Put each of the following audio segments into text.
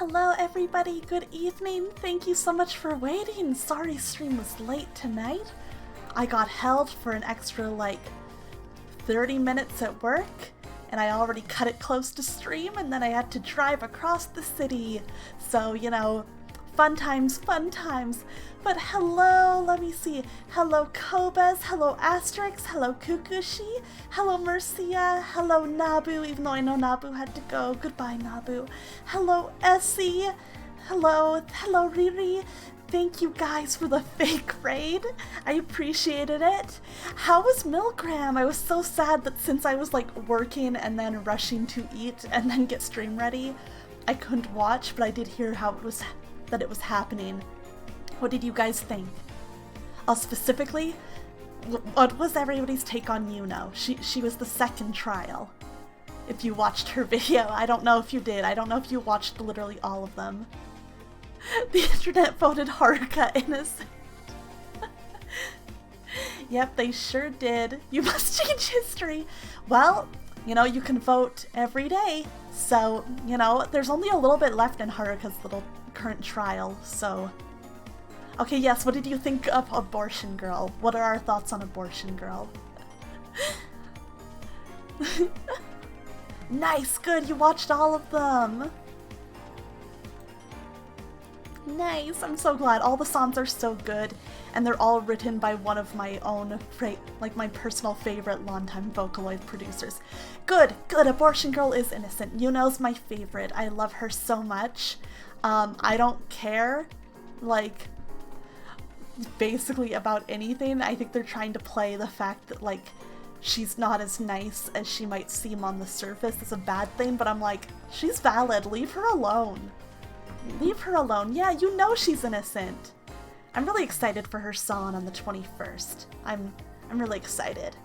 Hello everybody, good evening. Thank you so much for waiting. Sorry stream was late tonight. I got held for an extra 30 minutes at work and I already cut it close to stream and then I had to drive across the city. So, you know, fun times, fun times. But hello, let me see. Hello Kobes, hello Asterix, hello Kukushi, hello Mercia, hello Nabu, even though I know Nabu had to go. Goodbye Nabu. Hello Essie, hello Riri. Thank you guys for the fake raid. I appreciated it. How was Milgram? I was so sad that since I was working and then rushing to eat and then get stream ready, I couldn't watch, but I did hear that it was happening. What did you guys think? Specifically, what was everybody's take on Yuno? She was the second trial. If you watched her video, I don't know if you did. I don't know if you watched literally all of them. The internet voted Haruka innocent. Yep, they sure did. You must change history. Well, you know, you can vote every day. So, you know, there's only a little bit left in Haruka's little current trial, so... Okay, yes, what did you think of Abortion Girl? What are our thoughts on Abortion Girl? Nice, good, you watched all of them! Nice, I'm so glad. All the songs are so good, and they're all written by one of my own, my personal favorite longtime Vocaloid producers. Good, good, Abortion Girl is innocent. Yuno's my favorite. I love her so much. I don't care, basically about anything. I think they're trying to play the fact that, she's not as nice as she might seem on the surface as a bad thing, but I'm like, she's valid, leave her alone. Leave her alone. Yeah, you know she's innocent. I'm really excited for her song on the 21st. I'm really excited.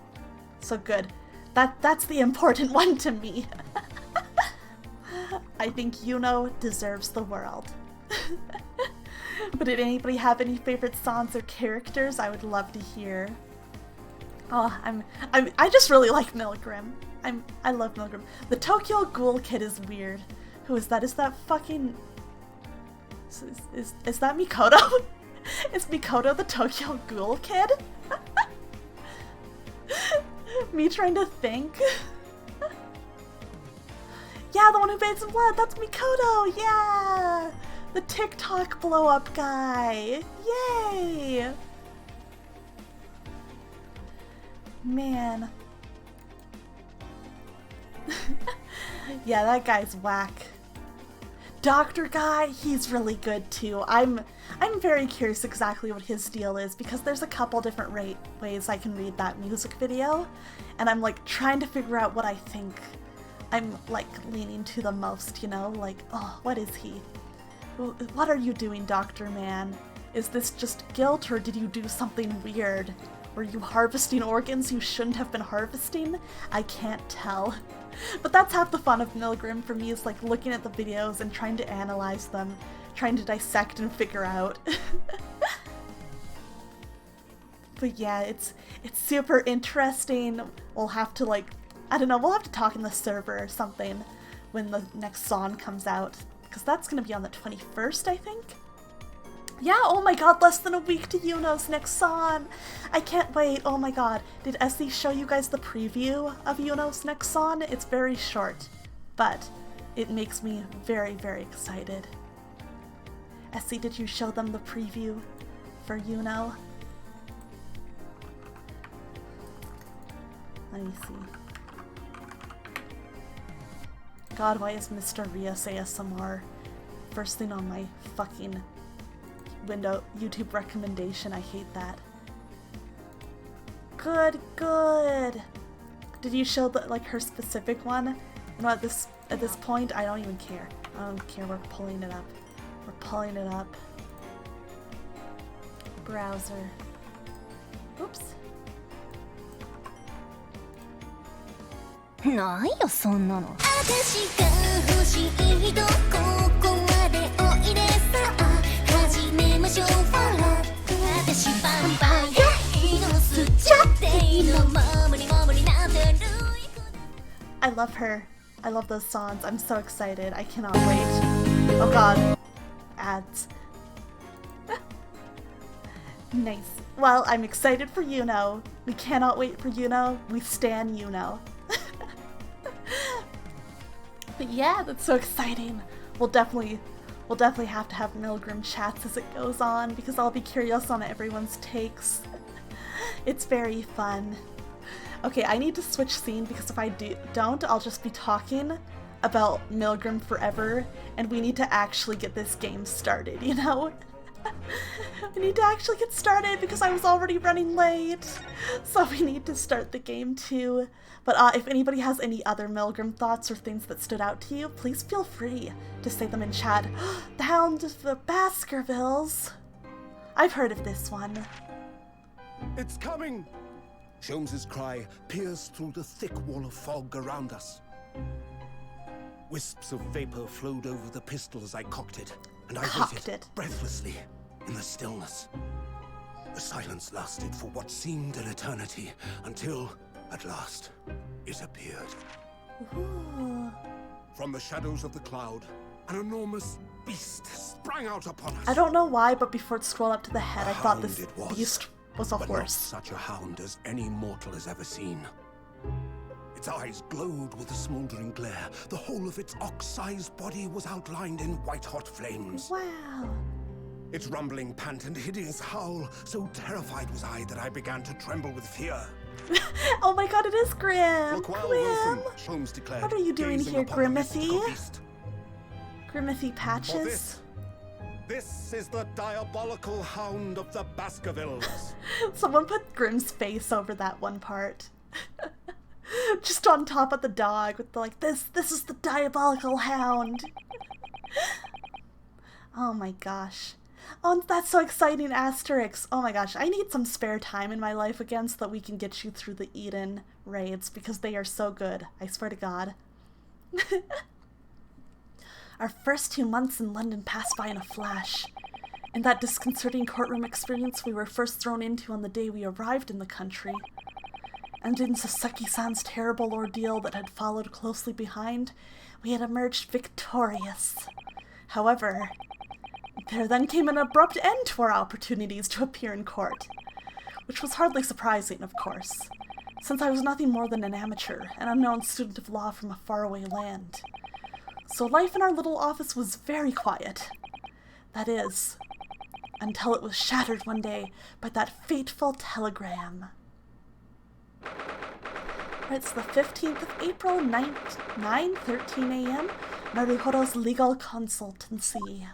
So good. That's the important one to me. I think Yuno deserves the world. But did anybody have any favorite songs or characters? I would love to hear. Oh, I just really like Milgram. I love Milgram. The Tokyo Ghoul Kid is weird. Who is that? Is that fucking... Is that Mikoto? Is Mikoto the Tokyo Ghoul Kid? Me trying to think. Yeah, the one who bathes in blood, that's Mikoto, yeah! The TikTok blow up guy, yay! Man. Yeah, that guy's whack. Doctor Guy, he's really good too. I'm very curious exactly what his deal is because there's a couple different ways I can read that music video, and I'm trying to figure out what I think I'm leaning to the most, you know? Oh, what is he? What are you doing, Dr. Man? Is this just guilt or did you do something weird? Were you harvesting organs you shouldn't have been harvesting? I can't tell. But that's half the fun of Milgram for me, is looking at the videos and trying to analyze them, trying to dissect and figure out. But yeah, it's super interesting. We'll have to I don't know, we'll have to talk in the server or something when the next song comes out, because that's gonna be on the 21st, I think? Yeah, oh my god, less than a week to Yuno's next song! I can't wait, oh my god. Did Essie show you guys the preview of Yuno's next song? It's very short, but it makes me very, very excited. Essie, did you show them the preview for Yuno? Let me see. God, why is Mr. Rios ASMR first thing on my fucking YouTube recommendation? I hate that. Good, good. Did you show her specific one? You know, at this point, I don't even care. I don't care. We're pulling it up. We're pulling it up. Browser. Oops. ないよそんなの私が欲しいとここまでおいでさあ始めましょうほら私パンパンよいいの吸っちゃっていいの守り守りなんてる I love her. I love those songs. I'm so excited. I cannot wait. Oh god. Ads. Nice. Well, I'm excited for Yuno. We cannot wait for Yuno. We stan Yuno. But yeah, that's so exciting. We'll definitely have to have Milgram chats as it goes on because I'll be curious on everyone's takes. It's very fun. Okay, I need to switch scene because if I don't, I'll just be talking about Milgram forever, and we need to actually get this game started, you know? We need to actually get started because I was already running late. So we need to start the game too. But if anybody has any other Milgram thoughts or things that stood out to you, please feel free to say them in chat. The Hound of the Baskervilles. I've heard of this one. It's coming! Sholmes's cry pierced through the thick wall of fog around us. Wisps of vapor flowed over the pistol as I cocked it, and I waited breathlessly in the stillness. The silence lasted for what seemed an eternity, until, at last, it appeared. Ooh. From the shadows of the cloud, an enormous beast sprang out upon us. I don't know why, but before it scrolled up to the head, I thought this beast was a but horse. Not such a hound as any mortal has ever seen. Its eyes glowed with a smoldering glare. The whole of its ox-sized body was outlined in white-hot flames. Wow. Its rumbling pant and hideous howl, so terrified was I that I began to tremble with fear. Oh my god, it is Grim! Look well, Grim! Wilson, Sholmes declared. What are you doing gazing here, upon the mystical Grimithy? beast. Grimithy Patches? For this is the diabolical Hound of the Baskervilles. Someone put Grim's face over that one part. Just on top of the dog with the, like, this is the diabolical hound. Oh my gosh. Oh, that's so exciting, Asterix. Oh my gosh, I need some spare time in my life again so that we can get you through the Eden raids because they are so good. I swear to God. Our first 2 months in London passed by in a flash. In that disconcerting courtroom experience we were first thrown into on the day we arrived in the country, and in Sasaki-san's terrible ordeal that had followed closely behind, we had emerged victorious. However, there then came an abrupt end to our opportunities to appear in court, which was hardly surprising, of course, since I was nothing more than an amateur, an unknown student of law from a faraway land. So life in our little office was very quiet. That is, until it was shattered one day by that fateful telegram. It's the 15th of April, 9:13 a.m., Marihoro's Legal Consultancy.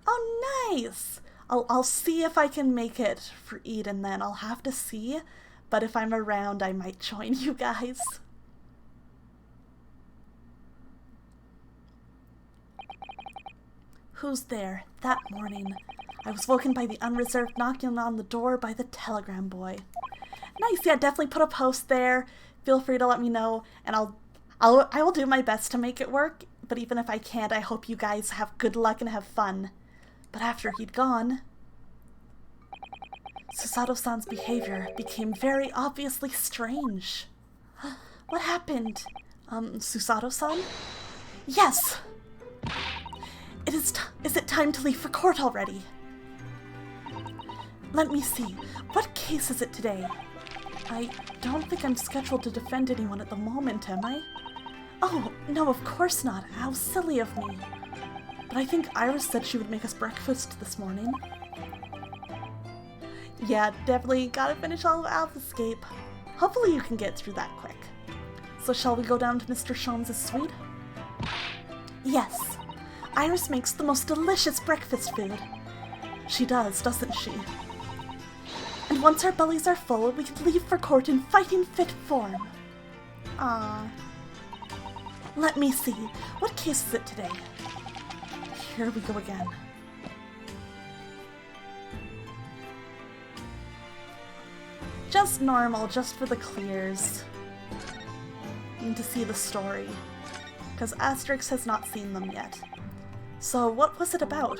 Oh, nice! I'll see if I can make it for Eden then. I'll have to see, but if I'm around, I might join you guys. Who's there? That morning, I was woken by the unreserved knocking on the door by the telegram boy. Nice, yeah, definitely put a post there. Feel free to let me know, and I will do my best to make it work, but even if I can't, I hope you guys have good luck and have fun. But after he'd gone, Susato-san's behavior became very obviously strange. What happened? Susato-san? Yes! Is it time to leave for court already? Let me see. What case is it today? I don't think I'm scheduled to defend anyone at the moment, am I? Oh, no, of course not. How silly of me. But I think Iris said she would make us breakfast this morning. Yeah, definitely gotta finish all of Alpha Escape. Hopefully you can get through that quick. So shall we go down to Mr. Sholmes' suite? Yes. Iris makes the most delicious breakfast food. She does, doesn't she? And once our bellies are full, we can leave for court in fighting fit form. Ah. Let me see. What case is it today? Here we go again. Just normal, just for the clears. Need to see the story, because Asterix has not seen them yet. So, what was it about?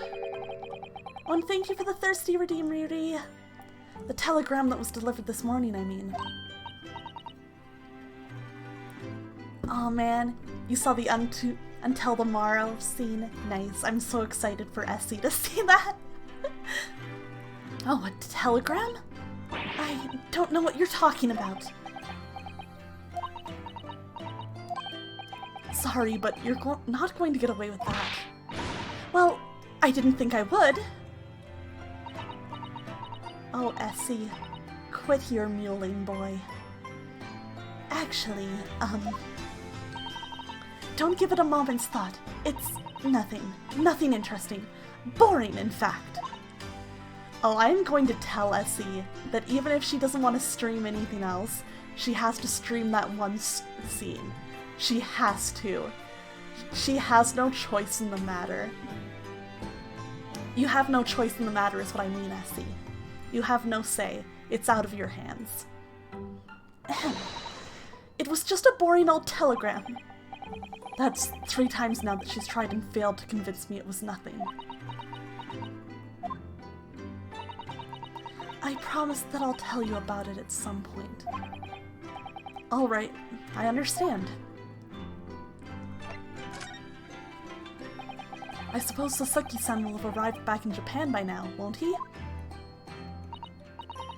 Oh, and thank you for the thirsty redeem, Riri. The telegram that was delivered this morning, I mean. Oh man, you saw the Until the morrow scene. Nice. I'm so excited for Essie to see that. Oh, a telegram? I don't know what you're talking about. Sorry, but you're not going to get away with that. Well, I didn't think I would. Oh, Essie, quit your mewling, boy. Actually, don't give it a moment's thought. It's nothing interesting. Boring, in fact. Oh, I'm going to tell Essie that even if she doesn't want to stream anything else, she has to stream that one scene. She has to. She has no choice in the matter. You have no choice in the matter is what I mean, Essie. You have no say. It's out of your hands. It was just a boring old telegram. That's 3 times now that she's tried and failed to convince me it was nothing. I promise that I'll tell you about it at some point. Alright, I understand. I suppose Sasaki-san will have arrived back in Japan by now, won't he?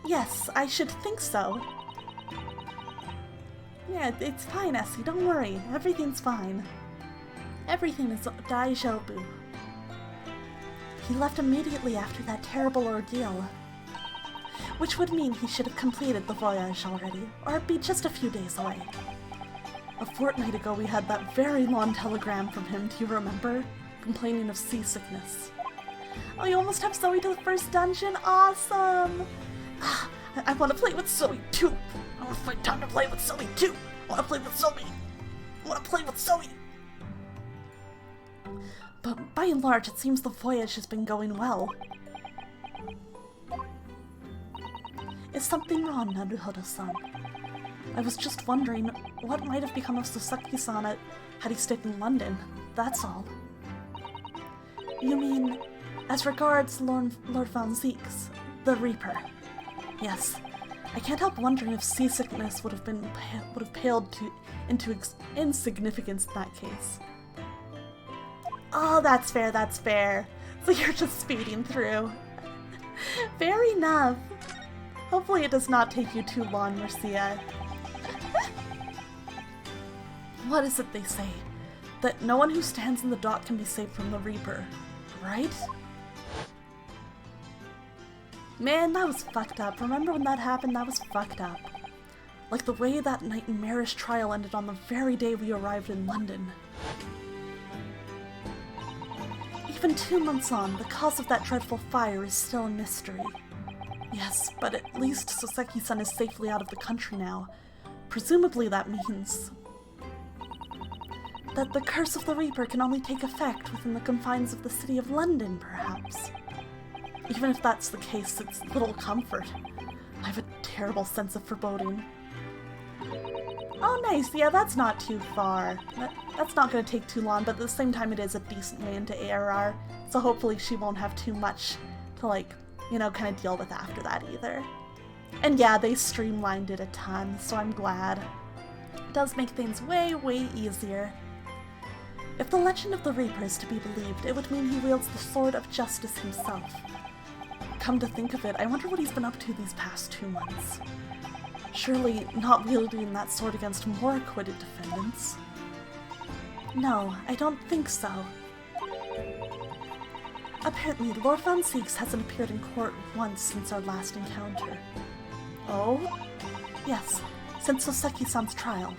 Yes, I should think so. Yeah, it's fine, Essie, don't worry. Everything's fine. Everything is daijoubu. He left immediately after that terrible ordeal. Which would mean he should have completed the voyage already, or be just a few days away. A fortnight ago we had that very long telegram from him, do you remember? Complaining of seasickness. Oh, you almost have Zoe to the first dungeon? Awesome! I want to play with Zoe too! I want to find time to play with Zoe too! I want to play with Zoe! I want to play with Zoe! But by and large, it seems the voyage has been going well. Is something wrong, Naruhodo-san? I was just wondering what might have become of Sasaki-san had he stayed in London, that's all. You mean, as regards Lord Van Zeeks, the Reaper? Yes, I can't help wondering if seasickness would have paled into insignificance in that case. Oh, that's fair, that's fair. So you're just speeding through. Fair enough. Hopefully it does not take you too long, Marcia. What is it they say? That no one who stands in the dock can be saved from the Reaper, right? Man, that was fucked up. Remember when that happened? That was fucked up. Like the way that nightmarish trial ended on the very day we arrived in London. Even 2 months on, the cause of that dreadful fire is still a mystery. Yes, but at least Sasaki-san is safely out of the country now. Presumably that means that the curse of the Reaper can only take effect within the confines of the city of London, perhaps. Even if that's the case, it's little comfort. I have a terrible sense of foreboding. Oh nice, yeah, that's not too far. That's not going to take too long, but at the same time it is a decent way into ARR, so hopefully she won't have too much to, like, you know, kind of deal with after that either. And yeah, they streamlined it a ton, so I'm glad. It does make things way, way easier. If the legend of the Reaper is to be believed, it would mean he wields the Sword of Justice himself. Come to think of it, I wonder what he's been up to these past 2 months. Surely not wielding that sword against more acquitted defendants. No, I don't think so. Apparently, Lord Van Zeeks hasn't appeared in court once since our last encounter. Oh? Yes, since Sasaki-san's trial.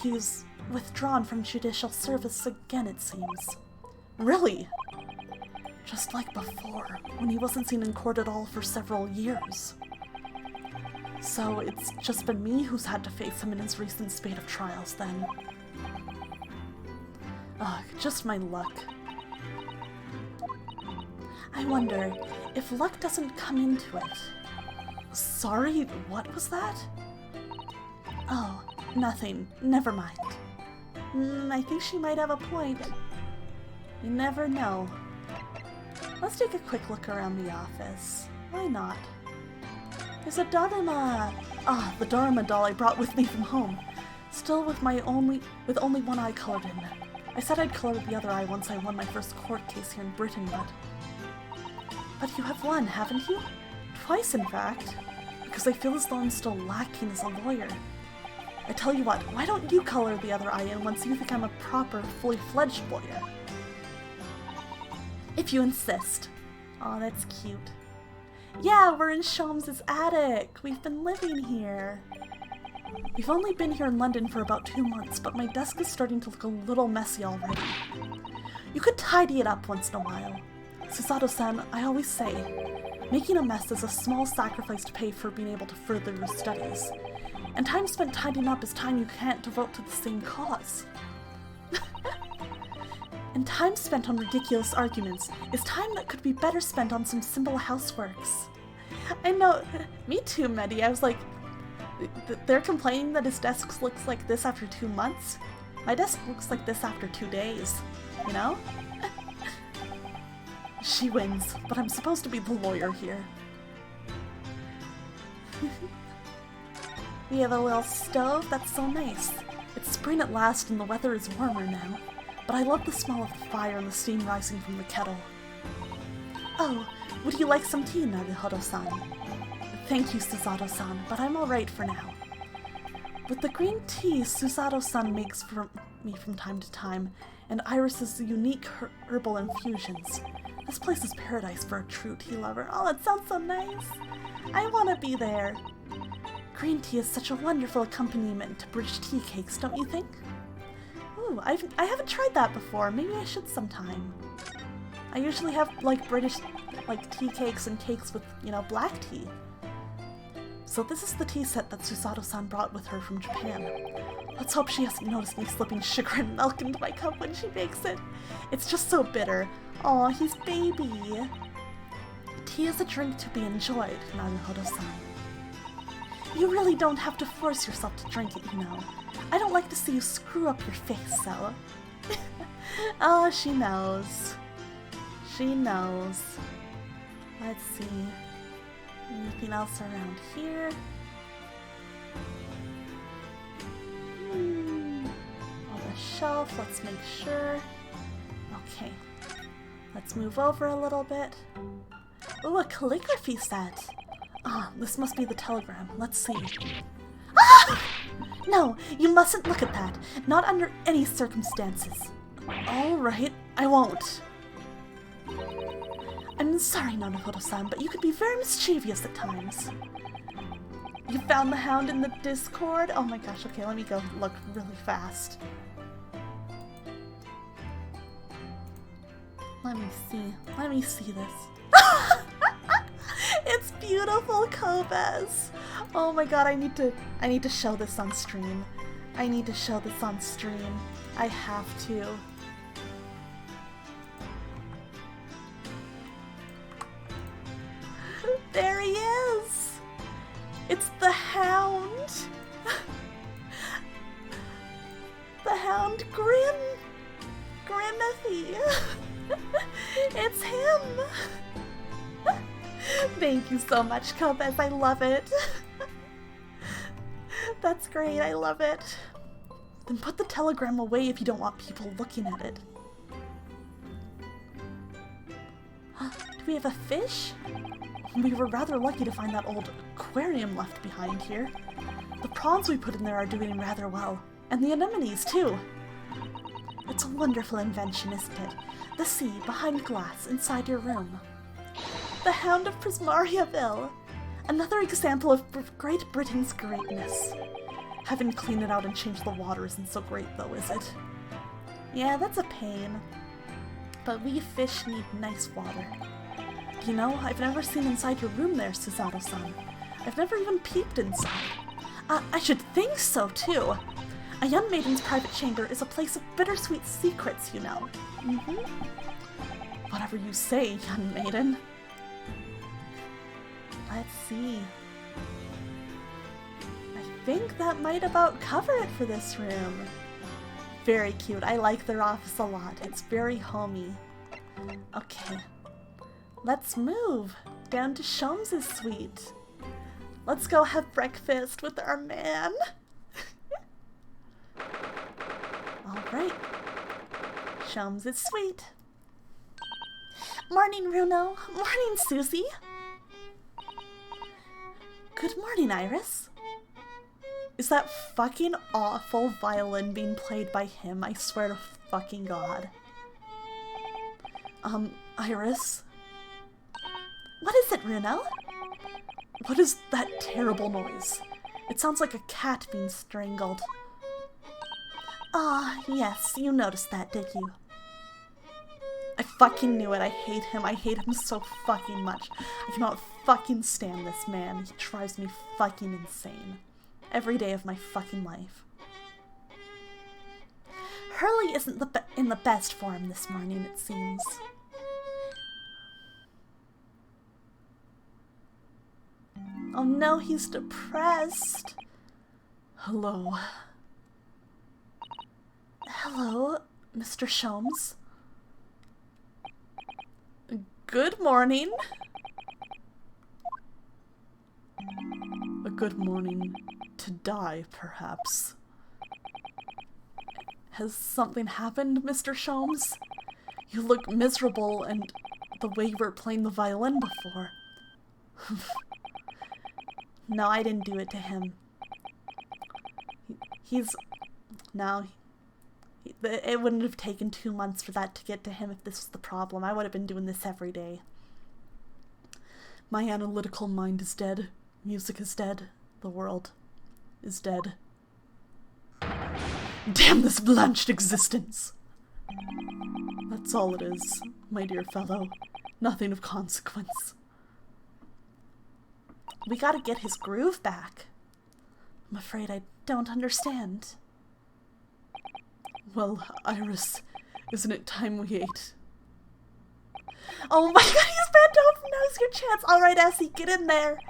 He's withdrawn from judicial service again, it seems. Really? Just like before, when he wasn't seen in court at all for several years. So it's just been me who's had to face him in his recent spate of trials, then. Ugh, just my luck. I wonder if luck doesn't come into it. Sorry, what was that? Oh, nothing. Never mind. I think she might have a point. You never know. Let's take a quick look around the office. Why not? There's a Dharma! Ah, the Dharma doll I brought with me from home. Still with only one eye colored in. I said I'd color the other eye once I won my first court case here in Britain, but you have won, haven't you? Twice, in fact. Because I feel as though I'm still lacking as a lawyer. I tell you what, why don't you color the other eye in once you think I'm a proper, fully fledged lawyer? If you insist. Aw, that's cute. Yeah, we're in Sholmes' attic. We've been living here. We've only been here in London for about 2 months, but my desk is starting to look a little messy already. You could tidy it up once in a while. Susato-san, I always say, making a mess is a small sacrifice to pay for being able to further your studies. And time spent tidying up is time you can't devote to the same cause. And time spent on ridiculous arguments is time that could be better spent on some simple houseworks. I know, me too, Medi. I was like, they're complaining that his desk looks like this after 2 months? My desk looks like this after 2 days, you know? She wins, but I'm supposed to be the lawyer here. We have a little stove, that's so nice. It's spring at last and the weather is warmer now, but I love the smell of the fire and the steam rising from the kettle. Oh, would you like some tea, Naruhodo-san? Thank you, Susato-san, but I'm alright for now. With the green tea Susato-san makes for me from time to time, and Iris's unique herbal infusions, this place is paradise for a true tea lover. Oh, it sounds so nice! I want to be there! Green tea is such a wonderful accompaniment to British tea cakes, don't you think? Ooh, I haven't tried that before. Maybe I should sometime. I usually have, like, British, like, tea cakes and cakes with, you know, black tea. So this is the tea set that Susato-san brought with her from Japan. Let's hope she hasn't noticed me slipping sugar and milk into my cup when she makes it. It's just so bitter. Aw, he's baby. Tea is a drink to be enjoyed, Naruhodo-san. You really don't have to force yourself to drink it, you know. I don't like to see you screw up your face, so. Oh, she knows. She knows. Let's see. Anything else around here? On the shelf, let's make sure. Okay. Let's move over a little bit. Ooh, a calligraphy set! Ah, this must be the telegram. Let's see. Ah! No, you mustn't look at that. Not under any circumstances. Alright, I won't. I'm sorry, Naruhodo-san, but you could be very mischievous at times. You found the hound in the Discord? Oh my gosh, okay, let me go look really fast. Let me see this. It's beautiful, Kobes! Oh my god, I need to show this on stream. I need to show this on stream. I have to. There he is! It's the hound! The hound Grimothy! It's him! Thank you so much, Kobes, I love it! That's great, I love it. Then put the telegram away if you don't want people looking at it. Do we have a fish? We were rather lucky to find that old aquarium left behind here. The prawns we put in there are doing rather well. And the anemones, too. It's a wonderful invention, isn't it? The sea, behind glass, inside your room. The Hound of Prismariaville! Another example of Great Britain's greatness. Having to clean it out and change the water isn't so great, though, is it? Yeah, that's a pain. But we fish need nice water. You know, I've never seen inside your room there, Susato-san. I've never even peeped inside. I should think so, too. A young maiden's private chamber is a place of bittersweet secrets, you know. Whatever you say, young maiden. Let's see. I think that might about cover it for this room. Very cute. I like their office a lot. It's very homey. Okay. Let's move down to Sholmes' suite. Let's go have breakfast with our man. Alright. Shums. It's sweet. Morning, Runo. Morning, Susie. Good morning, Iris. Is that fucking awful violin being played by him? I swear to fucking God. Iris? What is it, Runo? What is that terrible noise? It sounds like a cat being strangled. Ah, yes, you noticed that, did you? I fucking knew it. I hate him. I hate him so fucking much. I cannot fucking stand this man. He drives me fucking insane. Every day of my fucking life. Hurley isn't in the best form this morning, it seems. Oh no, he's depressed. Hello. Hello, Mr. Sholmes. Good morning. A good morning to die, perhaps. Has something happened, Mr. Sholmes? You look miserable, and the way you were playing the violin before. No, I didn't do it to him. It wouldn't have taken 2 months for that to get to him if this was the problem. I would have been doing this every day. My analytical mind is dead. Music is dead. The world is dead. Damn this blanched existence! That's all it is, my dear fellow. Nothing of consequence. We gotta get his groove back. I'm afraid I don't understand. Well, Iris, isn't it time we ate? Oh my god, he's bent over! Now's your chance! Alright, Essie, get in there!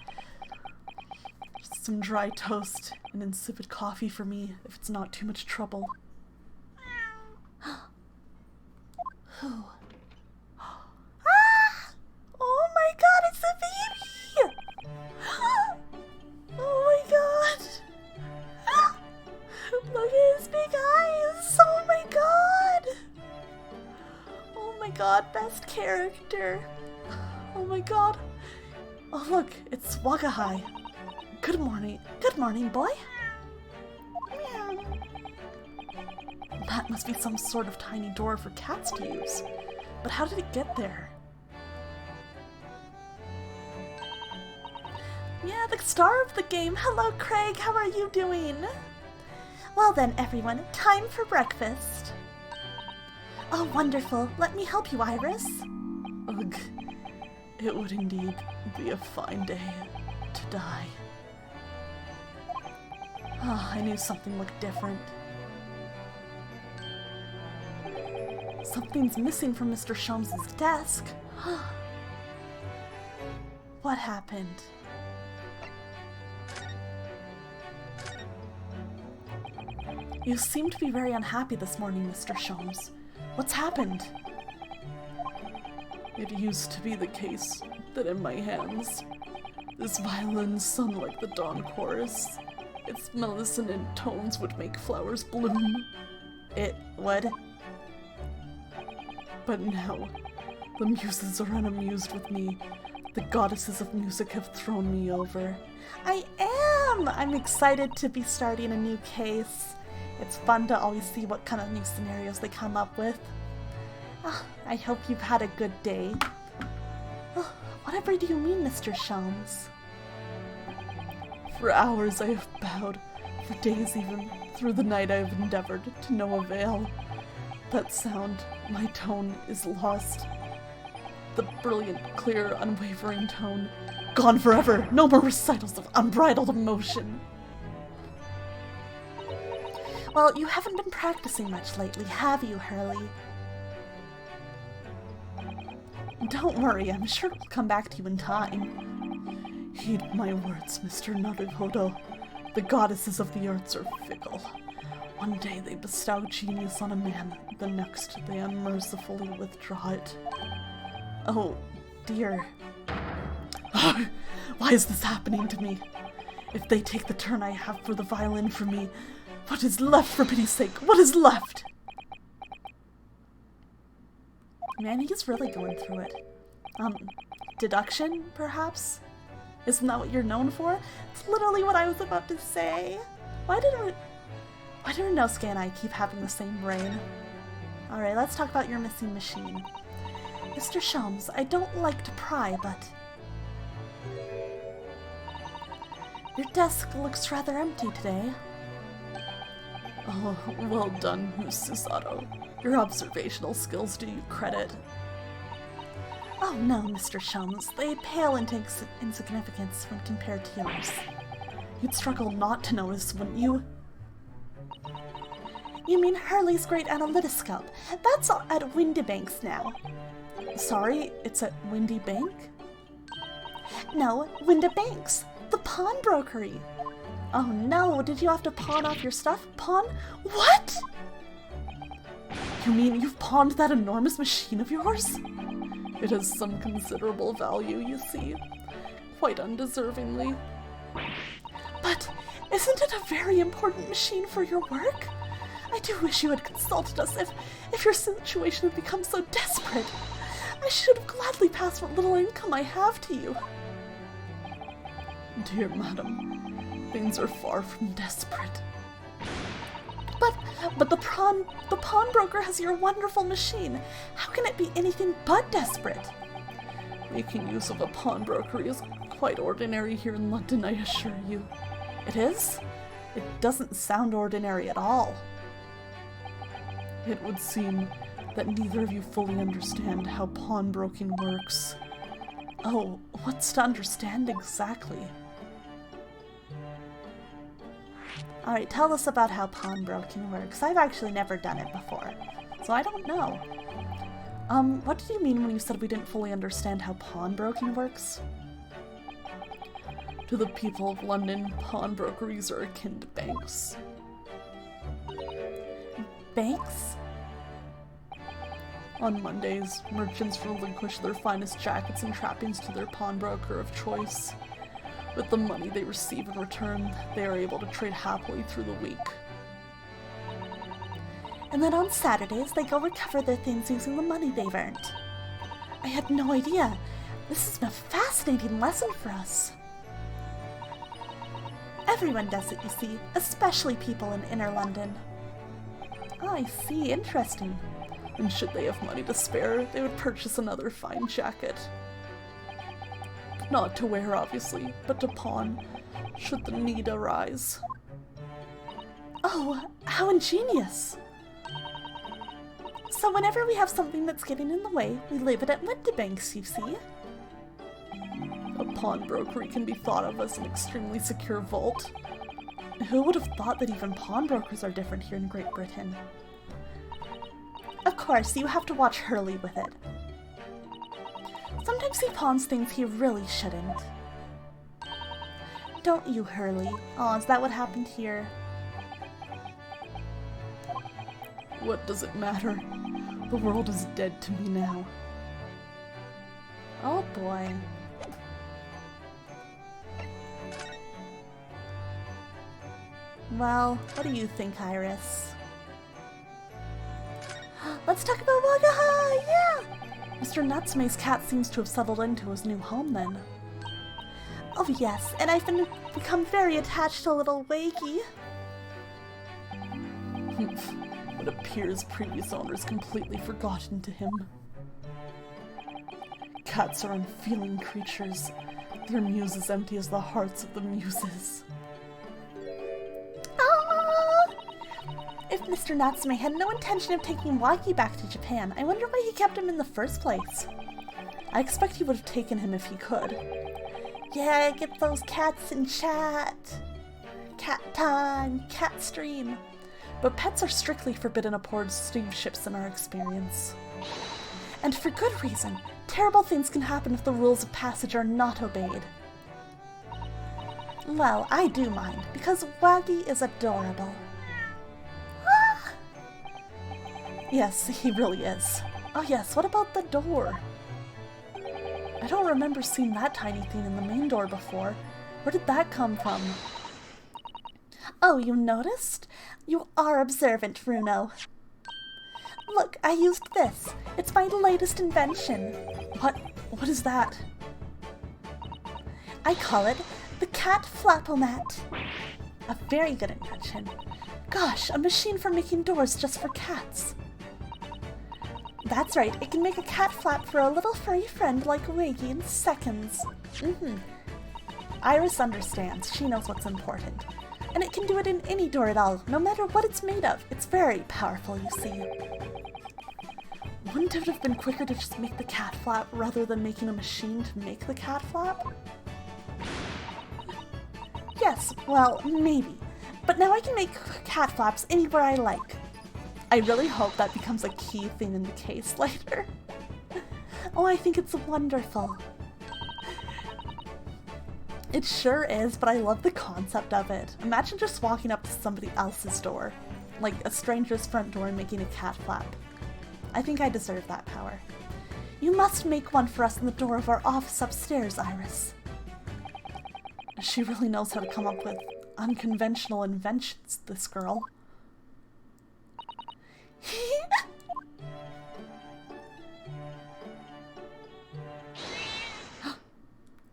Just some dry toast and insipid coffee for me, if it's not too much trouble. Who? Ah! Oh my god, it's a baby! Oh my god! Look at his big eyes! Oh my god! Oh my god, best character! Oh my god! Oh look, it's Wakahai. Good morning. Good morning, boy! Meow. That must be some sort of tiny door for cats to use. But how did it get there? Yeah, the star of the game. Hello, Craig. How are you doing? Well then, everyone, time for breakfast. Oh, wonderful. Let me help you, Iris. Ugh. It would indeed be a fine day to die. Oh, I knew something looked different. Something's missing from Mr. Sholmes' desk. What happened? You seem to be very unhappy this morning, Mr. Sholmes. What's happened? It used to be the case that in my hands, this violin sung like the dawn chorus. Its melissonant tones would make flowers bloom. It would. But now, the muses are unamused with me. The goddesses of music have thrown me over. I am! I'm excited to be starting a new case. It's fun to always see what kind of new scenarios they come up with. I hope you've had a good day. Whatever do you mean, Mr. Sholmes? For hours I have bowed, for days even, through the night I have endeavored to no avail. That sound, my tone, is lost. The brilliant, clear, unwavering tone, gone forever! No more recitals of unbridled emotion! Well, you haven't been practicing much lately, have you, Hurley? Don't worry, I'm sure it'll come back to you in time. Heed my words, Mr. Naruhodo. The goddesses of the arts are fickle. One day they bestow genius on a man, the next they unmercifully withdraw it. Oh, dear. Why is this happening to me? If they take the turn I have for the violin from me, what is left, for pity's sake? What is left? Man, he's really going through it. Deduction, perhaps? Isn't that what you're known for? It's literally what I was about to say. Why did Rinosuke and I keep having the same brain? Alright, let's talk about your missing machine. Mr. Sholmes, I don't like to pry, but... your desk looks rather empty today. Oh, well done, Miss Susato. Your observational skills do you credit. Oh no, Mr. Sholmes, they pale into insignificance when compared to yours. You'd struggle not to notice, wouldn't you? You mean Hurley's great analytoscope? That's at Windybanks now. Sorry, it's at Windy Bank? No, Windybanks, the pawnbrokery. Oh no, did you have to pawn off your stuff? Pawn? What? You mean you've pawned that enormous machine of yours? It has some considerable value, you see. Quite undeservingly. But isn't it a very important machine for your work? I do wish you had consulted us if your situation had become so desperate. I should have gladly passed what little income I have to you. Dear madam, things are far from desperate. But the pawnbroker has your wonderful machine. How can it be anything but desperate? Making use of a pawnbrokery is quite ordinary here in London, I assure you. It is? It doesn't sound ordinary at all. It would seem that neither of you fully understand how pawnbroking works. Oh, what's to understand exactly? Alright, tell us about how pawnbroking works. I've actually never done it before, so I don't know. What did you mean when you said we didn't fully understand how pawnbroking works? To the people of London, pawnbrokeries are akin to banks. Banks? On Mondays, merchants relinquish their finest jackets and trappings to their pawnbroker of choice. With the money they receive in return, they are able to trade happily through the week. And then on Saturdays, they go recover their things using the money they've earned. I had no idea. This has been a fascinating lesson for us. Everyone does it, you see, especially people in inner London. Oh, I see. Interesting. And should they have money to spare, they would purchase another fine jacket. Not to wear, obviously, but to pawn, should the need arise. Oh, how ingenious! So whenever we have something that's getting in the way, we leave it at Windybanks, you see? A pawnbrokery can be thought of as an extremely secure vault. Who would have thought that even pawnbrokers are different here in Great Britain? Of course, you have to watch Hurley with it. Sometimes he pawns things he really shouldn't. Don't you, Hurley? Oh, is that what happened here? What does it matter? The world is dead to me now. Oh boy. Well, what do you think, Iris? Let's talk about Wagaha! Yeah! Mr. Natsume's cat seems to have settled into his new home then. Oh yes, and I've become very attached to little Wakey. It appears previous owners completely forgotten to him. Cats are unfeeling creatures. Their muse is empty as the hearts of the muses. If Mr. Natsume had no intention of taking Waki back to Japan, I wonder why he kept him in the first place. I expect he would have taken him if he could. Yeah, get those cats in chat. Cat time, cat stream. But pets are strictly forbidden aboard steamships in our experience. And for good reason. Terrible things can happen if the rules of passage are not obeyed. Well, I do mind, because Waggy is adorable. Yes, he really is. Oh yes, what about the door? I don't remember seeing that tiny thing in the main door before. Where did that come from? Oh, you noticed? You are observant, Runo. Look, I used this. It's my latest invention. What is that? I call it the cat flapomat. A very good invention. Gosh, a machine for making doors just for cats. That's right, it can make a cat flap for a little furry friend like Wiggy in seconds. Iris understands. She knows what's important. And it can do it in any door at all, no matter what it's made of. It's very powerful, you see. Wouldn't it have been quicker to just make the cat flap rather than making a machine to make the cat flap? Yes, well, maybe. But now I can make cat flaps anywhere I like. I really hope that becomes a key thing in the case later. Oh, I think it's wonderful. It sure is, but I love the concept of it. Imagine just walking up to somebody else's door, like a stranger's front door, and making a cat flap. I think I deserve that power. You must make one for us in the door of our office upstairs, Iris. She really knows how to come up with unconventional inventions, this girl.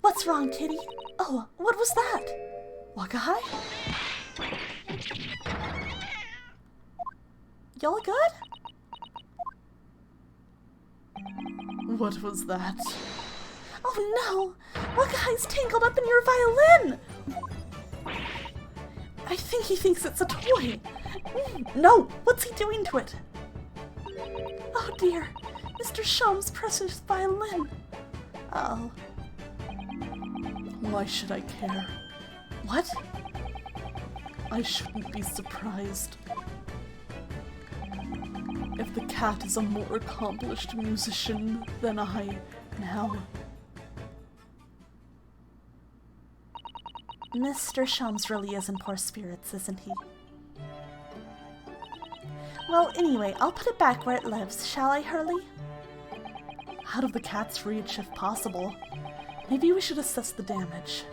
What's wrong, kitty? Oh, what was that? Wakahai? Y'all good? What was that? Oh no! Wakahai's tangled up in your violin! I think he thinks it's a toy. No! What's he doing to it? Oh dear! Mr. Sham's precious violin! Oh. Why should I care? What? I shouldn't be surprised. If the cat is a more accomplished musician than I now. Mr. Shams really is in poor spirits, isn't he? Well, anyway, I'll put it back where it lives, shall I, Hurley? Out of the cat's reach, if possible. Maybe we should assess the damage.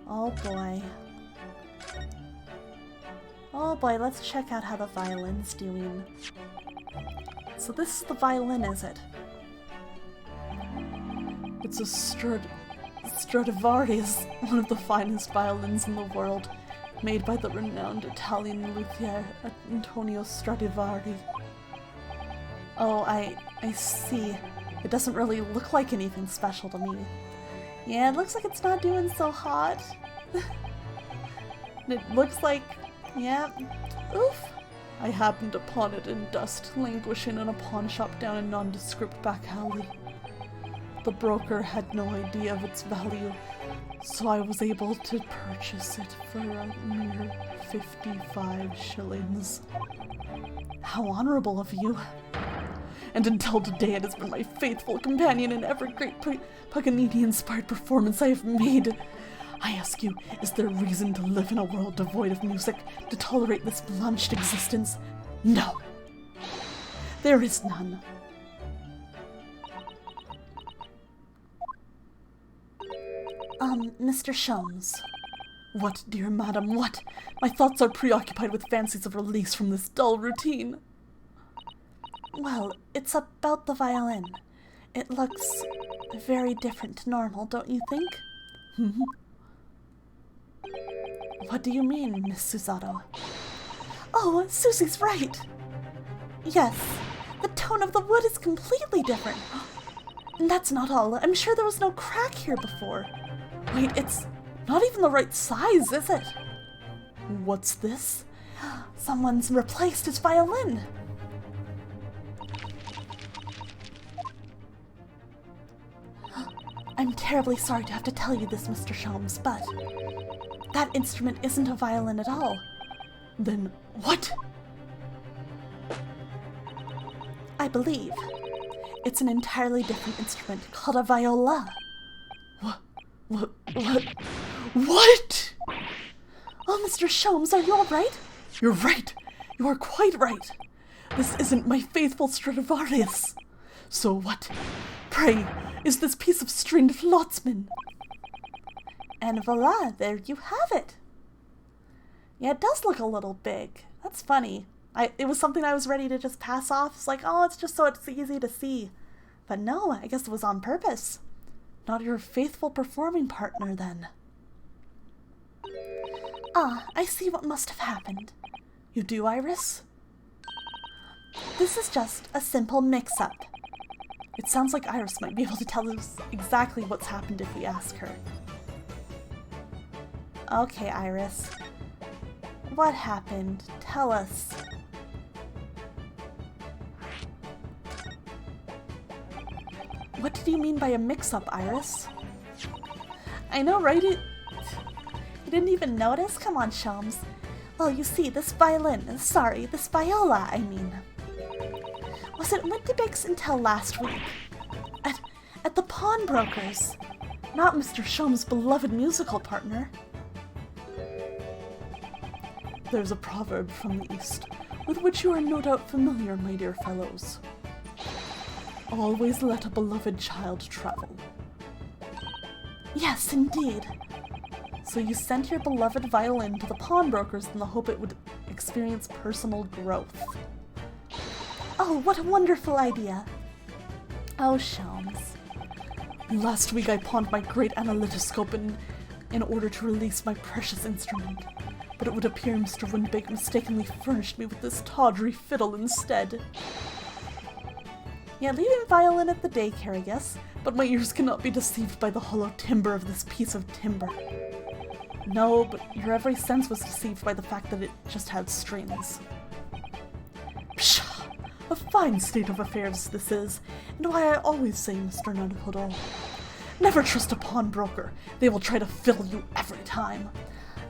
Oh boy. Oh boy, let's check out how the violin's doing. So this is the violin, is it? It's a Stradivarius, one of the finest violins in the world, made by the renowned Italian luthier Antonio Stradivari. Oh, I see. It doesn't really look like anything special to me. Yeah, it looks like it's not doing so hot. It looks like, yeah, oof. I happened upon it in dust, languishing in a pawn shop down a nondescript back alley. The broker had no idea of its value, so I was able to purchase it for a mere 55 shillings. How honorable of you! And until today it has been my faithful companion in every great Paganini-inspired performance I have made. I ask you, is there reason to live in a world devoid of music, to tolerate this blanched existence? No. There is none. Mr. Sholmes. What, dear madam, what? My thoughts are preoccupied with fancies of release from this dull routine. Well, it's about the violin. It looks very different to normal, don't you think? What do you mean, Miss Susato? Oh, Susie's right! Yes, the tone of the wood is completely different. And that's not all. I'm sure there was no crack here before. Wait, it's not even the right size, is it? What's this? Someone's replaced his violin. I'm terribly sorry to have to tell you this, Mr. Sholmes, but that instrument isn't a violin at all. Then what? I believe it's an entirely different instrument called a viola. What? Oh, Mr. Sholmes, are you all right? You're right. You are quite right. This isn't my faithful Stradivarius. So what, pray, is this piece of stringed flotsman? And voila, there you have it. Yeah, it does look a little big. That's funny. It was something I was ready to just pass off. It's like, oh, it's just so it's easy to see. But no, I guess it was on purpose. Not your faithful performing partner, then. Ah, I see what must have happened. You do, Iris? This is just a simple mix-up. It sounds like Iris might be able to tell us exactly what's happened if we ask her. Okay, Iris. What happened? Tell us. What did you mean by a mix-up, Iris? I know, right? You didn't even notice? Come on, Sholmes. Well, you see, this viola, I mean. Was at Winterbeck's until last week. At the pawnbroker's. Not Mr. Sholmes' beloved musical partner. There's a proverb from the East, with which you are no doubt familiar, my dear fellows. Always let a beloved child travel. Yes, indeed. So you sent your beloved violin to the pawnbrokers in the hope it would experience personal growth. Oh, what a wonderful idea. Oh, Sholmes. Last week I pawned my great analytoscope in order to release my precious instrument, but it would appear Mr. Windbake mistakenly furnished me with this tawdry fiddle instead. Yeah, leaving violin at the daycare, I guess, but my ears cannot be deceived by the hollow timbre of this piece of timber. No, but your every sense was deceived by the fact that it just had strings. Pshaw! A fine state of affairs this is, and why I always say, Mr. Naruhodo, never trust a pawnbroker. They will try to fiddle you every time.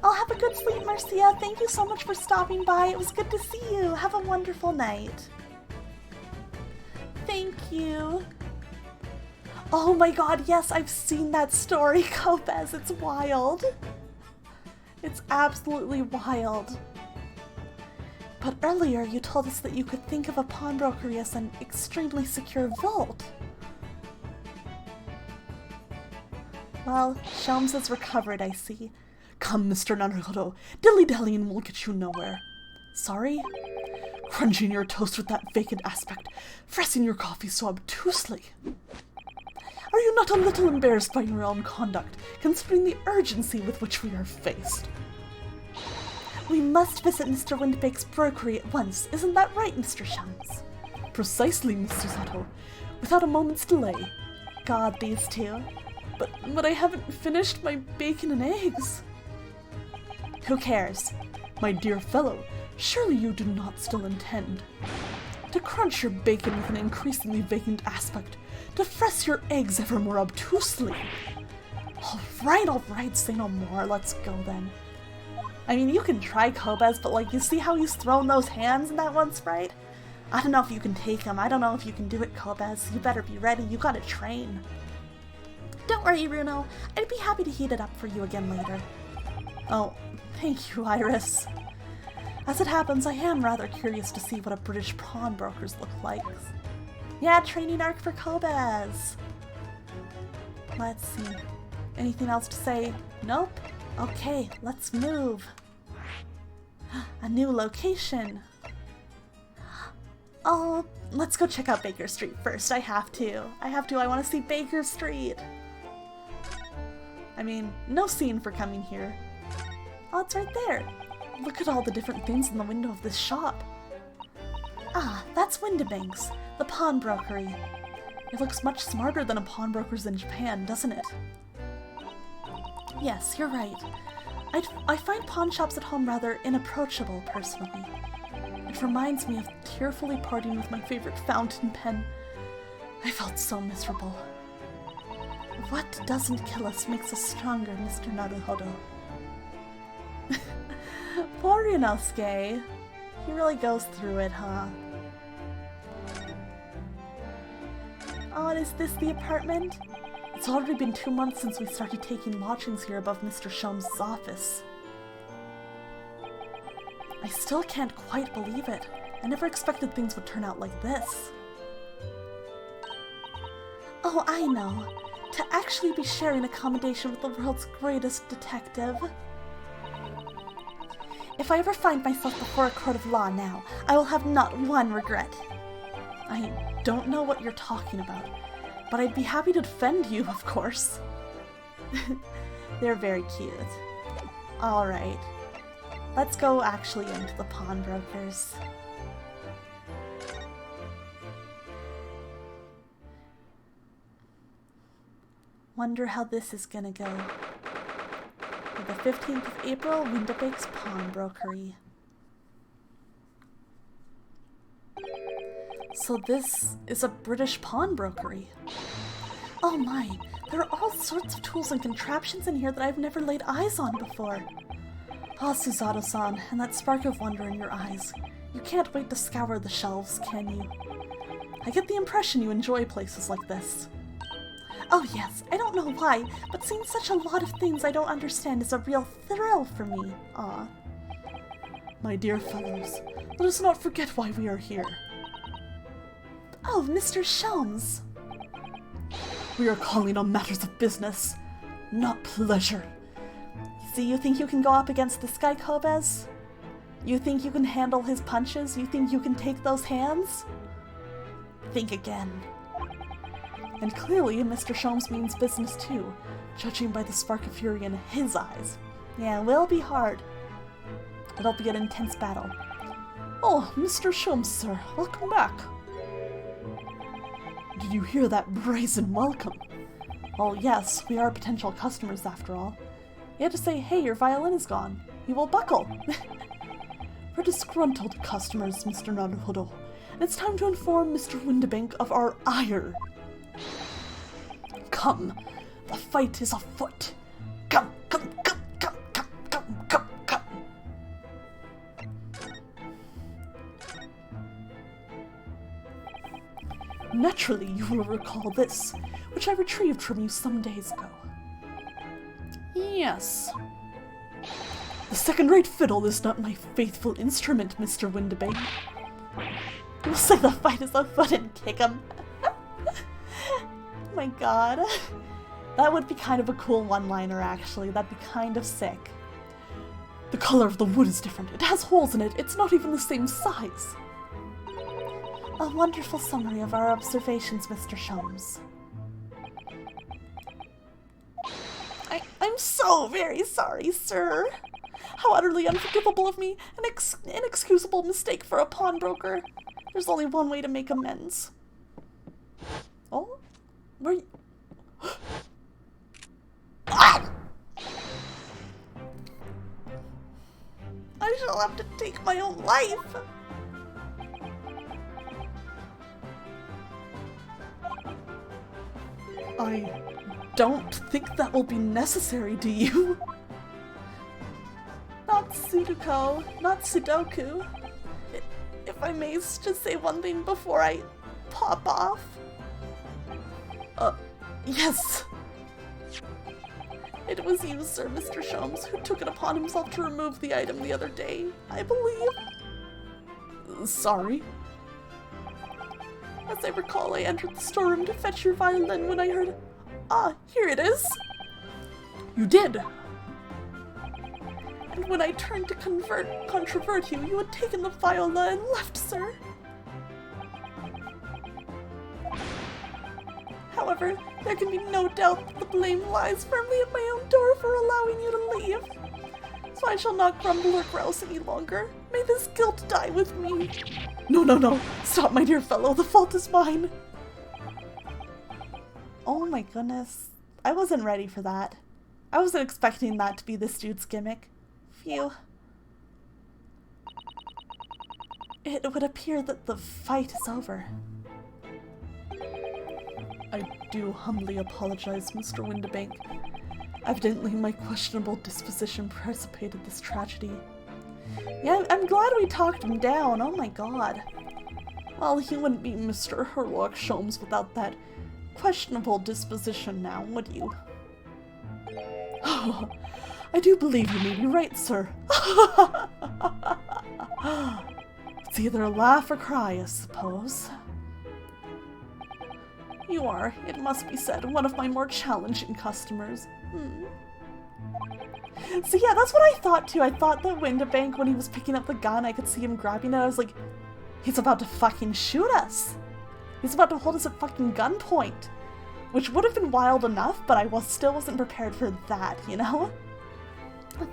I'll have a good sleep, Marcia. Thank you so much for stopping by. It was good to see you. Have a wonderful night. Thank you. Oh my god, yes, I've seen that story, Kopez. It's wild. It's absolutely wild. But earlier you told us that you could think of a pawnbrokery as an extremely secure vault. Well, Sholmes has recovered, I see. Come, Mr. Naruhodo, dilly-dallying will get you nowhere. Sorry? Crunching your toast with that vacant aspect, pressing your coffee so obtusely. Are you not a little embarrassed by your own conduct, considering the urgency with which we are faced? We must visit Mr. Windbake's brokery at once, isn't that right, Mr. Sholmes? Precisely, Mr. Sato, without a moment's delay. God, these two. But I haven't finished my bacon and eggs. Who cares? My dear fellow, surely you do not still intend to crunch your bacon with an increasingly vacant aspect, to press your eggs ever more obtusely. All right, say no more, let's go then. I mean, you can try Kopez, but like, you see how he's thrown those hands in that one sprite? I don't know if you can take them, I don't know if you can do it, Kopez. You better be ready, you gotta train. Don't worry, Runo, I'd be happy to heat it up for you again later. Oh, thank you, Iris. As it happens, I am rather curious to see what a British pawnbrokers look like. Yeah, training arc for Kopez. Let's see. Anything else to say? Nope? Okay, let's move. A new location. Oh, let's go check out Baker Street first. I have to. I want to see Baker Street. I mean, no scene for coming here. Oh, it's right there. Look at all the different things in the window of this shop. Ah, that's Windibank's, the pawnbrokery. It looks much smarter than a pawnbroker's in Japan, doesn't it? Yes, you're right. I find pawn shops at home rather inapproachable, personally. It reminds me of tearfully parting with my favorite fountain pen. I felt so miserable. What doesn't kill us makes us stronger, Mr. Naruhodo. Poor Ryunosuke. He really goes through it, huh? Oh, and is this the apartment? It's already been 2 months since we started taking lodgings here above Mr. Sholmes' office. I still can't quite believe it. I never expected things would turn out like this. Oh, I know. To actually be sharing accommodation with the world's greatest detective. If I ever find myself before a court of law now, I will have not one regret. I don't know what you're talking about, but I'd be happy to defend you, of course. They're very cute. Alright, let's go actually into the pawnbrokers. Wonder how this is gonna go. The 15th of April, Windabake's Pawnbrokery. So this is a British pawnbrokery. Oh my, there are all sorts of tools and contraptions in here that I've never laid eyes on before. Ah, Susato-san, and that spark of wonder in your eyes. You can't wait to scour the shelves, can you? I get the impression you enjoy places like this. Oh yes, I don't know why, but seeing such a lot of things I don't understand is a real thrill for me. Ah. My dear fellows, let us not forget why we are here. Oh, Mr. Shelms. We are calling on matters of business, not pleasure. See, you think you can go up against this guy, Kobes? You think you can handle his punches? You think you can take those hands? Think again. And clearly, Mr. Shelms means business too, judging by the spark of fury in his eyes. Yeah, it will be hard. It'll be an intense battle. Oh, Mr. Shelms, sir, welcome back. Did you hear that brazen welcome? Well, yes, we are potential customers after all. You had to say, hey, your violin is gone. You will buckle. We're disgruntled customers, Mr. Naruhodo, and it's time to inform Mr. Windabank of our ire. Come, the fight is afoot. Come, come, come, come, come, come, come, come. Naturally, you will recall this, which I retrieved from you some days ago. Yes. The second-rate fiddle is not my faithful instrument, Mr. Windabank. We'll say the fight is afoot and kick him. Oh my god. That would be kind of a cool one-liner, actually. That'd be kind of sick. The color of the wood is different. It has holes in it. It's not even the same size. A wonderful summary of our observations, Mr. Shelms. I'm so very sorry, sir. How utterly unforgivable of me. An inexcusable mistake for a pawnbroker. There's only one way to make amends. Oh? Where you... Ah! I shall have to take my own life. I don't think that will be necessary, do you? Not Sudoku, not Sudoku. If I may just say one thing before I pop off. Yes. It was you, sir, Mr. Shelms, who took it upon himself to remove the item the other day, I believe. Sorry. As I recall, I entered the storeroom to fetch your violin when I heard... Ah, here it is! You did! And when I turned to controvert you, you had taken the viola and left, sir. However, there can be no doubt that the blame lies firmly at my own door for allowing you to leave. So I shall not grumble or grouse any longer. May this guilt die with me. No. Stop, my dear fellow. The fault is mine. Oh my goodness. I wasn't ready for that. I wasn't expecting that to be this dude's gimmick. Phew. It would appear that the fight is over. I do humbly apologize, Mr. Windabank. Evidently, my questionable disposition precipitated this tragedy. Yeah, I'm glad we talked him down. Oh my god. Well, he wouldn't be Mr. Herlock Shelms without that questionable disposition now, would you? Oh, I do believe you may be right, sir. It's either a laugh or cry, I suppose. You are, it must be said, one of my more challenging customers. So yeah, that's what I thought too. I thought that Windabank, when he was picking up the gun, I could see him grabbing it. I was like, he's about to fucking shoot us. He's about to hold us at fucking gunpoint. Which would have been wild enough, but I still wasn't prepared for that, you know?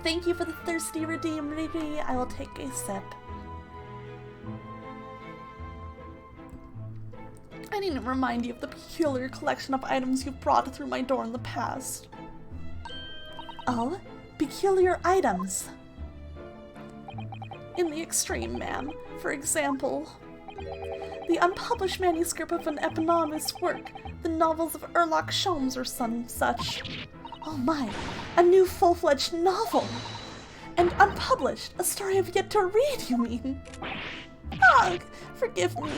Thank you for the thirsty redeem, Riri. I will take a sip. I need to remind you of the peculiar collection of items you've brought through my door in the past. Oh? Peculiar items. In the extreme, ma'am. For example, the unpublished manuscript of an eponymous work, the novels of Sherlock Holmes or some such. Oh my, a new full-fledged novel! And unpublished, a story I've yet to read, you mean? Ah, forgive me.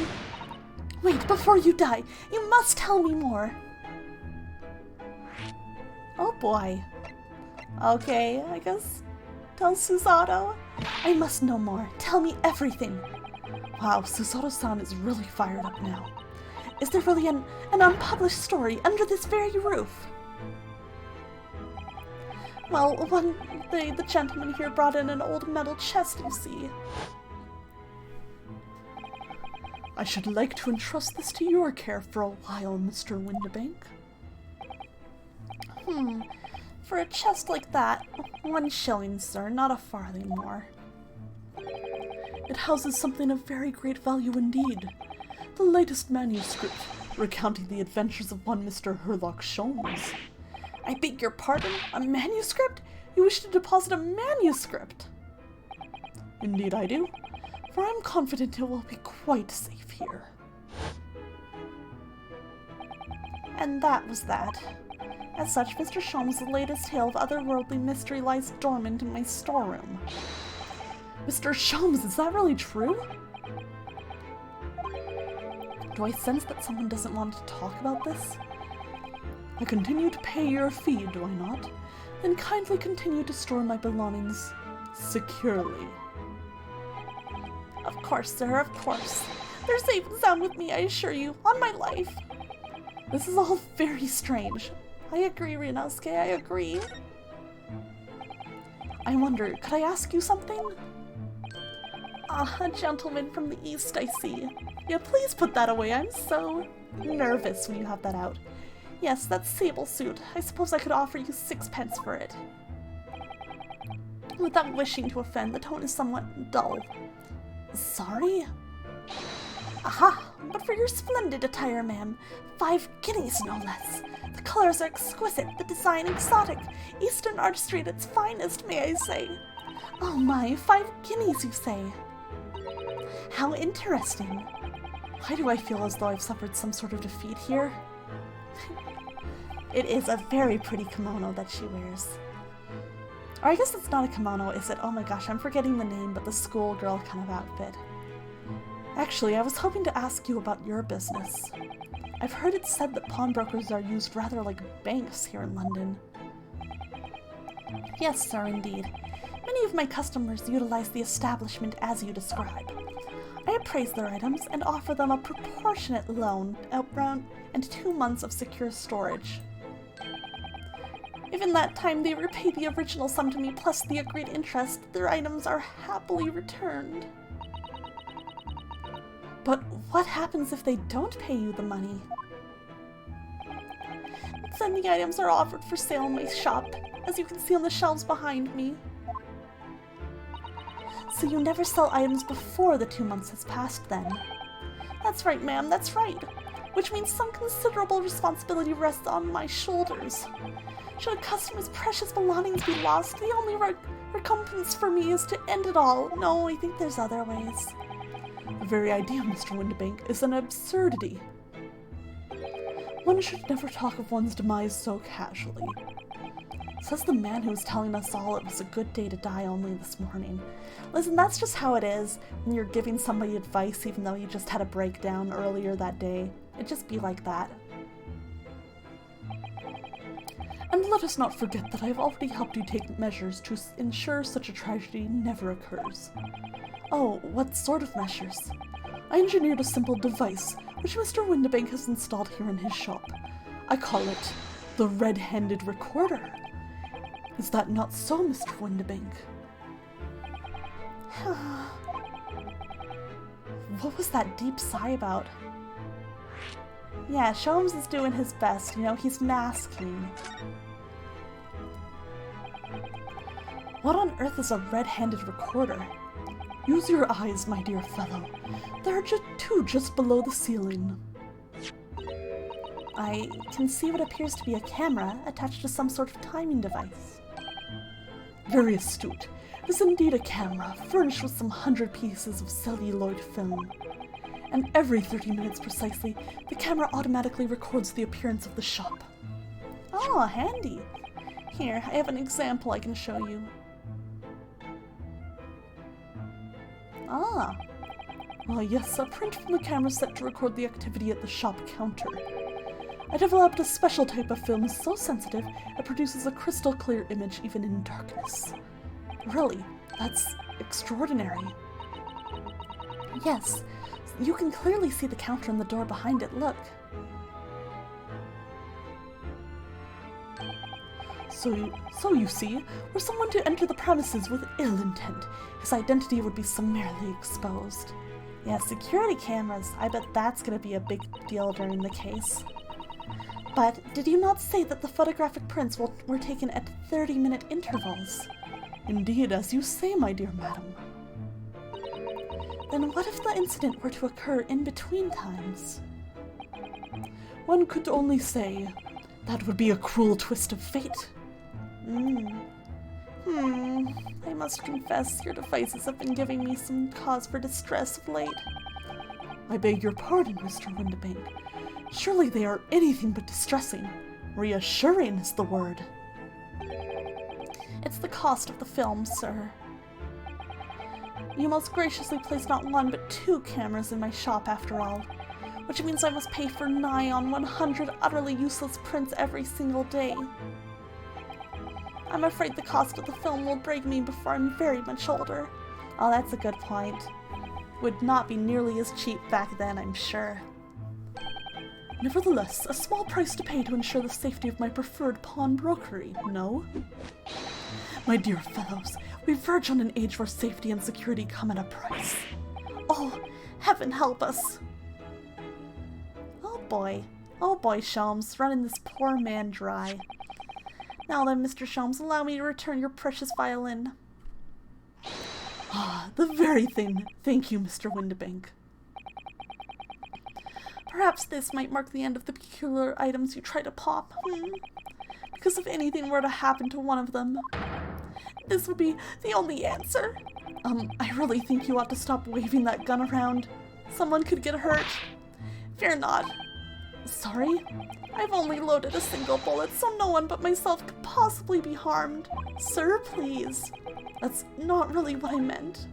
Wait, before you die, you must tell me more. Oh boy. Okay, I guess tell Susato. I must know more. Tell me everything. Wow, Susato-san is really fired up now. Is there really an unpublished story under this very roof? Well, one day the gentleman here brought in an old metal chest, you see. I should like to entrust this to your care for a while, Mr. Windabank. For a chest like that, 1 shilling, sir, not a farthing more. It houses something of very great value indeed. The latest manuscript, recounting the adventures of one Mr. Sherlock Holmes. I beg your pardon? A manuscript? You wish to deposit a manuscript? Indeed I do, for I'm confident it will be quite safe here. And that was that. As such, Mr. Holmes' latest tale of otherworldly mystery lies dormant in my storeroom. Mr. Holmes, is that really true? Do I sense that someone doesn't want to talk about this? I continue to pay your fee, do I not? Then kindly continue to store my belongings securely. Of course, sir, of course. They're safe and sound with me, I assure you, on my life. This is all very strange. I agree, Ryunosuke, I agree. I wonder, could I ask you something? Ah, a gentleman from the east, I see. Yeah, please put that away. I'm so nervous when you have that out. Yes, that sable suit. I suppose I could offer you 6p for it. Without wishing to offend, the tone is somewhat dull. Sorry? Aha! But for your splendid attire, ma'am. 5 guineas, no less. The colors are exquisite, the design exotic. Eastern artistry at its finest, may I say. Oh my, 5 guineas, you say? How interesting. Why do I feel as though I've suffered some sort of defeat here? It is a very pretty kimono that she wears. Or I guess it's not a kimono, is it? Oh my gosh, I'm forgetting the name, but the schoolgirl kind of outfit. Actually, I was hoping to ask you about your business. I've heard it said that pawnbrokers are used rather like banks here in London. Yes, sir, indeed. Many of my customers utilize the establishment as you describe. I appraise their items and offer them a proportionate loan around and 2 months of secure storage. If in that time they repay the original sum to me plus the agreed interest, their items are happily returned. But what happens if they don't pay you the money? Then the items are offered for sale in my shop, as you can see on the shelves behind me. So you never sell items before the 2 months has passed then? That's right, ma'am, that's right. Which means some considerable responsibility rests on my shoulders. Should a customer's precious belongings be lost, the only recompense for me is to end it all. No, I think there's other ways. The very idea, Mr. Windabank, is an absurdity. One should never talk of one's demise so casually. Says the man who was telling us all it was a good day to die only this morning. Listen, that's just how it is when you're giving somebody advice even though you just had a breakdown earlier that day. It just be like that. And let us not forget that I have already helped you take measures to ensure such a tragedy never occurs. Oh, what sort of measures? I engineered a simple device, which Mr. Windabank has installed here in his shop. I call it the Red-Handed Recorder. Is that not so, Mr. Windibank? What was that deep sigh about? Yeah, Sholmes is doing his best, you know, he's masking. What on earth is a red-handed recorder? Use your eyes, my dear fellow. There are two just below the ceiling. I can see what appears to be a camera attached to some sort of timing device. Very astute. It is indeed a camera, furnished with some 100 pieces of celluloid film. And every 30 minutes precisely, the camera automatically records the appearance of the shop. Oh, handy. Here, I have an example I can show you. Ah. Oh yes, a print from the camera set to record the activity at the shop counter. I developed a special type of film so sensitive it produces a crystal clear image even in darkness. Really, that's extraordinary. Yes, you can clearly see the counter and the door behind it, look. So you see, were someone to enter the premises with ill intent, his identity would be summarily exposed. Yeah, security cameras, I bet that's gonna be a big deal during the case. But did you not say that the photographic prints were taken at 30-minute intervals? Indeed, as you say, my dear madam. Then what if the incident were to occur in between times? One could only say, that would be a cruel twist of fate. I must confess, your devices have been giving me some cause for distress of late. I beg your pardon, Mr. Windibank. Surely they are anything but distressing. Reassuring is the word. It's the cost of the film, sir. You most graciously placed not one but 2 cameras in my shop after all, which means I must pay for nigh on 100 utterly useless prints every single day. I'm afraid the cost of the film will break me before I'm very much older. Oh, that's a good point. Would not be nearly as cheap back then, I'm sure. Nevertheless, a small price to pay to ensure the safety of my preferred pawnbrokery, no? My dear fellows, we verge on an age where safety and security come at a price. Oh, heaven help us! Oh boy, Sholmes, running this poor man dry. Now then, Mr. Sholmes, allow me to return your precious violin. Ah, the very thing. Thank you, Mr. Windibank. Perhaps this might mark the end of the peculiar items you try to pop, Because if anything were to happen to one of them, this would be the only answer. I really think you ought to stop waving that gun around. Someone could get hurt. Fear not. Sorry? I've only loaded a single bullet, so no one but myself could possibly be harmed. Sir, please. That's not really what I meant.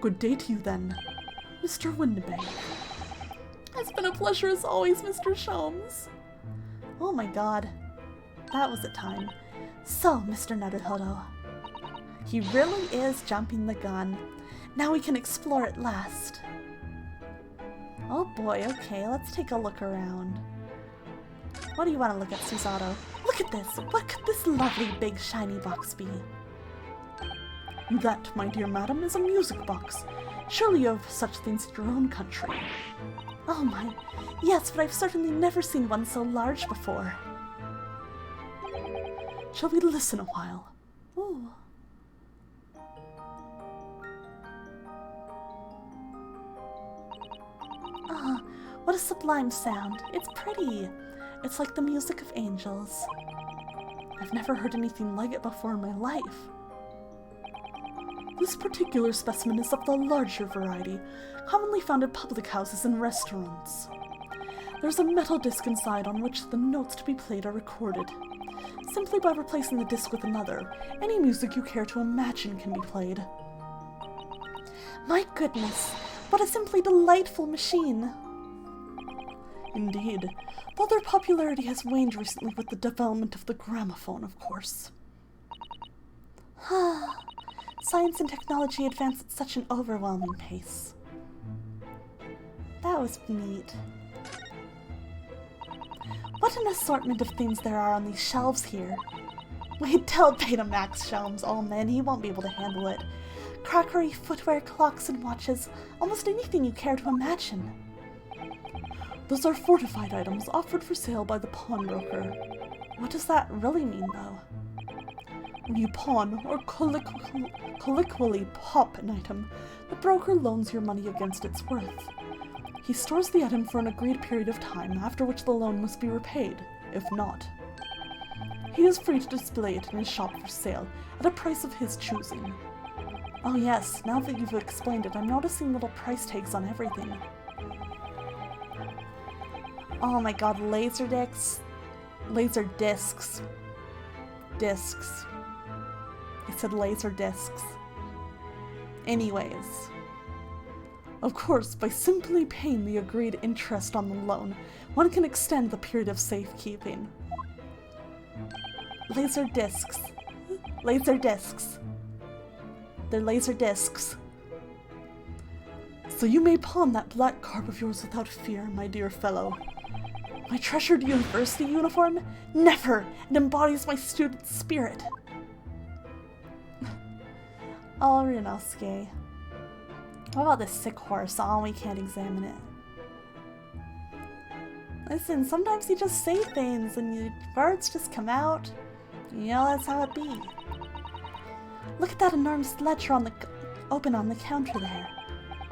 Good day to you, then, Mr. Windibank. It's been a pleasure as always, Mr. Sholmes. Oh my god. That was a time. So, Mr. Naruhodo. He really is jumping the gun. Now we can explore at last. Oh boy, okay, let's take a look around. What do you want to look at, Susato? Look at this! What could this lovely big shiny box be? That, my dear madam, is a music box. Surely you have such things in your own country. Oh my, yes, but I've certainly never seen one so large before. Shall we listen a while? Ooh. Ah, what a sublime sound. It's pretty. It's like the music of angels. I've never heard anything like it before in my life. This particular specimen is of the larger variety, commonly found in public houses and restaurants. There's a metal disc inside on which the notes to be played are recorded. Simply by replacing the disc with another, any music you care to imagine can be played. My goodness, what a simply delightful machine! Indeed, though their popularity has waned recently with the development of the gramophone, of course. Science and technology advance at such an overwhelming pace. That was neat. What an assortment of things there are on these shelves here. Wait till Betamax Shelms. Oh man, he won't be able to handle it. Crockery, footwear, clocks, and watches. Almost anything you care to imagine. Those are fortified items offered for sale by the pawnbroker. What does that really mean, though? When you pawn or colloquially pop an item, the broker loans your money against its worth. He stores the item for an agreed period of time, after which the loan must be repaid, if not. He is free to display it in his shop for sale, at a price of his choosing. Oh yes, now that you've explained it, I'm noticing little price tags on everything. Oh my god, laser discs. Discs. I said laser discs. Anyways. Of course, by simply paying the agreed interest on the loan, one can extend the period of safekeeping. Laser discs. Laser discs. They're laser discs. So you may pawn that black carp of yours without fear, my dear fellow. My treasured university uniform? Never! It embodies my student spirit. Oh, Ryunosuke. What about this sick horse? Oh, we can't examine it. Listen, sometimes you just say things and words just come out. You know, that's how it be. Look at that enormous ledger open on the counter there.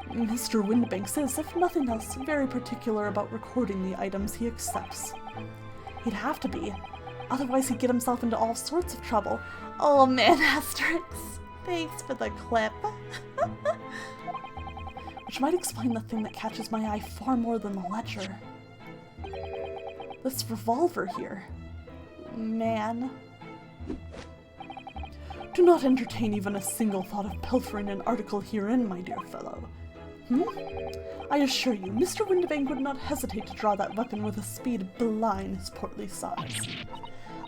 Mr. Windbanks is, if nothing else, very particular about recording the items he accepts. He'd have to be, otherwise he'd get himself into all sorts of trouble. Oh man, Asterix, thanks for the clip. Which might explain the thing that catches my eye far more than the ledger. This revolver here. Man. Do not entertain even a single thought of pilfering an article herein, my dear fellow. I assure you, Mr. Windibank would not hesitate to draw that weapon with a speed belying his portly size.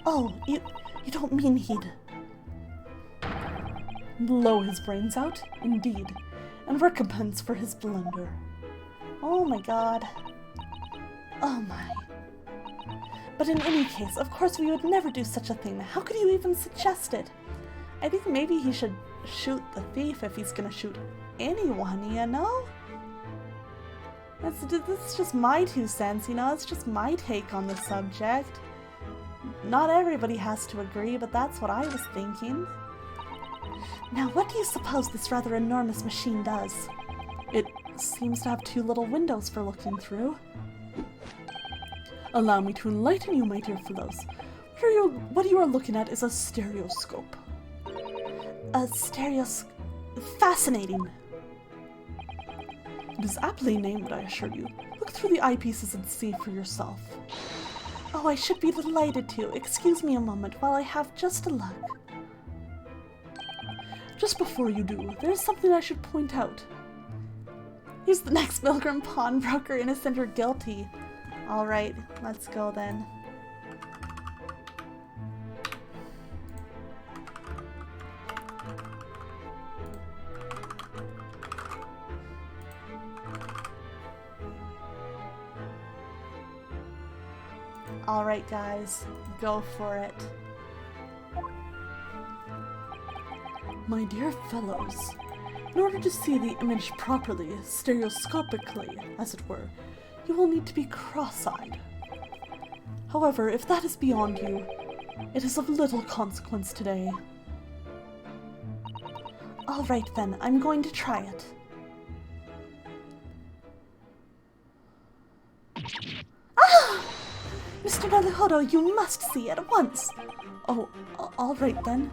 Oh, you don't mean he'd blow his brains out? Indeed, and recompense for his blunder. Oh my god. Oh my. But in any case, of course we would never do such a thing. How could you even suggest it? I think maybe he should shoot the thief if he's gonna shoot anyone, you know? This is just my 2 cents, you know? It's just my take on the subject. Not everybody has to agree, but that's what I was thinking. Now, what do you suppose this rather enormous machine does? It seems to have 2 little windows for looking through. Allow me to enlighten you, my dear fellows. What you are looking at is a stereoscope. A stereoscope? Fascinating. It is aptly named, I assure you. Look through the eyepieces and see for yourself. Oh, I should be delighted to. Excuse me a moment while I have just a look. Just before you do, there is something I should point out. He's the next Milgram pawnbroker, innocent or guilty. Alright, let's go then. Alright guys, go for it. My dear fellows, in order to see the image properly, stereoscopically, as it were, you will need to be cross-eyed. However, if that is beyond you, it is of little consequence today. Alright then, I'm going to try it. Ah! Mr. Naruhodo, you must see at once! Oh, alright then.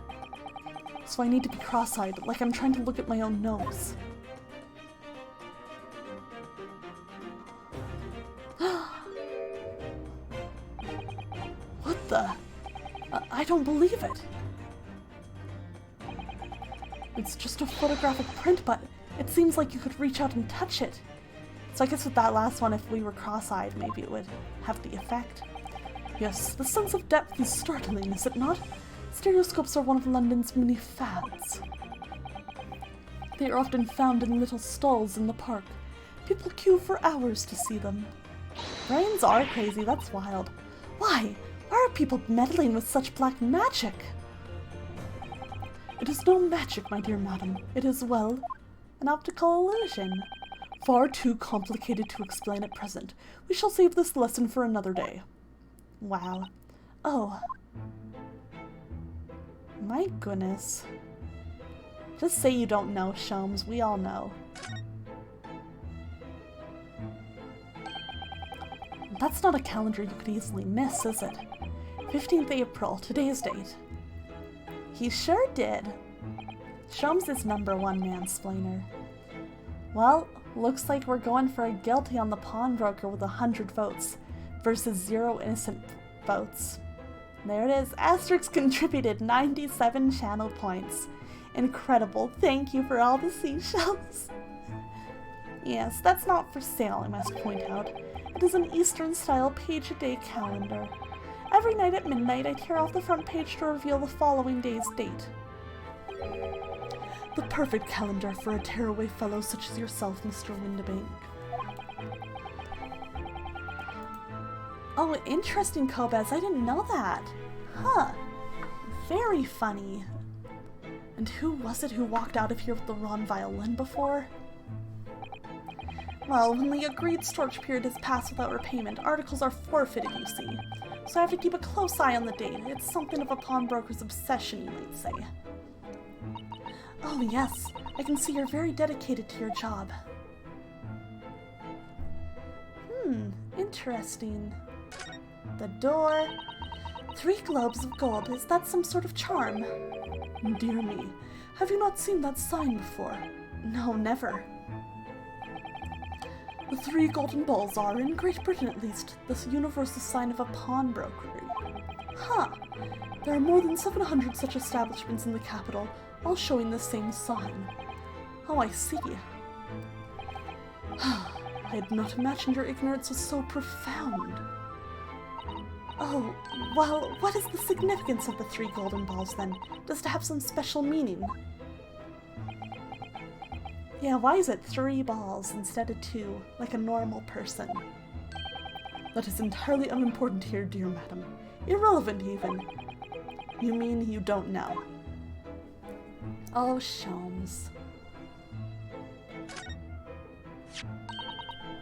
So I need to be cross-eyed, like I'm trying to look at my own nose. What the? I don't believe it. It's just a photographic print, but it seems like you could reach out and touch it. So I guess with that last one, if we were cross-eyed, maybe it would have the effect. Yes, the sense of depth is startling, is it not? Stereoscopes are one of London's many fads. They are often found in little stalls in the park. People queue for hours to see them. Brains are crazy, that's wild. Why? Why are people meddling with such black magic? It is no magic, my dear madam. It is, well, an optical illusion. Far too complicated to explain at present. We shall save this lesson for another day. Wow. Oh. My goodness. Just say you don't know, Sholmes. We all know. That's not a calendar you could easily miss, is it? 15th April, today's date. He sure did. Sholmes is #1 mansplainer. Well, looks like we're going for a guilty on the pawnbroker with 100 votes versus 0 innocent votes. There it is. Asterix contributed 97 channel points. Incredible. Thank you for all the seashells. Yes, that's not for sale, I must point out. It is an Eastern-style page-a-day calendar. Every night at midnight, I tear off the front page to reveal the following day's date. The perfect calendar for a tearaway fellow such as yourself, Mr. Windibank. Oh, interesting, Kobez. I didn't know that. Huh. Very funny. And who was it who walked out of here with the wrong violin before? Well, when the agreed storage period is passed without repayment, articles are forfeited, you see. So I have to keep a close eye on the date. It's something of a pawnbroker's obsession, you might say. Oh yes, I can see you're very dedicated to your job. Interesting. The door. 3 globes of gold. Is that some sort of charm? Dear me, have you not seen that sign before? No, never. The 3 golden balls are, in Great Britain at least, the universal sign of a pawnbrokery. Huh. There are more than 700 such establishments in the capital, all showing the same sign. Oh, I see. I had not imagined your ignorance was so profound. Oh, well, what is the significance of the 3 golden balls, then? Does it have some special meaning? Yeah, why is it 3 balls instead of 2, like a normal person? That is entirely unimportant here, dear madam. Irrelevant, even. You mean you don't know? Oh, Sholmes.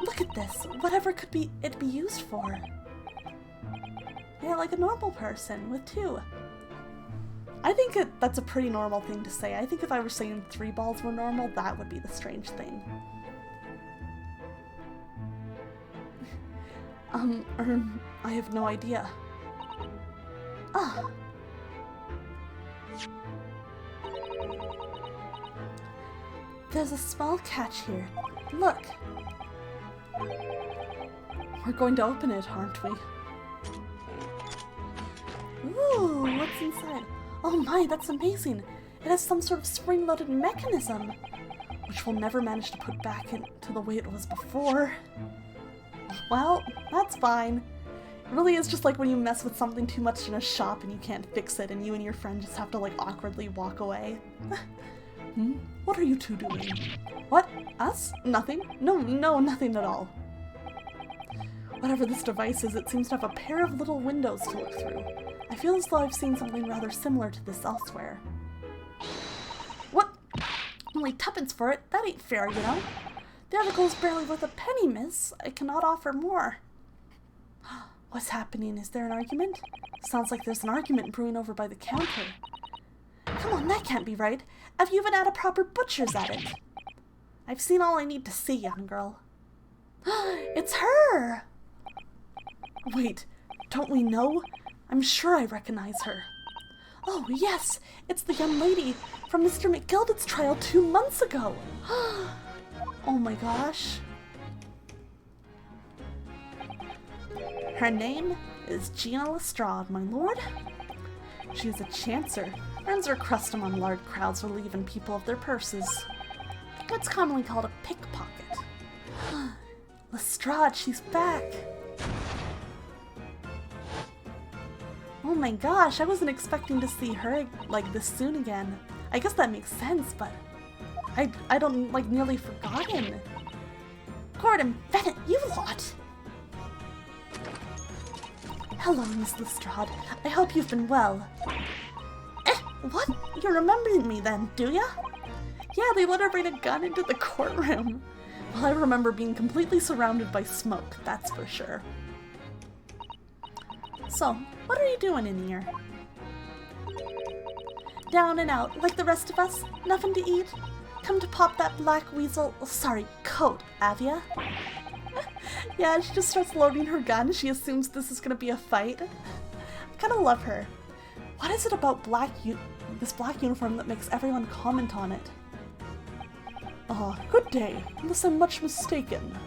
Look at this. Whatever could it be used for? Yeah, like a normal person with 2. I think that's a pretty normal thing to say. I think if I were saying 3 balls were normal, that would be the strange thing. I have no idea. Ah. There's a small catch here. Look. We're going to open it, aren't we? Ooh, what's inside? Oh my, that's amazing! It has some sort of spring-loaded mechanism, which we'll never manage to put back into the way it was before. Well, that's fine. It really is just like when you mess with something too much in a shop and you can't fix it and you and your friend just have to like awkwardly walk away. What are you two doing? What? Us? Nothing? No, nothing at all. Whatever this device is, it seems to have a pair of little windows to look through. I feel as though I've seen something rather similar to this elsewhere. What? Only 2pence for it? That ain't fair, you know. The article's barely worth a penny, miss. I cannot offer more. What's happening? Is there an argument? Sounds like there's an argument brewing over by the counter. Come on, that can't be right. Have you even had a proper butcher's at it? I've seen all I need to see, young girl. It's her! Wait, don't we know? I'm sure I recognize her. Oh, yes! It's the young lady from Mr. McGildett's trial 2 months ago! Oh my gosh. Her name is Gina Lestrade, my lord. She is a chancer, earns her crust among large crowds relieving people of their purses. What's commonly called a pickpocket. Lestrade, she's back! Oh my gosh, I wasn't expecting to see her like this soon again. I guess that makes sense, but I don't like nearly forgotten. Gordon Bennett, you lot! Hello, Miss Lestrade. I hope you've been well. What? you remember me then, do ya? Yeah, they let her bring a gun into the courtroom. Well, I remember being completely surrounded by smoke, that's for sure. So, what are you doing in here? Down and out, like the rest of us? Nothing to eat? Come to pop that black weasel, sorry, coat, Avia? Yeah, she just starts loading her gun. She assumes this is gonna be a fight. I kinda love her. What is it about this black uniform that makes everyone comment on it? Good day, unless I'm much mistaken.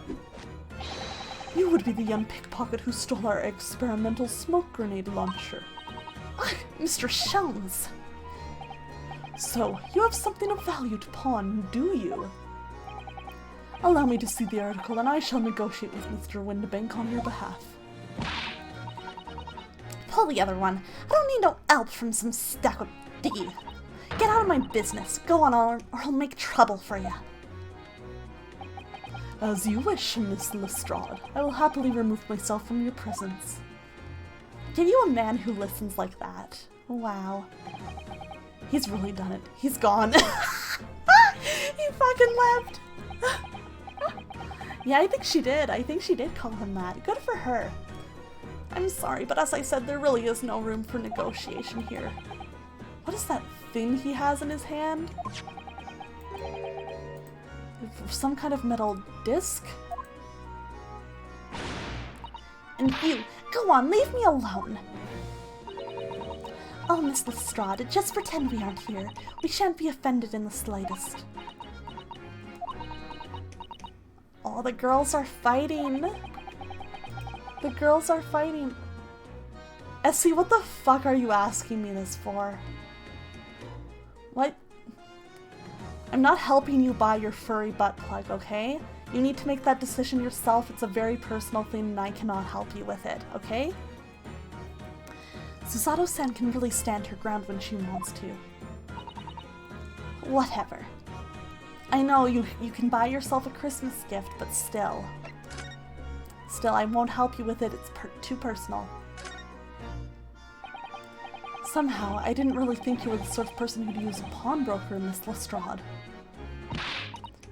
You would be the young pickpocket who stole our experimental smoke grenade launcher. Ah, Mr. Shelms! So, you have something of value to pawn, do you? Allow me to see the article and I shall negotiate with Mr. Windibank on your behalf. Pull the other one. I don't need no help from some stack of diggy. Get out of my business. Go on or I'll make trouble for you. As you wish, Miss Lestrade. I will happily remove myself from your presence. Give you a man who listens like that. Wow. He's really done it. He's gone. He fucking left. Yeah, I think she did. I think she did call him that. Good for her. I'm sorry, but as I said, there really is no room for negotiation here. What is that thing he has in his hand? Some kind of metal disc? And you, go on, leave me alone. Oh, Miss Lestrade, just pretend we aren't here. We shan't be offended in the slightest. Oh, the girls are fighting. The girls are fighting. Essie, what the fuck are you asking me this for? What? I'm not helping you buy your furry butt plug, okay? You need to make that decision yourself. It's a very personal thing and I cannot help you with it, okay? Susato-san can really stand her ground when she wants to. Whatever. I know you can buy yourself a Christmas gift, but still. Still, I won't help you with it. It's too personal. Somehow, I didn't really think you were the sort of person who'd use a pawnbroker, Miss Lestrade.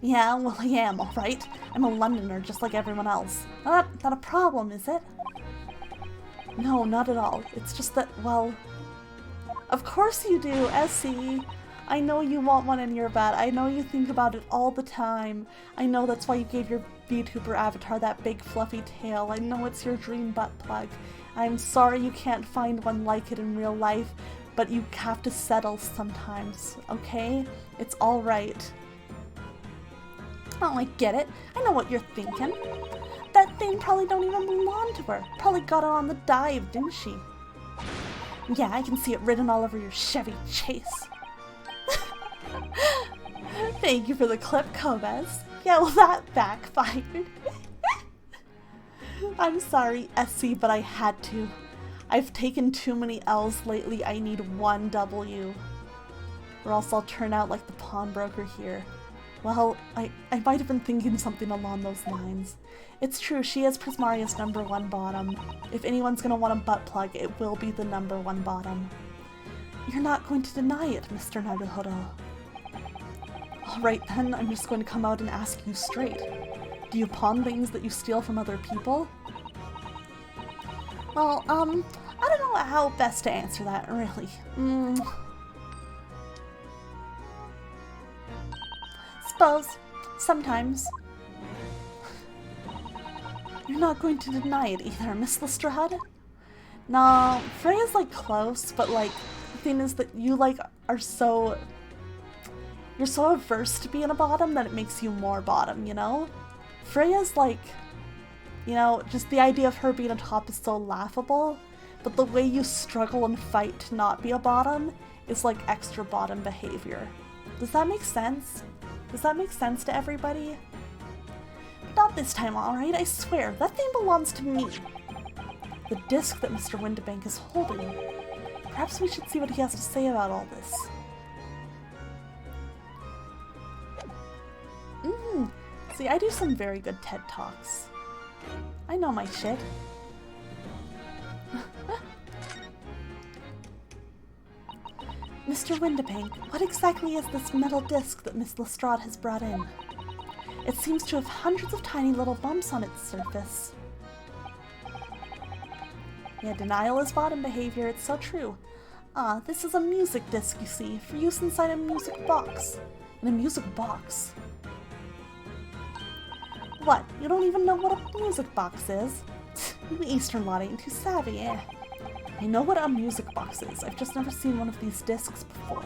Yeah, well, I am, alright. I'm a Londoner, just like everyone else. Not a problem, is it? No, not at all. It's just that, well... Of course you do, Essie! I know you want one in your bed. I know you think about it all the time. I know that's why you gave your VTuber avatar that big fluffy tail. I know it's your dream butt plug. I'm sorry you can't find one like it in real life, but you have to settle sometimes, okay? It's alright. Oh, I get it. I know what you're thinking. That thing probably don't even belong to her. Probably got it on the dive, didn't she? Yeah, I can see it written all over your Chevy Chase. Thank you for the clip, Gomez. Yeah, well, that backfired. I'm sorry, Essie, but I had to. I've taken too many L's lately. I need one W. Or else I'll turn out like the pawnbroker here. Well, I might have been thinking something along those lines. It's true, she is Prismaria's #1 bottom. If anyone's gonna want a butt plug, it will be the #1 bottom. You're not going to deny it, Mr. Naruhodo. Alright then, I'm just going to come out and ask you straight. Do you pawn things that you steal from other people? Well, I don't know how best to answer that, really. Suppose. Sometimes. You're not going to deny it either, Miss Lestrade? No, Freya's like close, but like, the thing is that you like are so... You're so averse to being a bottom that it makes you more bottom, you know? Freya's like, you know, just the idea of her being a top is so laughable, but the way you struggle and fight to not be a bottom is like extra bottom behavior. Does that make sense? Does that make sense to everybody? Not this time, alright? I swear, that thing belongs to me. The disc that Mr. Windibank is holding. Perhaps we should see what he has to say about all this. See, I do some very good TED Talks. I know my shit. Mr. Windibank, what exactly is this metal disc that Miss Lestrade has brought in? It seems to have hundreds of tiny little bumps on its surface. Yeah, denial is bottom behavior, it's so true. This is a music disc, you see, for use inside a music box. In a music box? What, you don't even know what a music box is? You Eastern lot ain't too savvy, eh? I know what a music box is, I've just never seen one of these discs before.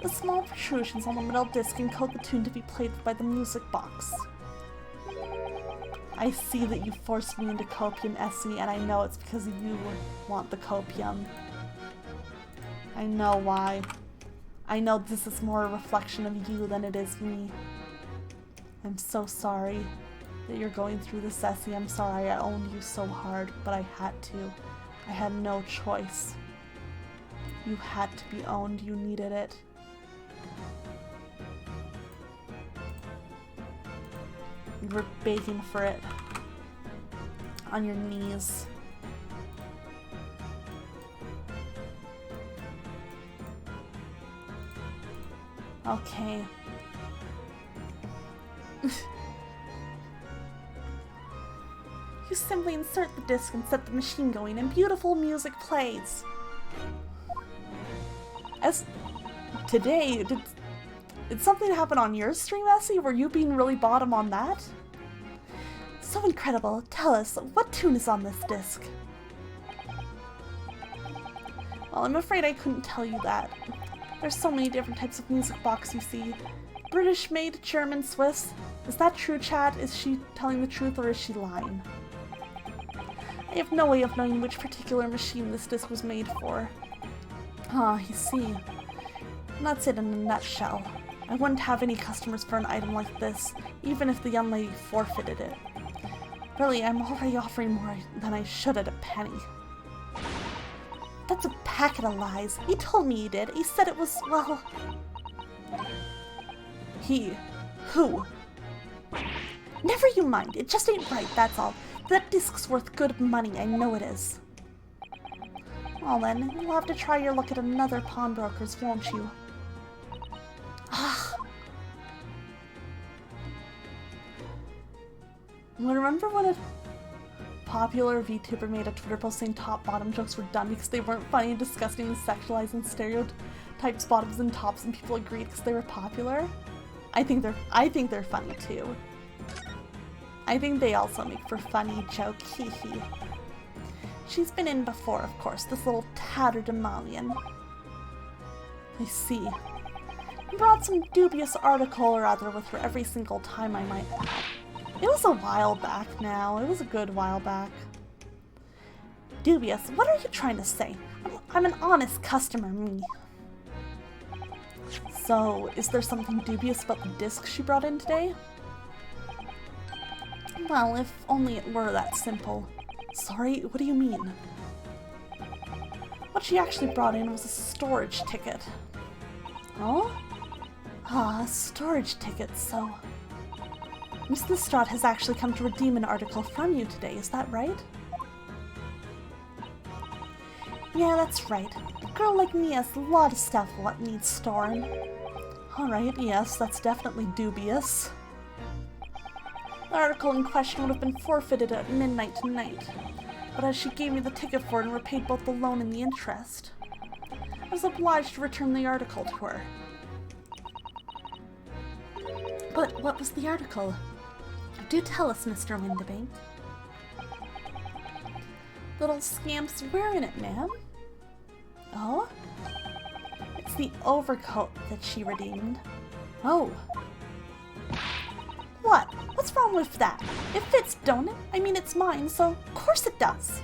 The small protrusions on the middle disc encode the tune to be played by the music box. I see that you forced me into copium, Essie, and I know it's because you want the copium. I know why. I know this is more a reflection of you than it is me. I'm so sorry that you're going through this, Essie. I'm sorry I owned you so hard, but I had to. I had no choice. You had to be owned. You needed it. You were begging for it. On your knees. Okay. You simply insert the disc and set the machine going, and beautiful music plays. As today, did something happen on your stream, Essie? Were you being really bottom on that? So incredible. Tell us, what tune is on this disc? Well, I'm afraid I couldn't tell you that. There's so many different types of music box, you see. British made, German, Swiss. Is that true, chat? Is she telling the truth or is she lying? I have no way of knowing which particular machine this disc was made for. You see. And that's it in a nutshell. I wouldn't have any customers for an item like this, even if the young lady forfeited it. Really, I'm already offering more than I should at a penny. That's a packet of lies. He told me he did. He said it was, well... He. Who? Never you mind. It just ain't right, that's all. That disc's worth good money, I know it is. Well then, you'll have to try your luck at another pawnbroker's, won't you? Ah. Remember when a popular VTuber made a Twitter post saying top-bottom jokes were done because they weren't funny, disgusting, and sexualizing stereotypes bottoms and tops, and people agreed because they were popular? I think they're funny too. I think they also make for funny joke, hee hee. She's been in before, of course, this little tatterdemalion. I see. I brought some dubious article or other with her every single time, I might add. It was a while back now. It was a good while back. Dubious? What are you trying to say? I'm an honest customer, me. So, is there something dubious about the disc she brought in today? Well, if only it were that simple. Sorry, what do you mean? What she actually brought in was a storage ticket. Oh? Ah, a storage ticket, so... Miss Lestrade has actually come to redeem an article from you today, is that right? Yeah, that's right. A girl like me has a lot of stuff what needs storing. Alright, yes, that's definitely dubious. The article in question would have been forfeited at midnight tonight, but as she gave me the ticket for it and repaid both the loan and the interest, I was obliged to return the article to her. But what was the article? Do tell us, Mr. Windibank. Little scamps wearing it, ma'am. Oh? It's the overcoat that she redeemed. Oh. What? What's wrong with that? It fits, don't it? I mean, it's mine, so of course it does.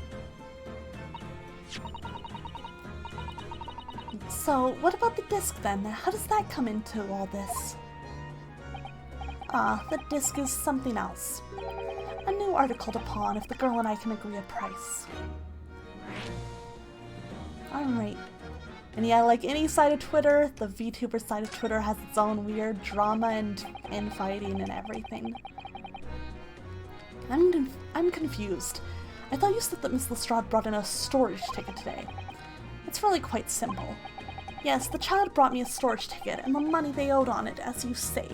So, what about the disc then? How does that come into all this? Ah, the disc is something else. A new article to pawn if the girl and I can agree a price. Alright. And yeah, like any side of Twitter, the VTuber side of Twitter has its own weird drama and infighting and everything. I'm confused. I thought you said that Miss Lestrade brought in a storage ticket today. It's really quite simple. Yes, the child brought me a storage ticket and the money they owed on it, as you say.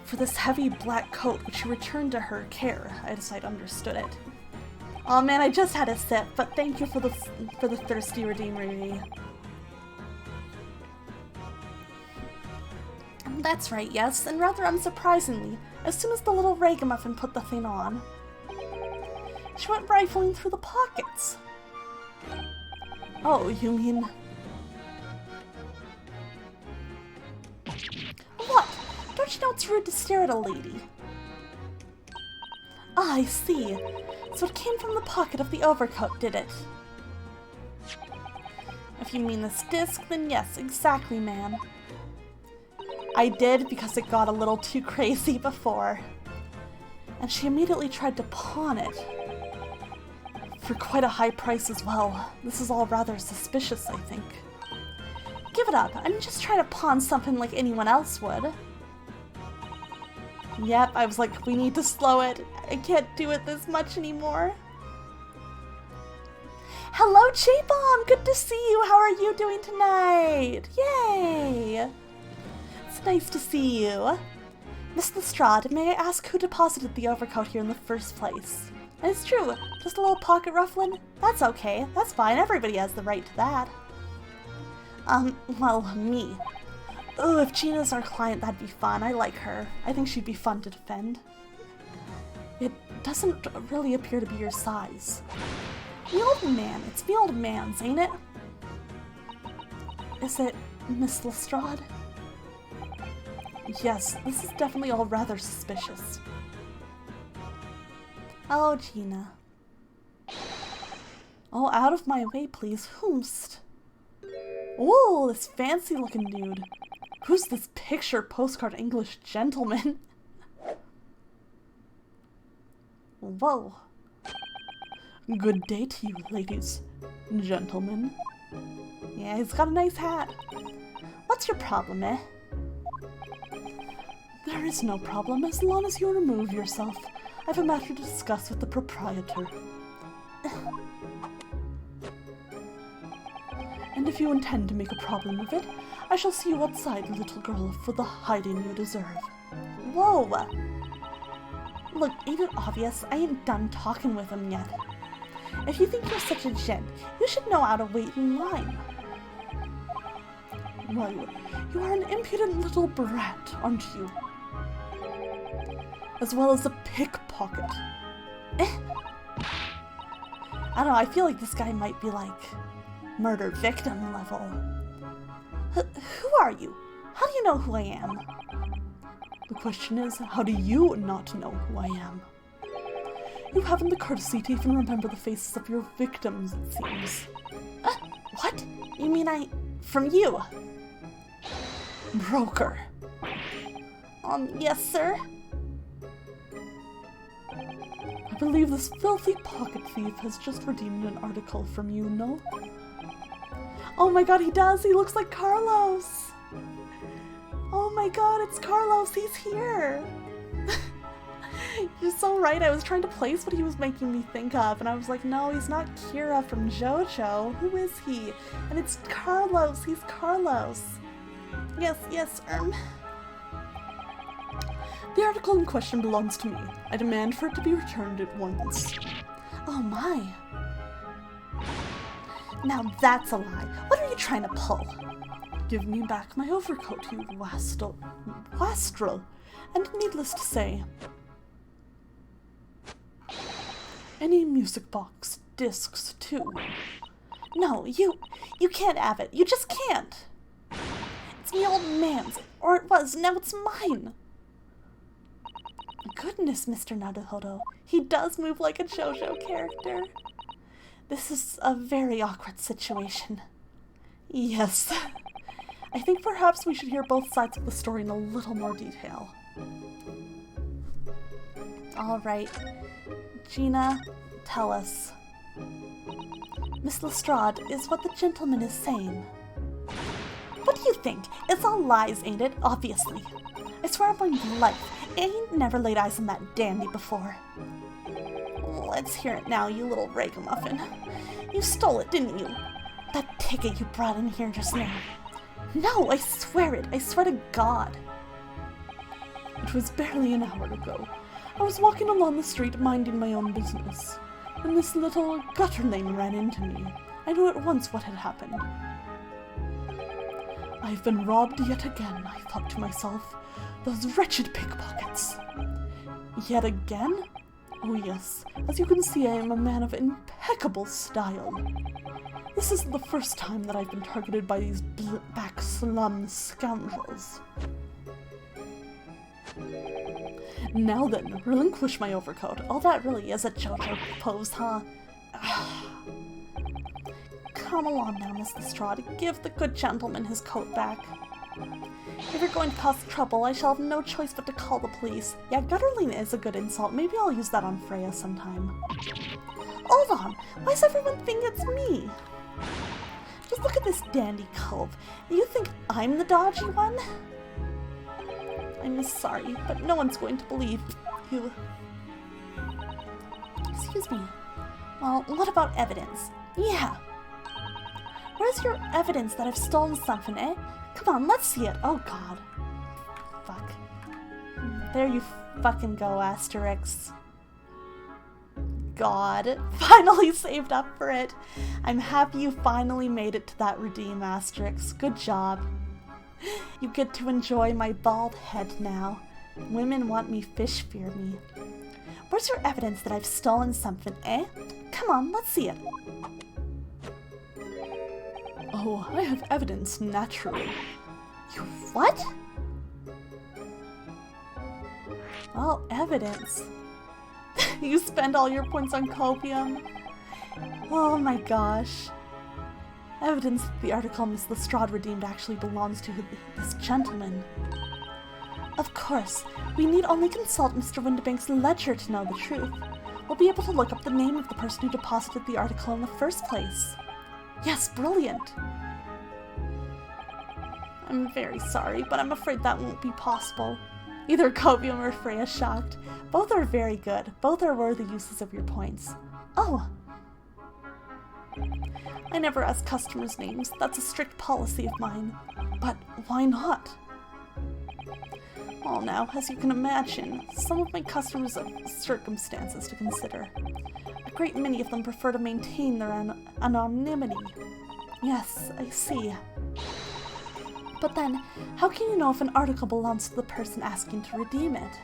For this heavy black coat, which you returned to her care, I decided understood it. Aw man, I just had a sip, but thank you for the thirsty redeemery. That's right, yes, and rather unsurprisingly, as soon as the little ragamuffin put the thing on, she went rifling through the pockets. Oh, you mean... What? Don't you know it's rude to stare at a lady? Ah, I see. So it came from the pocket of the overcoat, did it? If you mean this disc, then yes, exactly, ma'am. I did because it got a little too crazy before. And she immediately tried to pawn it. For quite a high price as well. This is all rather suspicious, I think. Give it up. I'm just trying to pawn something like anyone else would. Yep, I was like, we need to slow it. I can't do it this much anymore. Hello, J-Bomb! Good to see you! How are you doing tonight? Yay! It's nice to see you. Miss Lestrade, may I ask who deposited the overcoat here in the first place? It's true, just a little pocket ruffling? That's okay, that's fine, everybody has the right to that. Well, me. Oh, if Gina's our client, that'd be fun. I like her. I think she'd be fun to defend. It doesn't really appear to be your size. The old man. It's the old man's, ain't it? Is it Miss Lestrade? Yes, this is definitely all rather suspicious. Oh, Gina. Oh, out of my way, please. Whomst? Oh, this fancy-looking dude. Who's this picture postcard English gentleman? Whoa. Good day to you, ladies. Gentlemen. Yeah, he's got a nice hat. What's your problem, eh? There is no problem as long as you remove yourself. I have a matter to discuss with the proprietor. And if you intend to make a problem of it, I shall see you outside, little girl, for the hiding you deserve. Whoa! Look, ain't it obvious? I ain't done talking with him yet. If you think you're such a gent, you should know how to wait in line. Well, you are an impudent little brat, aren't you? As well as a pickpocket. I don't know, I feel like this guy might be like murder victim level. Who are you? How do you know who I am? The question is, how do you not know who I am? You haven't the courtesy to even remember the faces of your victims, it seems. What? You mean from you? Broker. Yes, sir? I believe this filthy pocket thief has just redeemed an article from you, no? Oh my god, he does! He looks like Carlos! Oh my god, it's Carlos! He's here! You're so right, I was trying to place what he was making me think of, and I was like, no, he's not Kira from JoJo. Who is he? And it's Carlos! He's Carlos! Yes, The article in question belongs to me. I demand for it to be returned at once. Oh my. Now that's a lie. What are you trying to pull? Give me back my overcoat, you wastrel. And needless to say, any music box, discs too. No, you can't have it. You just can't. It's my old man's, or it was, now it's mine. Goodness, Mr. Naruhodo. He does move like a JoJo character. This is a very awkward situation. Yes. I think perhaps we should hear both sides of the story in a little more detail. Alright. Gina, tell us. Miss Lestrade, is what the gentleman is saying. What do you think? It's all lies, ain't it? Obviously. I swear on my life, I ain't never laid eyes on that dandy before. Let's hear it now, you little ragamuffin. You stole it, didn't you? That ticket you brought in here just now. No, I swear it. I swear to God. It was barely an hour ago. I was walking along the street minding my own business, when this little gutter lane ran into me. I knew at once what had happened. I've been robbed yet again, I thought to myself. Those wretched pickpockets. Yet again? Oh yes, as you can see, I am a man of impeccable style. This isn't the first time that I've been targeted by these back slum scoundrels. Now then, relinquish my overcoat. Oh, that really is a JoJo pose, huh? Come along now, Miss Lestrade. Give the good gentleman his coat back. If you're going to cause trouble, I shall have no choice but to call the police. Yeah, gutterling is a good insult. Maybe I'll use that on Freya sometime. Hold on! Why does everyone think it's me? Just look at this dandy cove. You think I'm the dodgy one? I'm sorry, but no one's going to believe you. Excuse me. Well, what about evidence? Yeah. Where's your evidence that I've stolen something, eh? Come on, let's see it. Oh, God. Fuck. There you fucking go, Asterix. God. Finally saved up for it. I'm happy you finally made it to that redeem, Asterix. Good job. You get to enjoy my bald head now. Women want me, fish fear me. Where's your evidence that I've stolen something, eh? Come on, let's see it. Oh, I have evidence, naturally. You what? Well, evidence. You spend all your points on copium? Oh my gosh. Evidence that the article Miss Lestrade redeemed actually belongs to this gentleman. Of course, we need only consult Mr. Windibank's ledger to know the truth. We'll be able to look up the name of the person who deposited the article in the first place. Yes, brilliant! I'm very sorry, but I'm afraid that won't be possible. Either Copium or Freya shocked. Both are very good. Both are worthy uses of your points. Oh! I never ask customers' names. That's a strict policy of mine. But why not? Well now, as you can imagine, some of my customers have circumstances to consider. A great many of them prefer to maintain their anonymity. Yes, I see. But then, how can you know if an article belongs to the person asking to redeem it?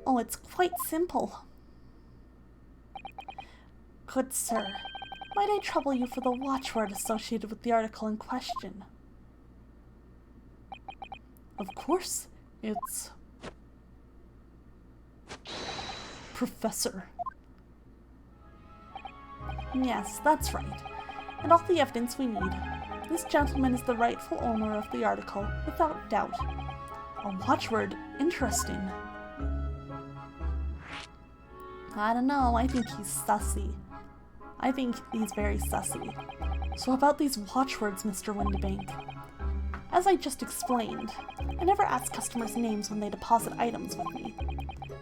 Oh, it's quite simple. Good sir, might I trouble you for the watchword associated with the article in question? Of course, it's Professor. Yes, that's right. And all the evidence we need. This gentleman is the rightful owner of the article, without doubt. A watchword? Interesting. I don't know, I think he's sussy. I think he's very sussy. So about these watchwords, Mr. Windibank. As I just explained, I never ask customers' names when they deposit items with me.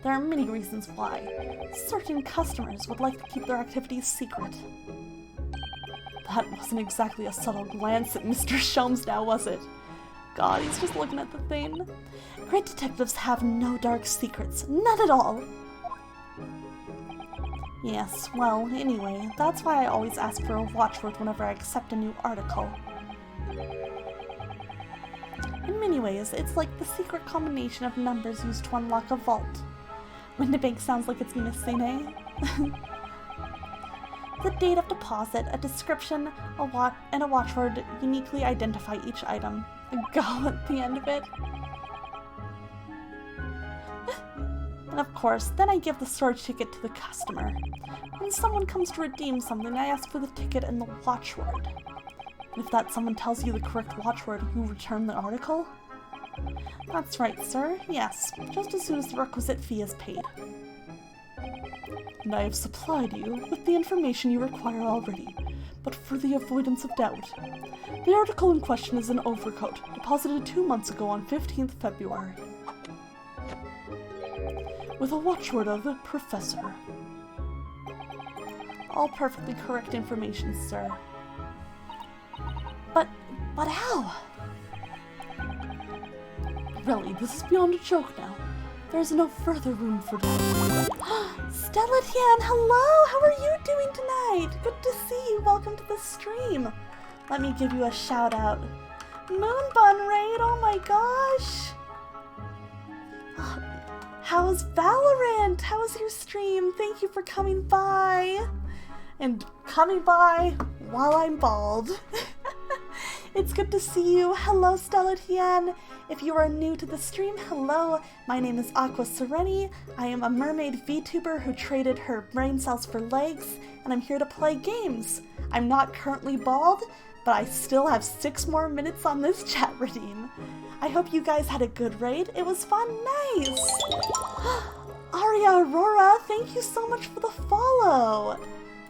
There are many reasons why. Certain customers would like to keep their activities secret. That wasn't exactly a subtle glance at Mr. Sholmes now, was it? God, he's just looking at the thing. Great detectives have no dark secrets. None at all. Yes, well, anyway, that's why I always ask for a watchword whenever I accept a new article. In many ways, it's like the secret combination of numbers used to unlock a vault. Windibank sounds like it's missing, eh? The date of deposit, a description, and a watchword uniquely identify each item. Go at the end of it. And of course, then I give the storage ticket to the customer. When someone comes to redeem something, I ask for the ticket and the watchword. And if that someone tells you the correct watchword, you return the article? That's right, sir. Yes, just as soon as the requisite fee is paid. And I have supplied you with the information you require already, but for the avoidance of doubt. The article in question is an overcoat, deposited 2 months ago on 15th February. With a watchword of Professor. All perfectly correct information, sir. But how? Really, this is beyond a joke now. There's no further room for doubt. Stella Tian, hello! How are you doing tonight? Good to see you. Welcome to the stream. Let me give you a shout out. Moonbun Raid, oh my gosh! How's Valorant? How was your stream? Thank you for coming by. And coming by while I'm bald. It's good to see you. Hello, Stella Tian. If you are new to the stream, hello. My name is Aqua Sereni. I am a mermaid VTuber who traded her brain cells for legs, and I'm here to play games. I'm not currently bald, but I still have 6 more minutes on this chat redeem. I hope you guys had a good raid. It was fun. Nice. Aria Aurora, thank you so much for the follow.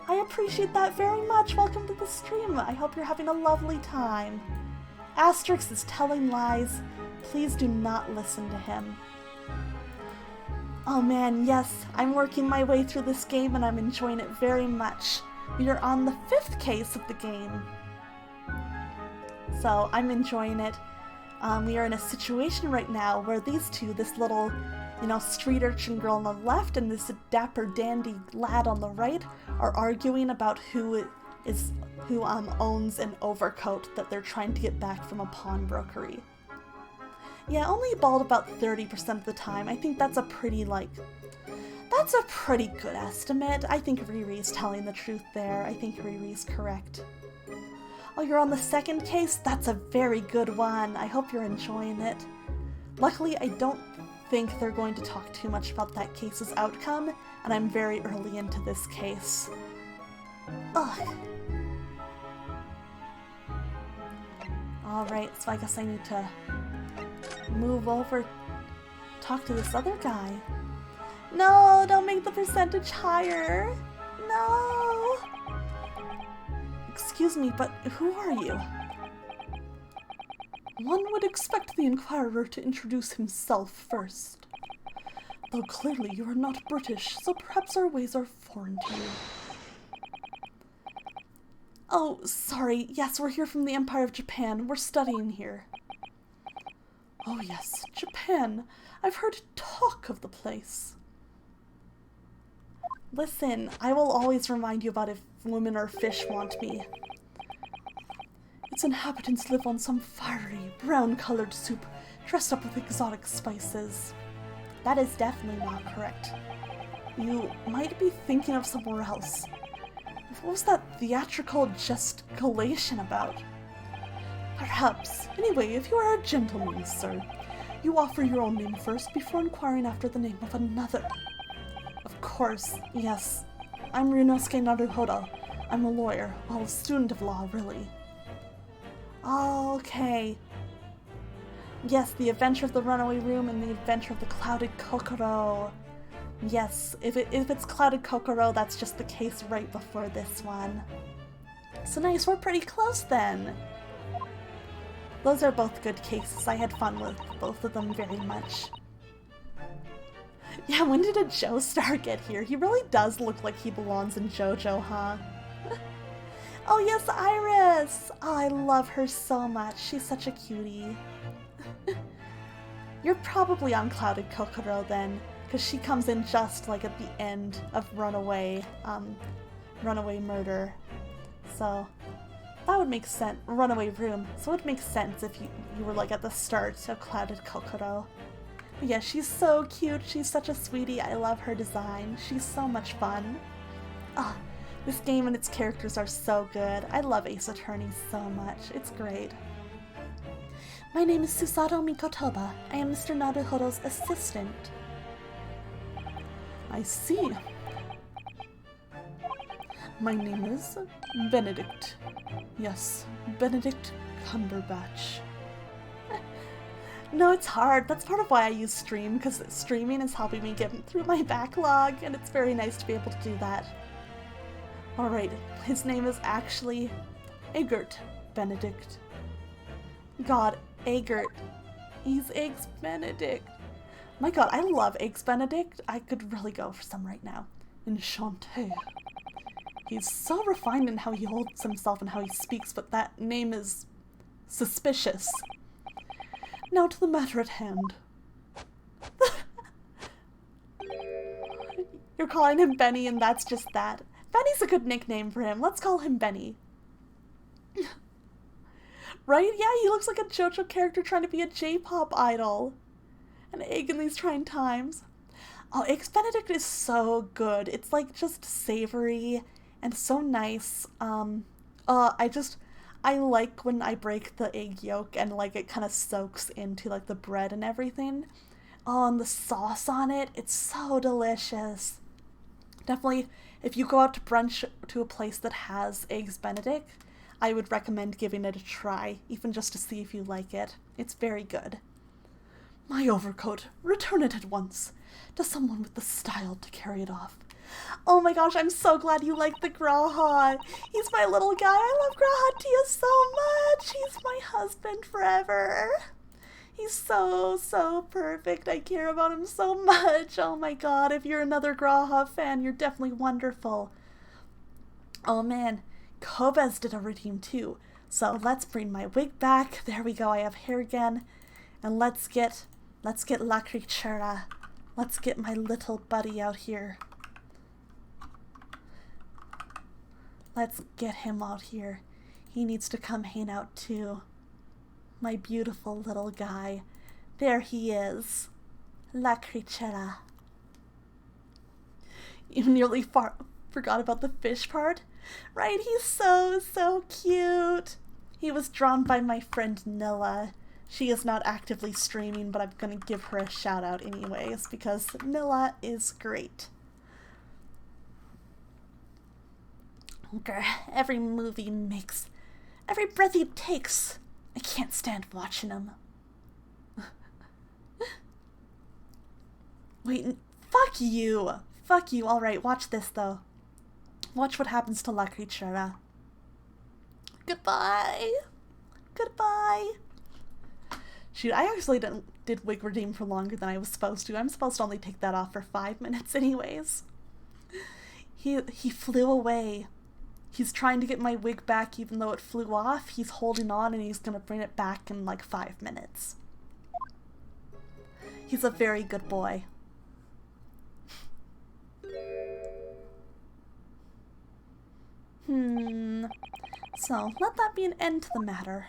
I appreciate that very much. Welcome to the stream. I hope you're having a lovely time. Asterix is telling lies. Please do not listen to him. Oh man, yes, I'm working my way through this game and I'm enjoying it very much. We are on the 5th case of the game. So I'm enjoying it. We are in a situation right now where these two, this little, street urchin girl on the left and this dapper dandy lad on the right, are arguing about who owns an overcoat that they're trying to get back from a pawnbrokery. Yeah, only bald about 30% of the time. I think that's a pretty, that's a pretty good estimate. I think Riri's telling the truth there. I think Riri's correct. Oh, you're on the 2nd case? That's a very good one. I hope you're enjoying it. Luckily, I don't think they're going to talk too much about that case's outcome, and I'm very early into this case. Ugh. Alright, so I guess I need to move over, talk to this other guy. No, don't make the percentage higher. No. Excuse me, but who are you? One would expect the Inquirer to introduce himself first. Though clearly you are not British, so perhaps our ways are foreign to you. Oh, sorry. Yes, we're here from the Empire of Japan. We're studying here. Oh yes, Japan. I've heard talk of the place. Listen, I will always remind you about if women or fish want me. Its inhabitants live on some fiery, brown-colored soup, dressed up with exotic spices. That is definitely not correct. You might be thinking of somewhere else. What was that theatrical gesticulation about? Perhaps. Anyway, if you are a gentleman, sir, you offer your own name first before inquiring after the name of another. Of course, yes. I'm Ryunosuke Naruhodo. I'm a lawyer, well, a student of law, really. Okay. Yes, the Adventure of the Runaway Room and the Adventure of the Clouded Kokoro. Yes, if it's Clouded Kokoro, that's just the case right before this one. So nice, we're pretty close then. Those are both good cases. I had fun with both of them very much. Yeah, when did a Joestar get here? He really does look like he belongs in JoJo, huh? Oh yes, Iris! Oh, I love her so much. She's such a cutie. You're probably on Clouded Kokoro then, because she comes in just like at the end of Runaway Murder. So that would make sense. Runaway Room. So it would make sense if you were like at the start of Clouded Kokoro. But yeah, she's so cute. She's such a sweetie. I love her design. She's so much fun. Ah, this game and its characters are so good. I love Ace Attorney so much. It's great. My name is Susato Mikotoba. I am Mr. Naruhodo's assistant. I see. My name is Benedict. Yes, Benedict Cumberbatch. No, it's hard. That's part of why I use stream, because streaming is helping me get through my backlog, and it's very nice to be able to do that. Alright, his name is actually Egert Benedict. God, Egert. He's Eggs Benedict. My god, I love Eggs Benedict. I could really go for some right now. Enchanté. He's so refined in how he holds himself and how he speaks, but that name is suspicious. Now to the matter at hand. You're calling him Benny and that's just that. Benny's a good nickname for him. Let's call him Benny. Right? Yeah, he looks like a JoJo character trying to be a J-pop idol. An egg in these trying times. Oh, Eggs Benedict is so good. It's like just savory and so nice. I like when I break the egg yolk and like it kind of soaks into like the bread and everything. Oh, and the sauce on it, it's so delicious. Definitely, if you go out to brunch to a place that has Eggs Benedict, I would recommend giving it a try, even just to see if you like it. It's very good. My overcoat, return it at once to someone with the style to carry it off. Oh my gosh, I'm so glad you like the Graha. He's my little guy. I love Graha Tia so much. He's my husband forever. He's so perfect. I care about him so much. Oh my god, if you're another Graha fan, you're definitely wonderful. Oh man, Kobes did a redeem too. So let's bring my wig back. There we go, I have hair again. And let's get La Creatura. Let's get my little buddy out here. Let's get him out here. He needs to come hang out too. My beautiful little guy. There he is. La Creatura. You nearly forgot about the fish part? Right, he's so cute. He was drawn by my friend Nilla. She is not actively streaming, but I'm gonna give her a shout out anyways, because Nilla is great. Every move he makes, every breath he takes, I can't stand watching him. Wait, fuck you! Fuck you, alright, watch this though. Watch what happens to La Creatura. Goodbye! Goodbye! Shoot, I actually did wig redeem for longer than I was supposed to. I'm supposed to only take that off for 5 minutes anyways. He flew away. He's trying to get my wig back even though it flew off. He's holding on and he's gonna bring it back in like 5 minutes. He's a very good boy. So, let that be an end to the matter.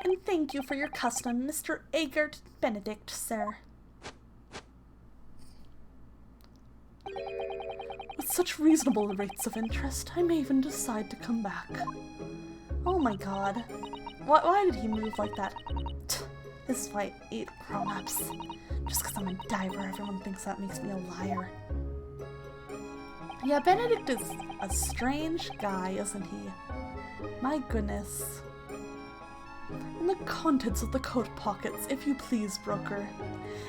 And thank you for your custom, Mr. Egert Benedict, sir. With such reasonable rates of interest, I may even decide to come back. Oh my god. Why did he move like that? This is why I ate grown-ups. Just because I'm a diver, everyone thinks that makes me a liar. Yeah, Benedict is a strange guy, isn't he? My goodness. In the contents of the coat pockets, if you please, broker.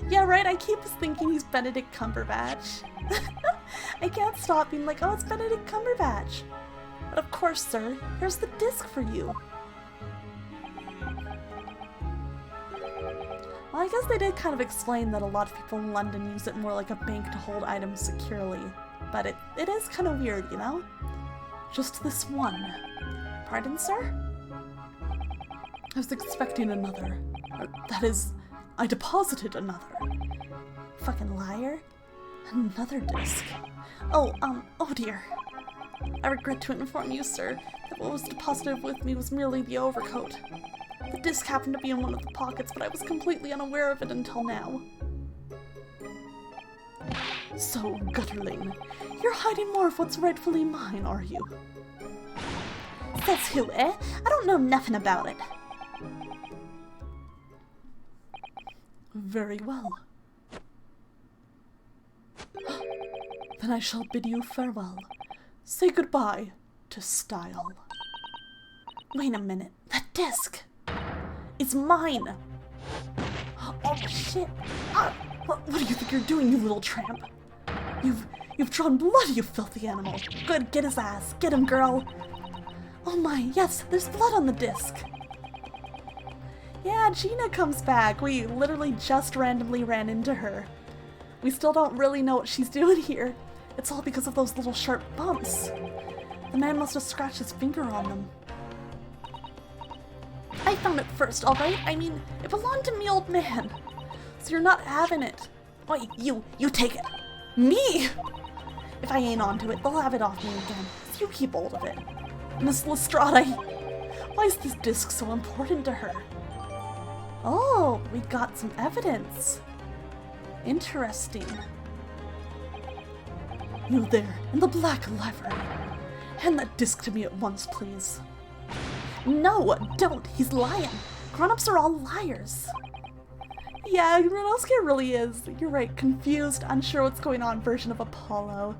Yeah, right, I keep thinking he's Benedict Cumberbatch. I can't stop being like, oh, it's Benedict Cumberbatch. But of course, sir, here's the disc for you. Well, I guess they did kind of explain that a lot of people in London use it more like a bank to hold items securely. But it is kind of weird, you know? Just this one. Pardon, sir? I was expecting another. That is, I deposited another. Fucking liar. Another disc. Oh dear. I regret to inform you, sir, that what was deposited with me was merely the overcoat. The disc happened to be in one of the pockets, but I was completely unaware of it until now. So, Gutterling, you're hiding more of what's rightfully mine, are you? Says who, eh? I don't know nothing about it. Very well. Then I shall bid you farewell. Say goodbye to style. Wait a minute. That disc! It's mine! Oh shit! What do you think you're doing, you little tramp? You've drawn blood, you filthy animal! Good, get his ass. Get him, girl! Oh my, yes, there's blood on the disc! Yeah, Gina comes back. We literally just randomly ran into her. We still don't really know what she's doing here. It's all because of those little sharp bumps. The man must have scratched his finger on them. I found it first, alright? I mean, it belonged to me, old man. So you're not having it. Wait, you take it. Me? If I ain't onto it, they'll have it off me again. So you keep hold of it. Miss Lestrade, why is this disc so important to her? Oh, we got some evidence. Interesting. You there, in the black library. Hand that disc to me at once, please. No, don't. He's lying. Grown-ups are all liars. Yeah, Renosuke really is, you're right, confused, unsure what's going on version of Apollo.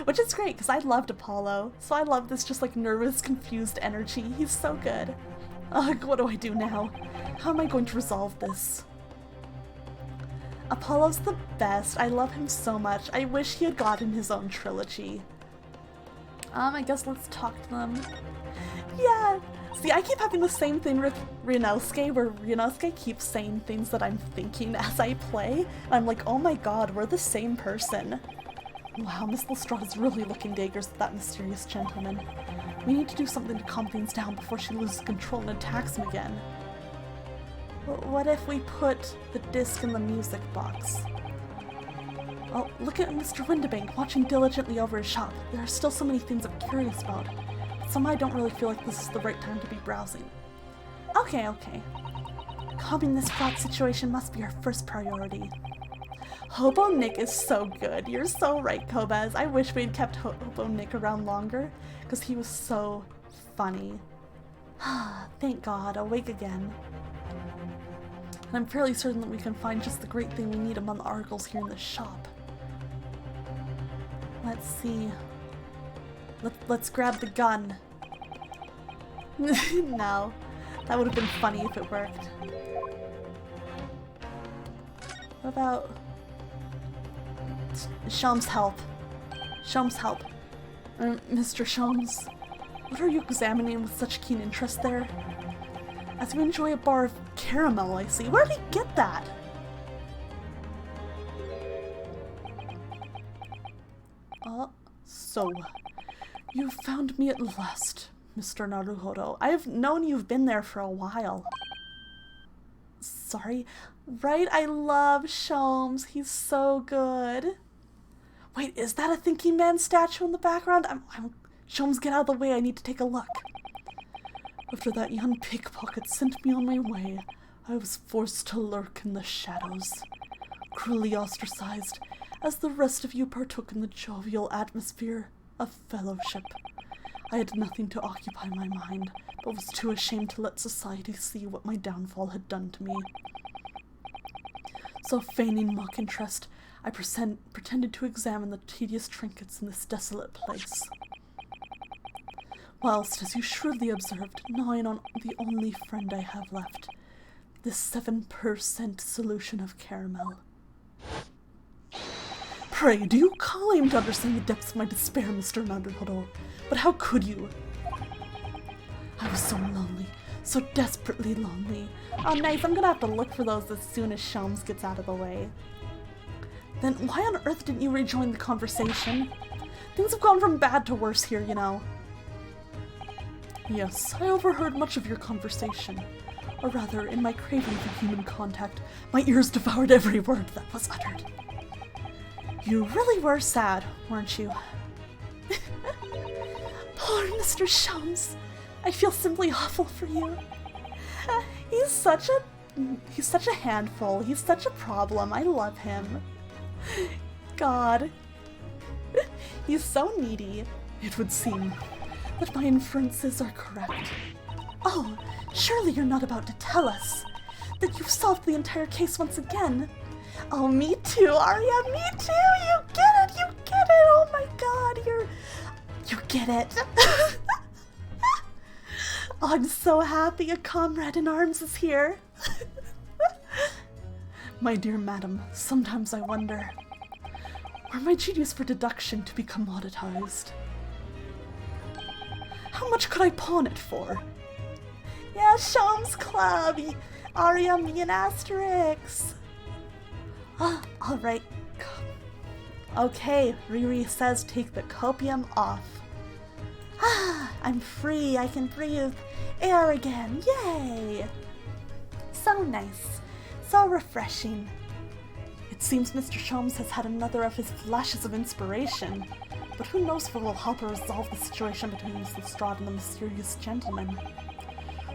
Which is great, because I loved Apollo. So I love this just like nervous, confused energy. He's so good. Ugh, what do I do now? How am I going to resolve this? Apollo's the best. I love him so much. I wish he had gotten his own trilogy. I guess let's talk to them. Yeah! See, I keep having the same thing with Renosuke, where Renosuke keeps saying things that I'm thinking as I play. And I'm like, oh my god, we're the same person. Wow, Miss Lestrade is really looking daggers at that mysterious gentleman. We need to do something to calm things down before she loses control and attacks him again. What if we put the disc in the music box? Oh, look at Mr. Windibank watching diligently over his shop. There are still so many things I'm curious about. But somehow I don't really feel like this is the right time to be browsing. Okay. Calming this fraught situation must be our first priority. Hobo Nick is so good. You're so right, Kobez. I wish we'd kept Hobo Nick around longer, because he was so funny. Thank God, awake again. And I'm fairly certain that we can find just the great thing we need among the articles here in the shop. Let's see. Let's grab the gun. No, that would have been funny if it worked. What about Sholmes' help? Sholmes' help. Mr. Sholmes, what are you examining with such keen interest there? As you enjoy a bar of caramel, I see. Where did he get that? So, you found me at last, Mr. Naruhodo. I have known you've been there for a while. Sorry. Right? I love Sholmes. He's so good. Wait, is that a thinking man statue in the background? Sholmes, get out of the way. I need to take a look. After that young pickpocket sent me on my way, I was forced to lurk in the shadows, cruelly ostracized, as the rest of you partook in the jovial atmosphere of fellowship. I had nothing to occupy my mind, but was too ashamed to let society see what my downfall had done to me. So, feigning mock interest, I pretended to examine the tedious trinkets in this desolate place. Whilst, as you shrewdly observed, gnawing on the only friend I have left, this 7% solution of caramel. Pray, do you claim to understand the depths of my despair, Mr. Naruhodo? But how could you? I was so lonely, so desperately lonely. Oh nice, I'm gonna have to look for those as soon as Sholmes gets out of the way. Then why on earth didn't you rejoin the conversation? Things have gone from bad to worse here, you know. Yes, I overheard much of your conversation. Or rather, in my craving for human contact, my ears devoured every word that was uttered. You really were sad, weren't you? Poor Mr. Sholmes. I feel simply awful for you. He's such a handful. He's such a problem. I love him. God. He's so needy. It would seem that my inferences are correct. Oh, surely you're not about to tell us that you've solved the entire case once again. Oh, me too, Arya, me too! You get it! You get it! Oh my god, you get it! Oh, I'm so happy a comrade in arms is here. My dear madam, sometimes I wonder, were my genius for deduction to be commoditized? How much could I pawn it for? Yeah, Sholmes Club! Arya, me and Asterix! Alright. Okay, Riri says take the copium off. Ah, I'm free. I can breathe air again. Yay! So nice. So refreshing. It seems Mr. Sholmes has had another of his flashes of inspiration. But who knows if it will help her resolve the situation between Miss Lestrade and the mysterious gentleman.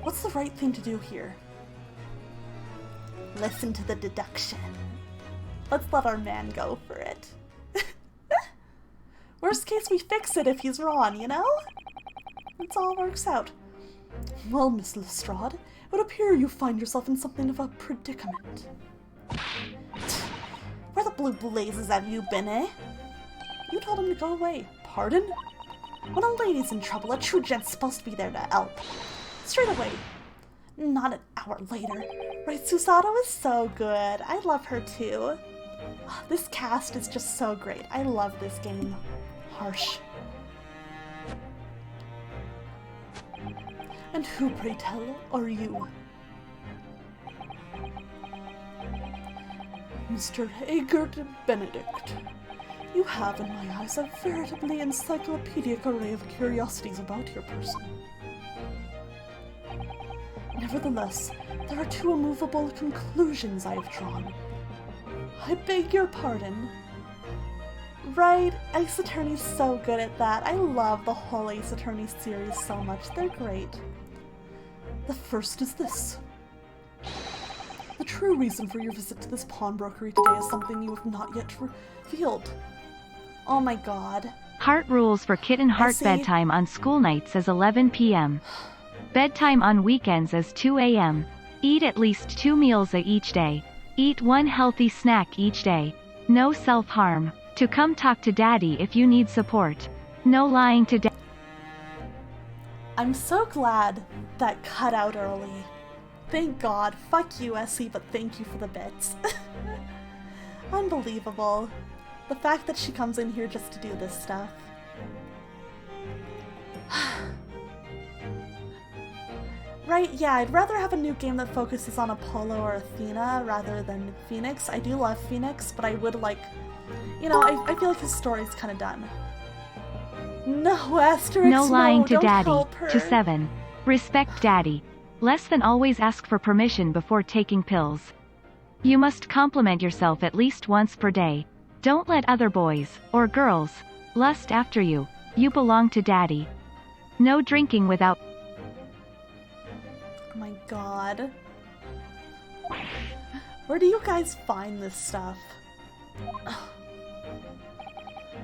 What's the right thing to do here? Listen to the deduction. Let's let our man go for it. Worst case, we fix it if he's wrong, you know? It all works out. Well, Miss Lestrade, it would appear you find yourself in something of a predicament. Where the blue blazes have you been, eh? You told him to go away. Pardon? When a lady's in trouble, a true gent's supposed to be there to help. Straight away. Not an hour later. Right, Susato is so good. I love her too. This cast is just so great. I love this game. Harsh. And who, pray tell, are you? Mr. Egbert Benedict. You have, in my eyes, a veritably encyclopedic array of curiosities about your person. Nevertheless, there are two immovable conclusions I have drawn. I beg your pardon. Right, Ace Attorney's so good at that. I love the whole Ace Attorney series so much. They're great. The first is this. The true reason for your visit to this pawnbrokery today is something you have not yet revealed. Oh my god. Heart rules for Kitten Heart bedtime on school nights is 11 p.m. Bedtime on weekends is 2 a.m. Eat at least 2 meals each day. Eat 1 healthy snack each day. No self-harm. To come talk to Daddy if you need support. No lying to Daddy. I'm so glad that cut out early. Thank God. Fuck you, Essie, but thank you for the bits. Unbelievable. The fact that she comes in here just to do this stuff. Right, yeah, I'd rather have a new game that focuses on Apollo or Athena rather than Phoenix. I do love Phoenix, but I would like... You know, I feel like his story's kind of done. No, Asterix, no lying to don't Daddy. help her. To 7. Respect Daddy. Less than always ask for permission before taking pills. You must compliment yourself at least once per day. Don't let other boys, or girls, lust after you. You belong to Daddy. No drinking without... Oh my god. Where do you guys find this stuff?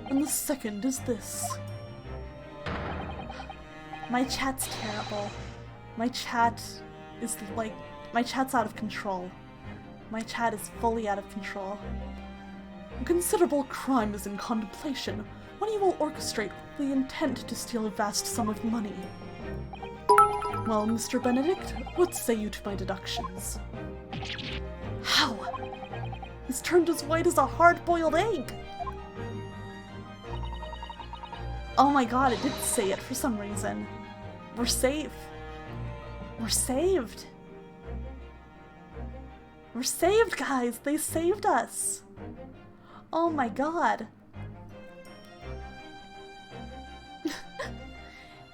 And the second is this. My chat's terrible. My chat is like... My chat's out of control. My chat is fully out of control. A considerable crime is in contemplation. One you will orchestrate with the intent to steal a vast sum of money. Well, Mr. Benedict, what say you to my deductions? How? He's turned as white as a hard-boiled egg! Oh my god, it did say it for some reason. We're safe. We're saved. We're saved, guys! They saved us! Oh my god. It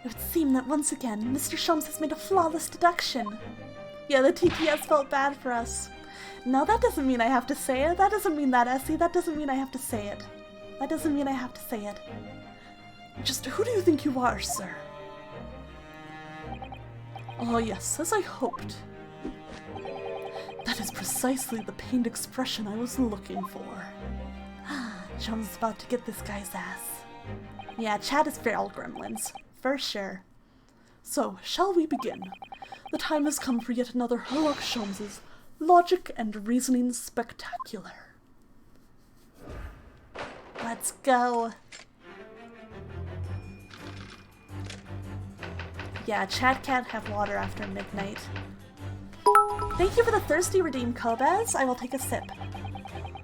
would seem that once again, Mr. Sholmes has made a flawless deduction. Yeah, the TTS felt bad for us. No, that doesn't mean I have to say it. That doesn't mean that, Essie. That doesn't mean I have to say it. That doesn't mean I have to say it. Just who do you think you are, sir? Oh yes, as I hoped. That is precisely the pained expression I was looking for. Sholmes is about to get this guy's ass. Yeah, chat is feral gremlins. For sure. So, shall we begin? The time has come for yet another Herlock Sholmes's logic and reasoning spectacular. Let's go. Yeah, chat can't have water after midnight. Thank you for the thirsty redeem, Kobez. I will take a sip.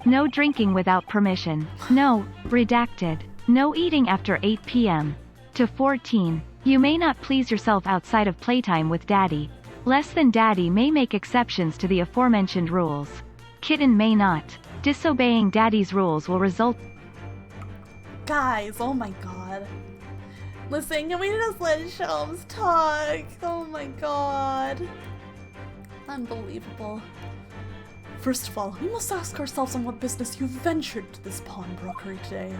No drinking without permission. No, redacted. No eating after 8 p.m. To 14. You may not please yourself outside of playtime with Daddy. Less than Daddy may make exceptions to the aforementioned rules. Kitten may not. Disobeying Daddy's rules will result... Guys, oh my god. Listen, can we just let Shelms talk? Oh my god. Unbelievable. First of all, we must ask ourselves on what business you ventured to this pawnbrokery today.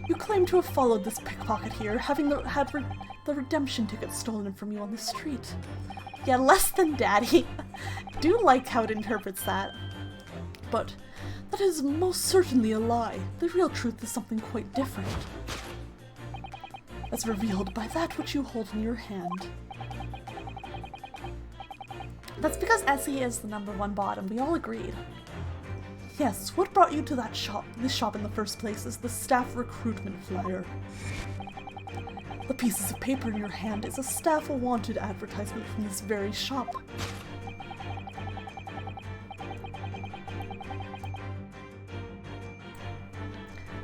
You claim to have followed this pickpocket here, having had the redemption ticket stolen from you on the street. Yeah, less than daddy. Do like how it interprets that. But that is most certainly a lie. The real truth is something quite different. As revealed by that which you hold in your hand. That's because Essie is the #1 bottom, we all agreed. Yes, what brought you to this shop in the first place is the staff recruitment flyer. The pieces of paper in your hand is a staff wanted advertisement from this very shop.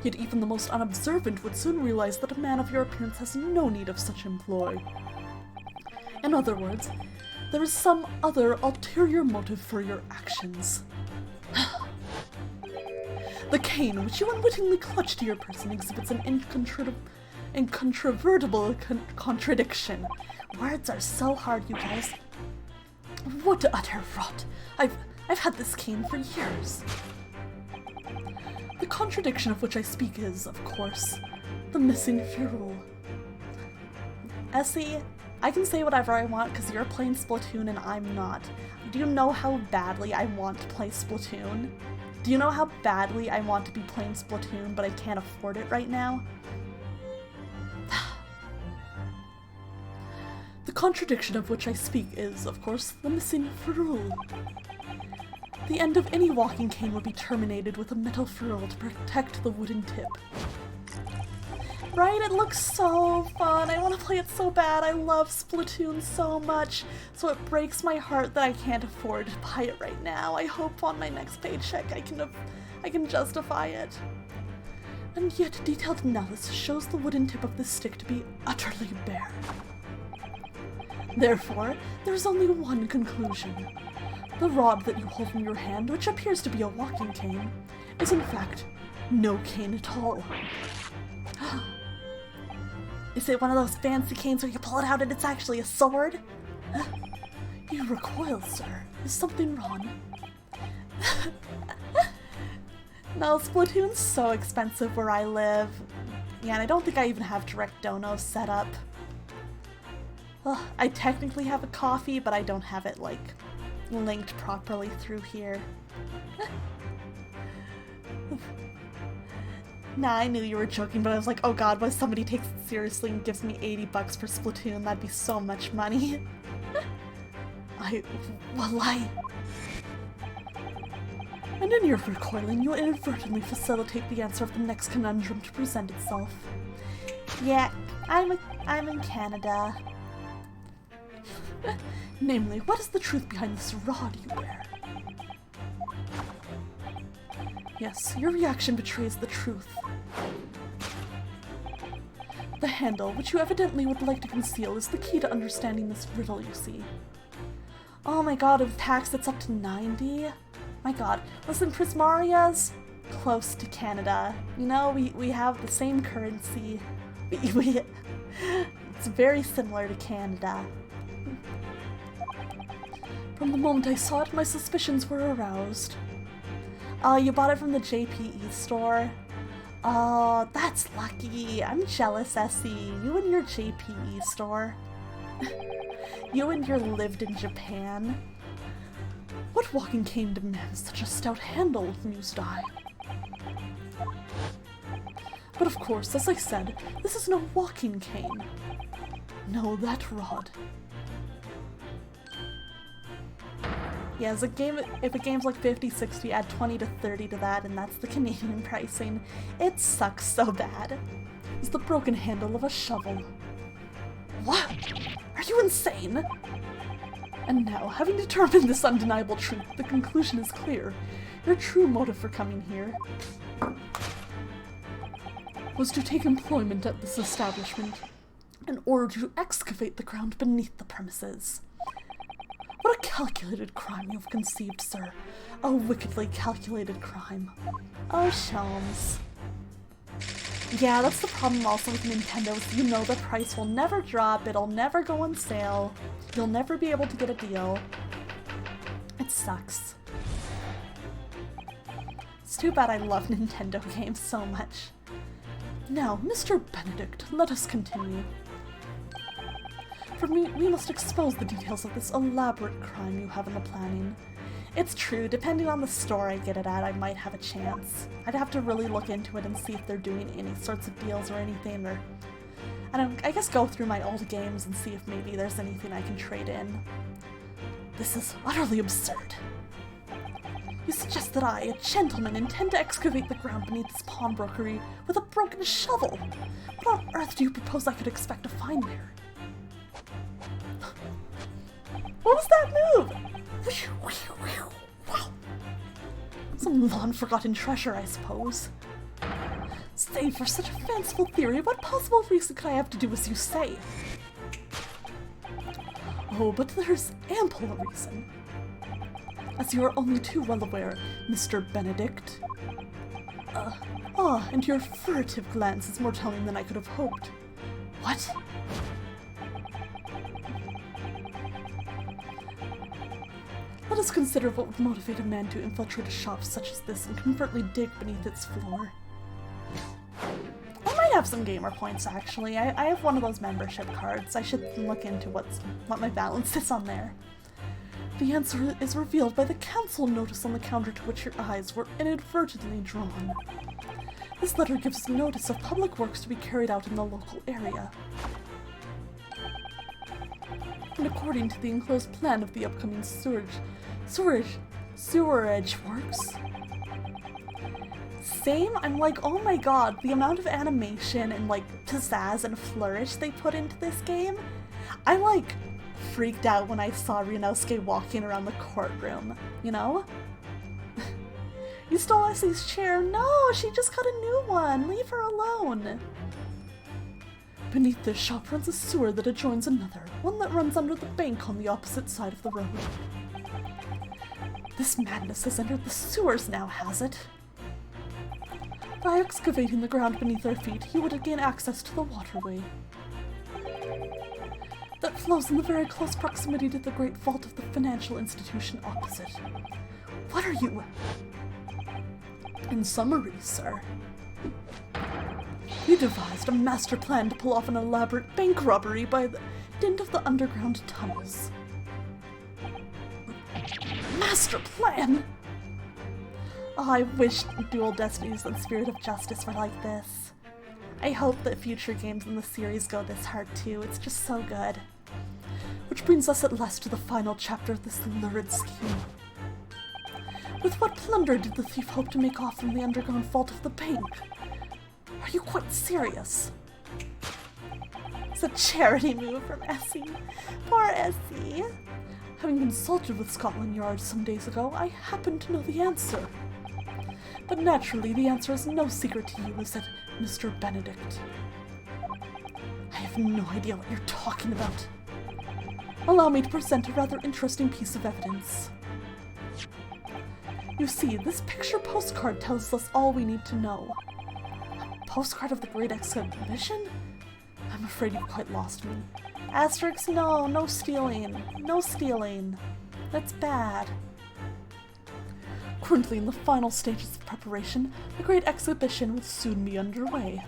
Yet even the most unobservant would soon realize that a man of your appearance has no need of such employ. In other words, there is some other ulterior motive for your actions. The cane which you unwittingly clutch to your person exhibits an incontrovertible contradiction. Words are so hard, you guys. What utter rot! I've had this cane for years. The contradiction of which I speak is, of course, the missing ferrule. Essie, I can say whatever I want because you're playing Splatoon and I'm not. Do you know how badly I want to play Splatoon? Do you know how badly I want to be playing Splatoon, but I can't afford it right now? The contradiction of which I speak is, of course, the missing ferrule. The end of any walking cane would be terminated with a metal ferrule to protect the wooden tip. Right? It looks so fun. I want to play it so bad. I love Splatoon so much. So it breaks my heart that I can't afford to buy it right now. I hope on my next paycheck I can justify it. And yet detailed analysis shows the wooden tip of this stick to be utterly bare. Therefore, there is only one conclusion. The rod that you hold in your hand, which appears to be a walking cane, is in fact no cane at all. Is it one of those fancy canes where you pull it out and it's actually a sword? You recoil, sir. Is something wrong? No, Splatoon's so expensive where I live. Yeah, and I don't think I even have direct dono set up. Well, I technically have a coffee, but I don't have it, like, linked properly through here. Nah, I knew you were joking, but I was like, oh god, what if somebody takes it seriously and gives me $80 for Splatoon? That'd be so much money. And in your recoiling, you inadvertently facilitate the answer of the next conundrum to present itself. Yeah, I'm in Canada. Namely, what is the truth behind this rod you wear? Yes, your reaction betrays the truth. The handle, which you evidently would like to conceal, is the key to understanding this riddle, you see. Oh my god, with tax it's up to 90? My god. Listen, Prismaria's close to Canada. You know, we have the same currency. It's very similar to Canada. From the moment I saw it, my suspicions were aroused. You bought it from the JPE store? Oh, that's lucky. I'm jealous, Essie. You and your JPE store. You and your lived in Japan. What walking cane demands such a stout handle, mused I. But of course, as I said, this is no walking cane. No, that rod. Yeah, as a game, if a game's like 50, 60, add 20 to 30 to that, and that's the Canadian pricing. It sucks so bad. It's the broken handle of a shovel. What? Are you insane? And now, having determined this undeniable truth, the conclusion is clear. Your true motive for coming here was to take employment at this establishment in order to excavate the ground beneath the premises. What a calculated crime you have conceived, sir. A wickedly calculated crime. Oh, Shelms. Yeah, that's the problem also with Nintendo, is you know the price will never drop, it'll never go on sale, you'll never be able to get a deal. It sucks. It's too bad I love Nintendo games so much. Now, Mr. Benedict, let us continue. For me, we must expose the details of this elaborate crime you have in the planning. It's true, depending on the store I get it at, I might have a chance. I'd have to really look into it and see if they're doing any sorts of deals or anything, or I guess go through my old games and see if maybe there's anything I can trade in. This is utterly absurd. You suggest that I, a gentleman, intend to excavate the ground beneath this pawnbrokery with a broken shovel. What on earth do you propose I could expect to find there? What was that move? Wow. Some long-forgotten treasure, I suppose. Save for such a fanciful theory, what possible reason could I have to do as you say? Oh, but there's ample reason. As you are only too well aware, Mr. Benedict. And your furtive glance is more telling than I could have hoped. What? Let us consider what would motivate a man to infiltrate a shop such as this and covertly dig beneath its floor. I might have some gamer points, actually. I have one of those membership cards. I should look into what my balance is on there. The answer is revealed by the council notice on the counter to which your eyes were inadvertently drawn. This letter gives notice of public works to be carried out in the local area. And according to the enclosed plan of the upcoming sewerage works. Same? I'm like, oh my god, the amount of animation and like pizzazz and flourish they put into this game. I like freaked out when I saw Ryunosuke walking around the courtroom, you know? You stole Essie's chair? No, she just got a new one. Leave her alone. Beneath this shop runs a sewer that adjoins another, one that runs under the bank on the opposite side of the road. This madness has entered the sewers now, has it? By excavating the ground beneath our feet, you would gain access to the waterway that flows in the very close proximity to the great vault of the financial institution opposite. What are you? In summary, sir, you devised a master plan to pull off an elaborate bank robbery by the dint of the underground tunnels. Master plan? Oh, I wish Dual Destinies and Spirit of Justice were like this. I hope that future games in the series go this hard too. It's just so good. Which brings us at last to the final chapter of this lurid scheme. With what plunder did the thief hope to make off from the underground vault of the bank? Are you quite serious? It's a charity move from Essie. Poor Essie. Having consulted with Scotland Yard some days ago, I happen to know the answer. But naturally, the answer is no secret to you, is it, Mr. Benedict? I have no idea what you're talking about. Allow me to present a rather interesting piece of evidence. You see, this picture postcard tells us all we need to know. A postcard of the Great Exhibition? I'm afraid you've quite lost me. Asterix, no stealing. No stealing. That's bad. Currently in the final stages of preparation, the Great Exhibition will soon be underway,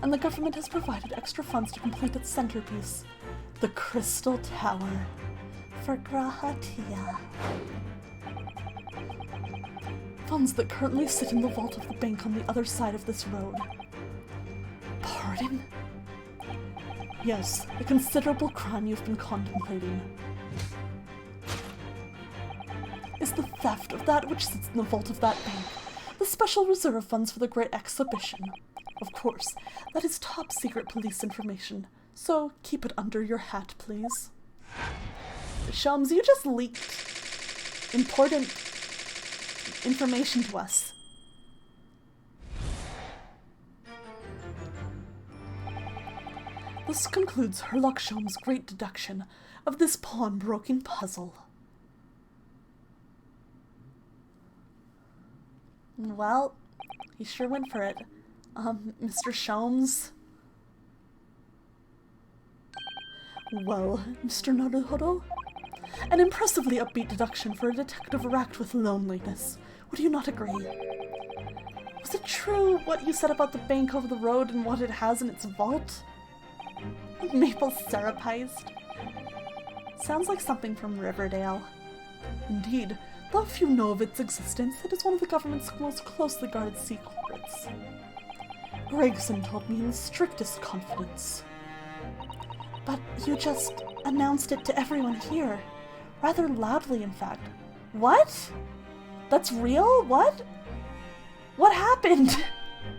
and the government has provided extra funds to complete its centerpiece, the Crystal Tower, for Grahatia. Funds that currently sit in the vault of the bank on the other side of this road. Pardon? Yes, a considerable crime you've been contemplating is the theft of that which sits in the vault of that bank, the special reserve funds for the Great Exhibition. Of course, that is top secret police information, so keep it under your hat, please. Shums, you just leaked important information to us. This concludes Herlock Sholm's great deduction of this pawnbroking puzzle. Well, he sure went for it. Mr. Sholmes? Well, Mr. Naruhodo? An impressively upbeat deduction for a detective racked with loneliness. Would you not agree? Was it true what you said about the bank over the road and what it has in its vault? Maple syrup heist? Sounds like something from Riverdale. Indeed, though few know of its existence, it is one of the government's most closely guarded secrets. Gregson told me in the strictest confidence. But you just announced it to everyone here. Rather loudly, in fact. What? That's real? What? What happened?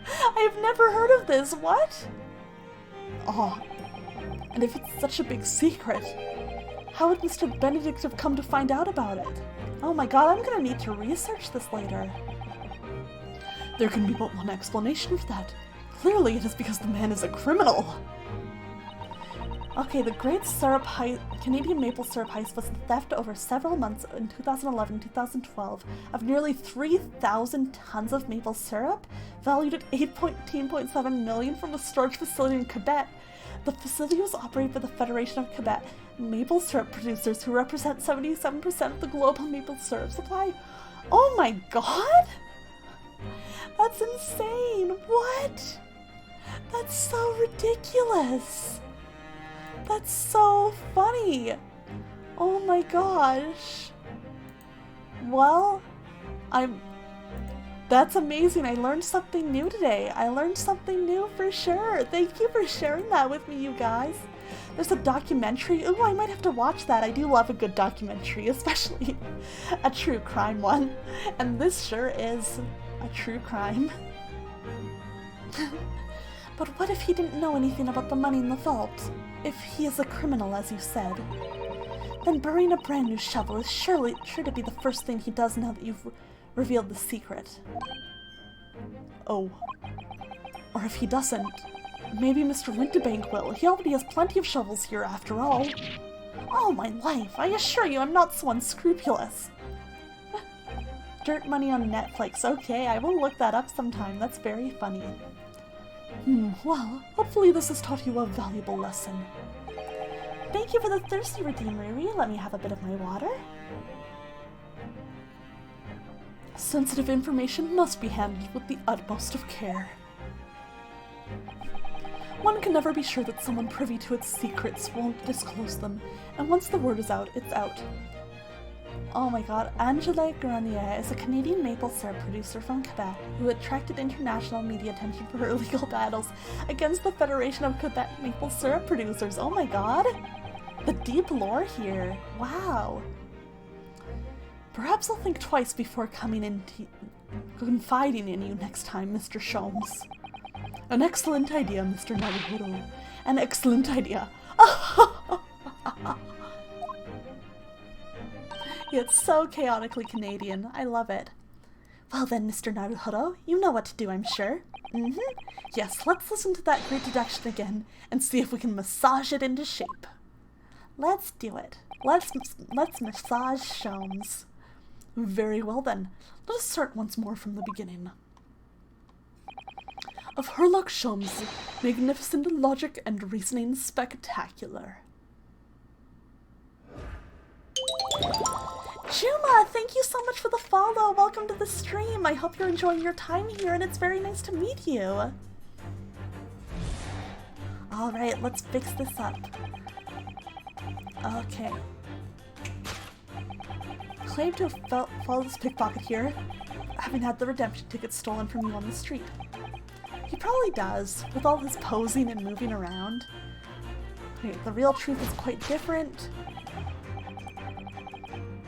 I have never heard of this. What? Oh. And if it's such a big secret, how would Mr. Benedict have come to find out about it? Oh my god, I'm gonna need to research this later. There can be but one explanation for that. Clearly it is because the man is a criminal. Okay, the Great Canadian Maple Syrup Heist was the theft over several months in 2011-2012 of nearly 3,000 tons of maple syrup, valued at $18.7 million from a storage facility in Quebec. The facility was operated by the Federation of Quebec maple syrup producers, who represent 77% of the global maple syrup supply. Oh my god! That's insane! What? That's so ridiculous! That's so funny! Oh my gosh. Well, that's amazing. I learned something new today. I learned something new for sure. Thank you for sharing that with me, you guys. There's a documentary. Ooh, I might have to watch that. I do love a good documentary, especially a true crime one. And this sure is a true crime. But what if he didn't know anything about the money in the vault? If he is a criminal, as you said, then burying a brand new shovel is sure to be the first thing he does now that you've revealed the secret. Oh. Or if he doesn't, maybe Mr. Winterbank will. He already has plenty of shovels here after all. All my life, I assure you I'm not so unscrupulous. Dirt money on Netflix. Okay, I will look that up sometime. That's very funny. Well, hopefully this has taught you a valuable lesson. Thank you for the thirsty redeem, Riri. Let me have a bit of my water. Sensitive information must be handled with the utmost of care. One can never be sure that someone privy to its secrets won't disclose them, and once the word is out, it's out. Oh my god, Angela Grenier is a Canadian maple syrup producer from Quebec who attracted international media attention for her legal battles against the Federation of Quebec Maple Syrup Producers. Oh my god! The deep lore here. Wow. Perhaps I'll think twice before confiding in you next time, Mr. Sholmes. An excellent idea, Mr. Naruhodo. An excellent idea. It's so chaotically Canadian. I love it. Well then, Mr. Naruhodo, you know what to do, I'm sure. Yes, let's listen to that great deduction again and see if we can massage it into shape. Let's do it. Let's massage Sholmes. Very well then. Let us start once more from the beginning. Of Herlock Sholmes, magnificent logic and reasoning spectacular. Juma, thank you so much for the follow. Welcome to the stream. I hope you're enjoying your time here, and it's very nice to meet you. Alright, let's fix this up. Okay. Claim to have followed this pickpocket here, having had the redemption ticket stolen from you on the street. He probably does, with all his posing and moving around. Okay, the real truth is quite different.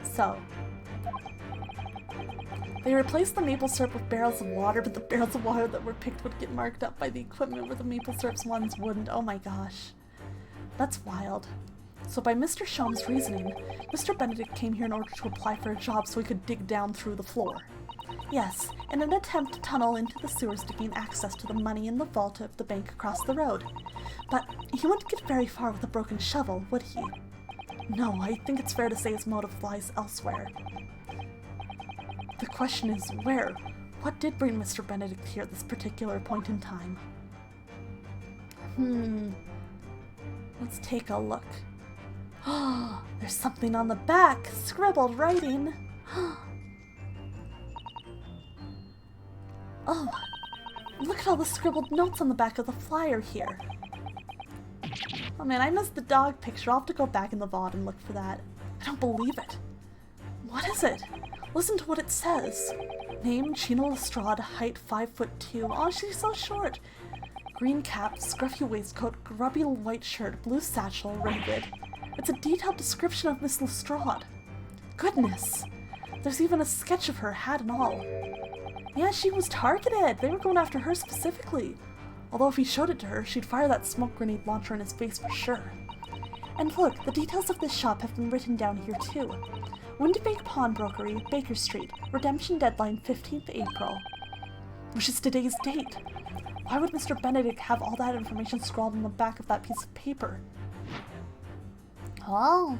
So, they replaced the maple syrup with barrels of water, but the barrels of water that were picked would get marked up by the equipment where the maple syrup's ones wouldn't. Oh my gosh. That's wild. So by Mr. Sholmes' reasoning, Mr. Benedict came here in order to apply for a job so he could dig down through the floor. Yes, in an attempt to tunnel into the sewers to gain access to the money in the vault of the bank across the road. But he wouldn't get very far with a broken shovel, would he? No, I think it's fair to say his motive lies elsewhere. The question is, where? What did bring Mr. Benedict here at this particular point in time? Let's take a look. Oh, there's something on the back, scribbled writing. Oh, look at all the scribbled notes on the back of the flyer here. Oh man, I missed the dog picture. I'll have to go back in the VOD and look for that. I don't believe it. What is it? Listen to what it says. Name, Gina Lestrade, height 5'2". Oh, she's so short. Green cap, scruffy waistcoat, grubby white shirt, blue satchel, ragged. It's a detailed description of Miss Lestrade. Goodness. There's even a sketch of her, hat and all. Yeah, she was targeted. They were going after her specifically. Although if he showed it to her, she'd fire that smoke grenade launcher in his face for sure. And look, the details of this shop have been written down here too. Windibank Pawnbrokery, Baker Street, redemption deadline 15th April. Which is today's date. Why would Mr. Benedict have all that information scrawled on the back of that piece of paper? Oh.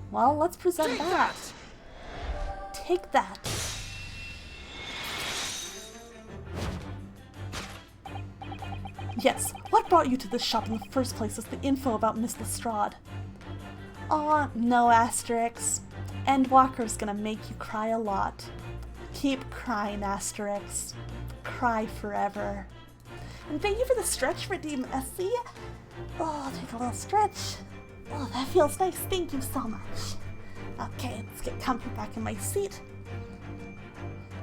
Well, let's present that. Take that. Yes, what brought you to this shop in the first place is the info about Miss Lestrade. Aw, no asterisks. Endwalker's gonna make you cry a lot. Keep crying, asterisks. Cry forever. And thank you for the stretch redeem, Essie. Oh, I'll take a little stretch. Oh, that feels nice. Thank you so much. Okay, let's get comfy back in my seat.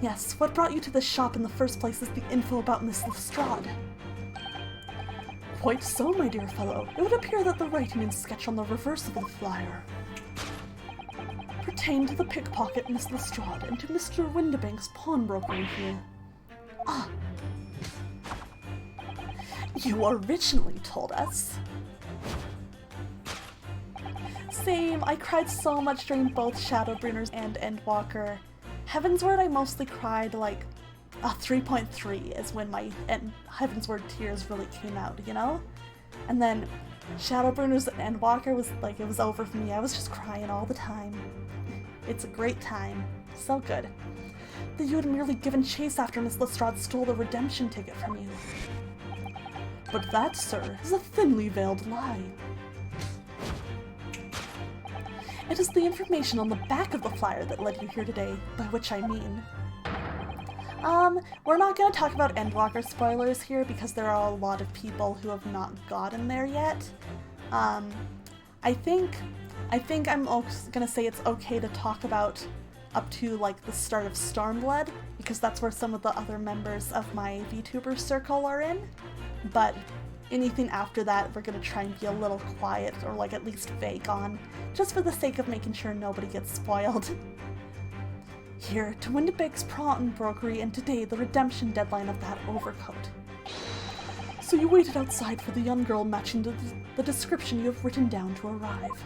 Yes, what brought you to this shop in the first place is the info about Miss Lestrade. Quite so, my dear fellow. It would appear that the writing and sketch on the reverse of the flyer pertain to the pickpocket Miss Lestrade and to Mr. Windibank's pawnbrokery here. Ah. You originally told us. Same, I cried so much during both Shadowbringers and Endwalker. Heavensward I mostly cried like a 3.3 is when my Heavensward tears really came out, you know? And then Shadowbringers and Endwalker was like, it was over for me. I was just crying all the time. It's a great time. So good. That you had merely given chase after Miss Lestrade stole the redemption ticket from you. But that, sir, is a thinly veiled lie. It is the information on the back of the flyer that led you here today, by which I mean. We're not going to talk about Endwalker spoilers here because there are a lot of people who have not gotten there yet. I think I'm going to say it's okay to talk about up to like the start of Stormblood because that's where some of the other members of my VTuber circle are in. But anything after that, we're going to try and be a little quiet or like at least vague on, just for the sake of making sure nobody gets spoiled. Here, to Windibank's pawnbrokery and today the redemption deadline of that overcoat. So you waited outside for the young girl matching the description you have written down to arrive.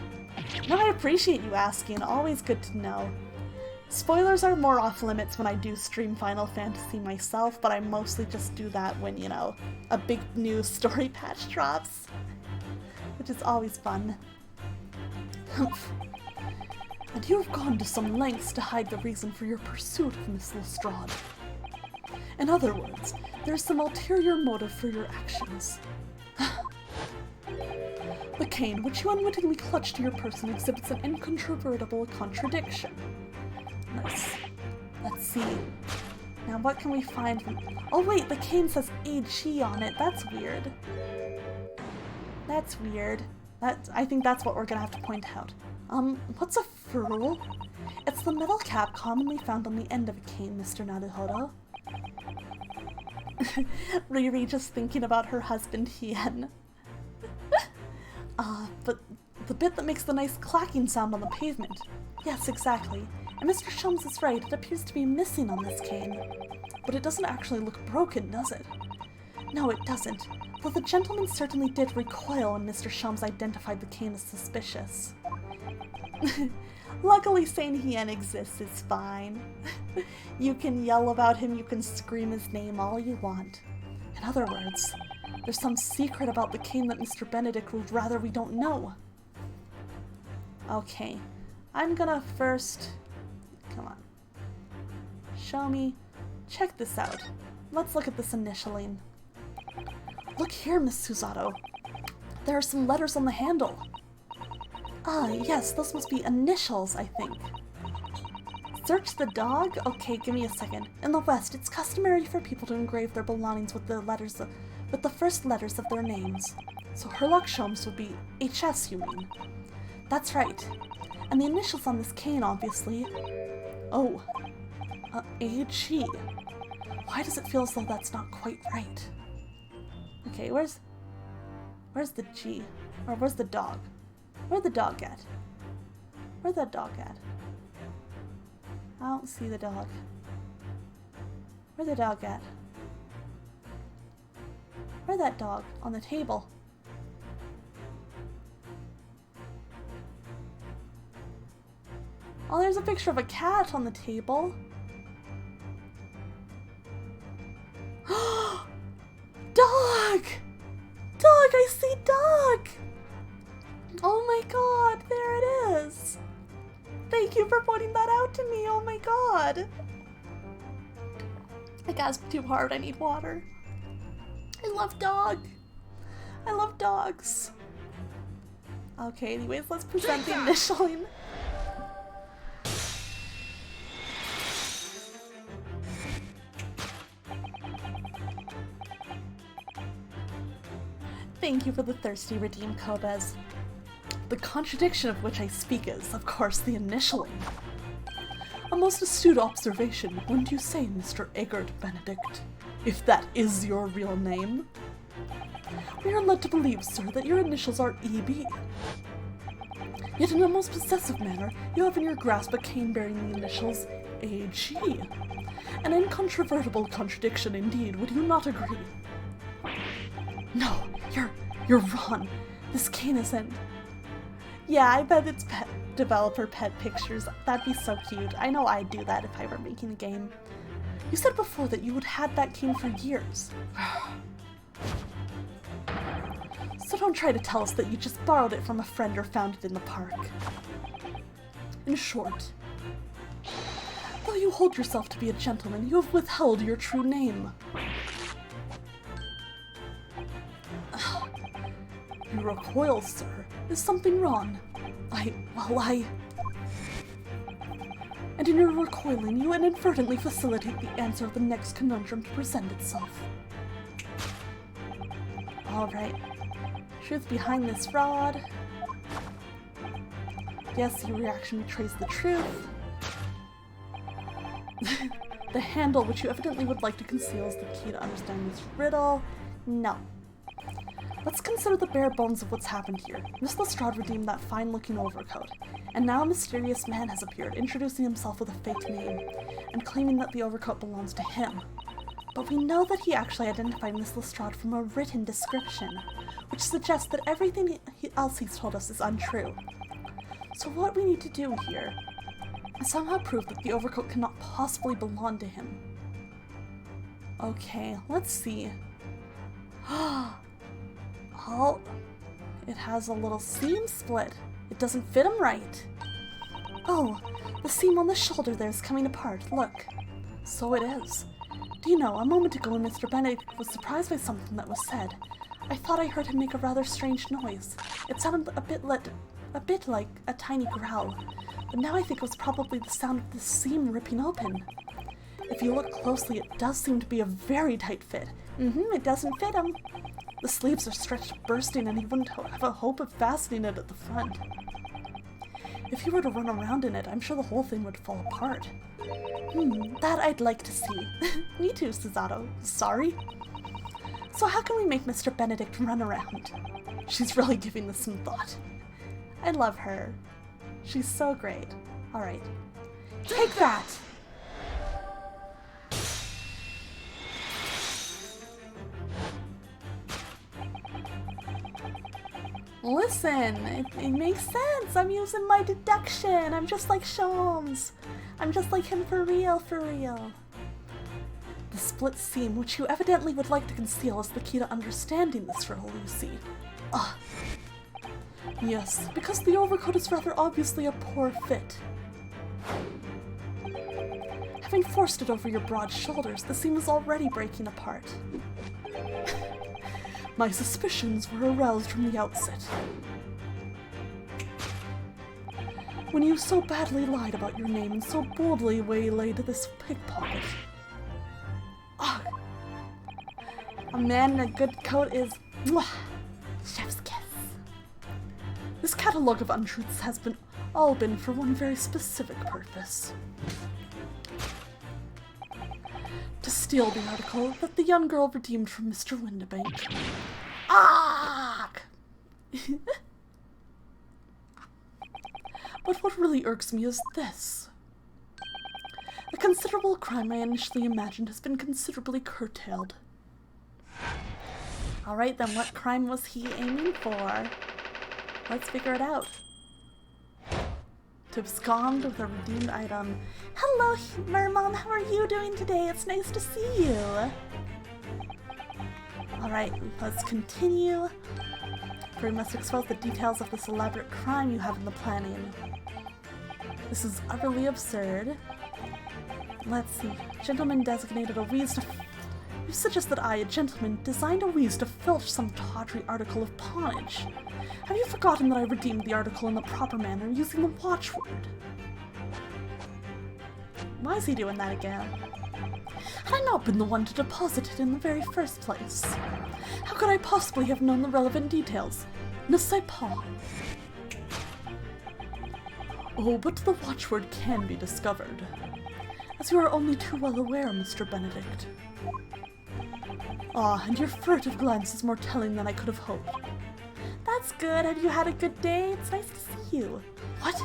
Now I appreciate you asking, always good to know. Spoilers are more off limits when I do stream Final Fantasy myself, but I mostly just do that when, you know, a big new story patch drops, which is always fun. And you have gone to some lengths to hide the reason for your pursuit of Miss Lestrade. In other words, there's some ulterior motive for your actions. The cane, which you unwittingly clutched to your person, exhibits an incontrovertible contradiction. Nice. Let's see. Now what can we find? Oh wait, the cane says AG on it. That's weird. That's weird. I think that's what we're gonna have to point out. What's a ferrule? It's the metal cap commonly found on the end of a cane, Mr. Naruhodo. Riri just thinking about her husband, Hien. But the bit that makes the nice clacking sound on the pavement. Yes, exactly. And Mr. Shums is right, it appears to be missing on this cane. But it doesn't actually look broken, does it? No, it doesn't. Though the gentleman certainly did recoil when Mr. Shums identified the cane as suspicious. Luckily, saying Hien exists is fine. You can yell about him, you can scream his name all you want. In other words, there's some secret about the cane that Mr. Benedict would rather we don't know. Okay, I'm gonna first... Come on. Show me. check this out. Let's look at this initialing. Look here, Miss Susato. There are some letters on the handle. Ah, yes, those must be initials, I think. Search the dog? Okay, give me a second. In the West, it's customary for people to engrave their belongings with the first letters of their names. So Herlock Sholmes would be HS, you mean? That's right. And the initials on this cane, obviously. Oh. AG. Why does it feel as though that's not quite right? Okay, where's the G? Or where's the dog? Where's the dog at? Where's that dog at? I don't see the dog. Where's the dog at? Where's that dog? On the table. Oh, there's a picture of a cat on the table. Dog! Dog, I see dog! Oh my god, there it is! Thank you for pointing that out to me, oh my god! I gasped too hard, I need water. I love dog! I love dogs. Okay, anyways, let's present the initialing. Thank you for the thirsty redeem, Kobes. The contradiction of which I speak is, of course, the initialing. A most astute observation, wouldn't you say, Mr. Eggert Benedict? If that is your real name? We are led to believe, sir, that your initials are EB. Yet in a most possessive manner, you have in your grasp a cane bearing the initials AG. An incontrovertible contradiction indeed, would you not agree? No, you're wrong. This cane isn't. Yeah, I bet it's developer pet pictures. That'd be so cute. I know I'd do that if I were making a game. You said before that you had had that cane for years. So don't try to tell us that you just borrowed it from a friend or found it in the park. In short, though you hold yourself to be a gentleman, you have withheld your true name. You recoil, sir. Is something wrong? And in your recoiling, you inadvertently facilitate the answer of the next conundrum to present itself. Alright. Truth behind this rod. Yes, your reaction betrays the truth. The handle, which you evidently would like to conceal, is the key to understanding this riddle. No. Let's consider the bare bones of what's happened here. Miss Lestrade redeemed that fine-looking overcoat, and now a mysterious man has appeared, introducing himself with a fake name, and claiming that the overcoat belongs to him. But we know that he actually identified Miss Lestrade from a written description, which suggests that everything else he's told us is untrue. So what we need to do here is somehow prove that the overcoat cannot possibly belong to him. Okay, let's see. Oh, it has a little seam split. It doesn't fit him right. Oh, the seam on the shoulder there is coming apart. Look. So it is. Do you know, a moment ago when Mr. Benedict was surprised by something that was said, I thought I heard him make a rather strange noise. It sounded a bit like a tiny growl, but now I think it was probably the sound of the seam ripping open. If you look closely, it does seem to be a very tight fit. It doesn't fit him. The sleeves are stretched bursting and he wouldn't have a hope of fastening it at the front. If he were to run around in it, I'm sure the whole thing would fall apart. That I'd like to see. Me too, Susato. Sorry. So how can we make Mr. Benedict run around? She's really giving this some thought. I love her. She's so great. Alright. Take that! Listen, it makes sense. I'm using my deduction. I'm just like Sholmes. I'm just like him for real, for real. The split seam, which you evidently would like to conceal, is the key to understanding this riddle, you see. Yes, because the overcoat is rather obviously a poor fit. Having forced it over your broad shoulders, the seam is already breaking apart. My suspicions were aroused from the outset. When you so badly lied about your name and so boldly waylaid this pickpocket. Ugh. A man in a good coat is... Mwah, chef's kiss. This catalogue of untruths has all been for one very specific purpose. To steal the article that the young girl redeemed from Mr. Windibank. Ah! But what really irks me is this. The considerable crime I initially imagined has been considerably curtailed. Alright then, what crime was he aiming for? Let's figure it out. To abscond with a redeemed item. Hello, Mermon, how are you doing today? It's nice to see you. Alright, let's continue. For we must expose the details of this elaborate crime you have in the planning. This is utterly absurd. Let's see. Gentleman designated a wheeze to... You suggest that I, a gentleman, designed a wheeze to filch some tawdry article of pawnage. Have you forgotten that I redeemed the article in the proper manner using the watchword? Why is he doing that again? Had I not been the one to deposit it in the very first place? How could I possibly have known the relevant details? Ne sais pas. Oh, but the watchword can be discovered. As you are only too well aware, Mr. Benedict. Ah, and your furtive glance is more telling than I could have hoped. That's good. Have you had a good day? It's nice to see you. What?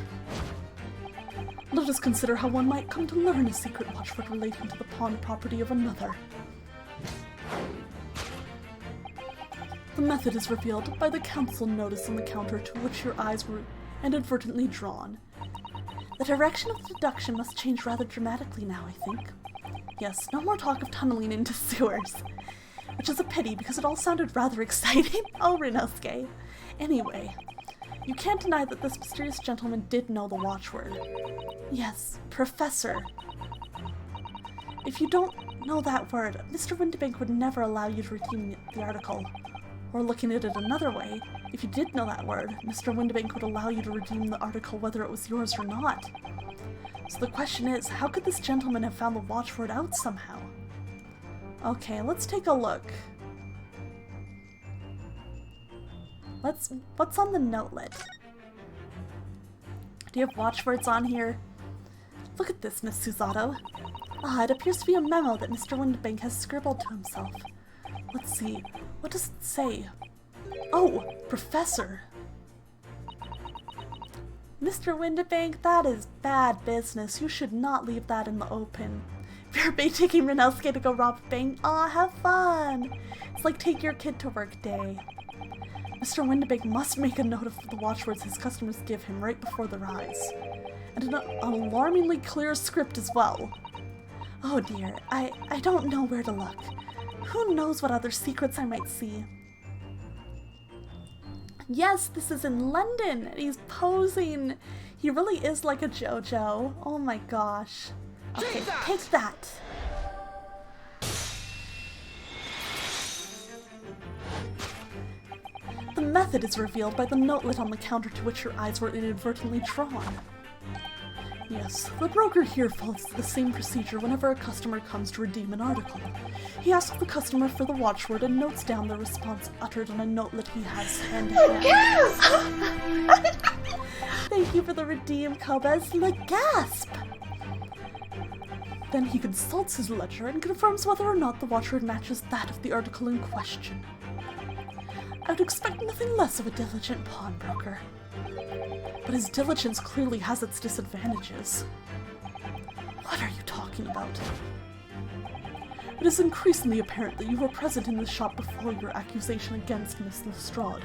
Let us consider how one might come to learn a secret watchword relating to the pawned property of another. The method is revealed by the council notice on the counter to which your eyes were inadvertently drawn. The direction of the deduction must change rather dramatically now, I think. Yes, no more talk of tunneling into sewers. Which is a pity, because it all sounded rather exciting. Oh, Renosuke. Anyway, you can't deny that this mysterious gentleman did know the watchword. Yes, Professor. If you don't know that word, Mr. Windibank would never allow you to redeem the article. Or looking at it another way, if you did know that word, Mr. Windibank would allow you to redeem the article whether it was yours or not. So the question is, how could this gentleman have found the watchword out somehow? Okay, let's take a look. What's on the notelet? Do you have watchwords on here? Look at this, Miss Susato. Ah, it appears to be a memo that Mr. Windibank has scribbled to himself. Let's see, what does it say? Oh, Professor! Mr. Windibank, that is bad business. You should not leave that in the open. Verbe taking Renosuke to go rob a bank. Aw, have fun! It's like take your kid to work day. Mr. Windibank must make a note of the watchwords his customers give him right before their eyes. And an alarmingly clear script as well. Oh dear, I don't know where to look. Who knows what other secrets I might see? Yes, this is in London, and he's posing. He really is like a JoJo. Oh my gosh. Okay, take that. The method is revealed by the notelet on the counter to which your eyes were inadvertently drawn. Yes, the broker here follows the same procedure whenever a customer comes to redeem an article. He asks the customer for the watchword and notes down the response uttered on a notelet he has hand in hand. Thank you for the redeem, Kobes. Gasp! Then he consults his ledger and confirms whether or not the watchword matches that of the article in question. I would expect nothing less of a diligent pawnbroker. But his diligence clearly has its disadvantages. What are you talking about? It is increasingly apparent that you were present in the shop before your accusation against Miss Lestrade.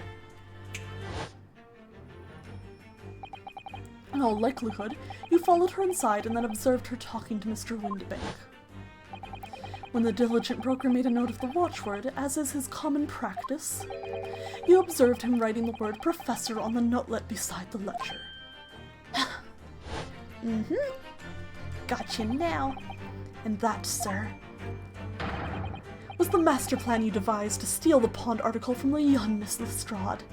In all likelihood, you followed her inside and then observed her talking to Mr. Windibank. When the diligent broker made a note of the watchword, as is his common practice, you observed him writing the word Professor on the notelet beside the ledger. Got you now. And that, sir, was the master plan you devised to steal the pawned article from the young Miss Lestrade.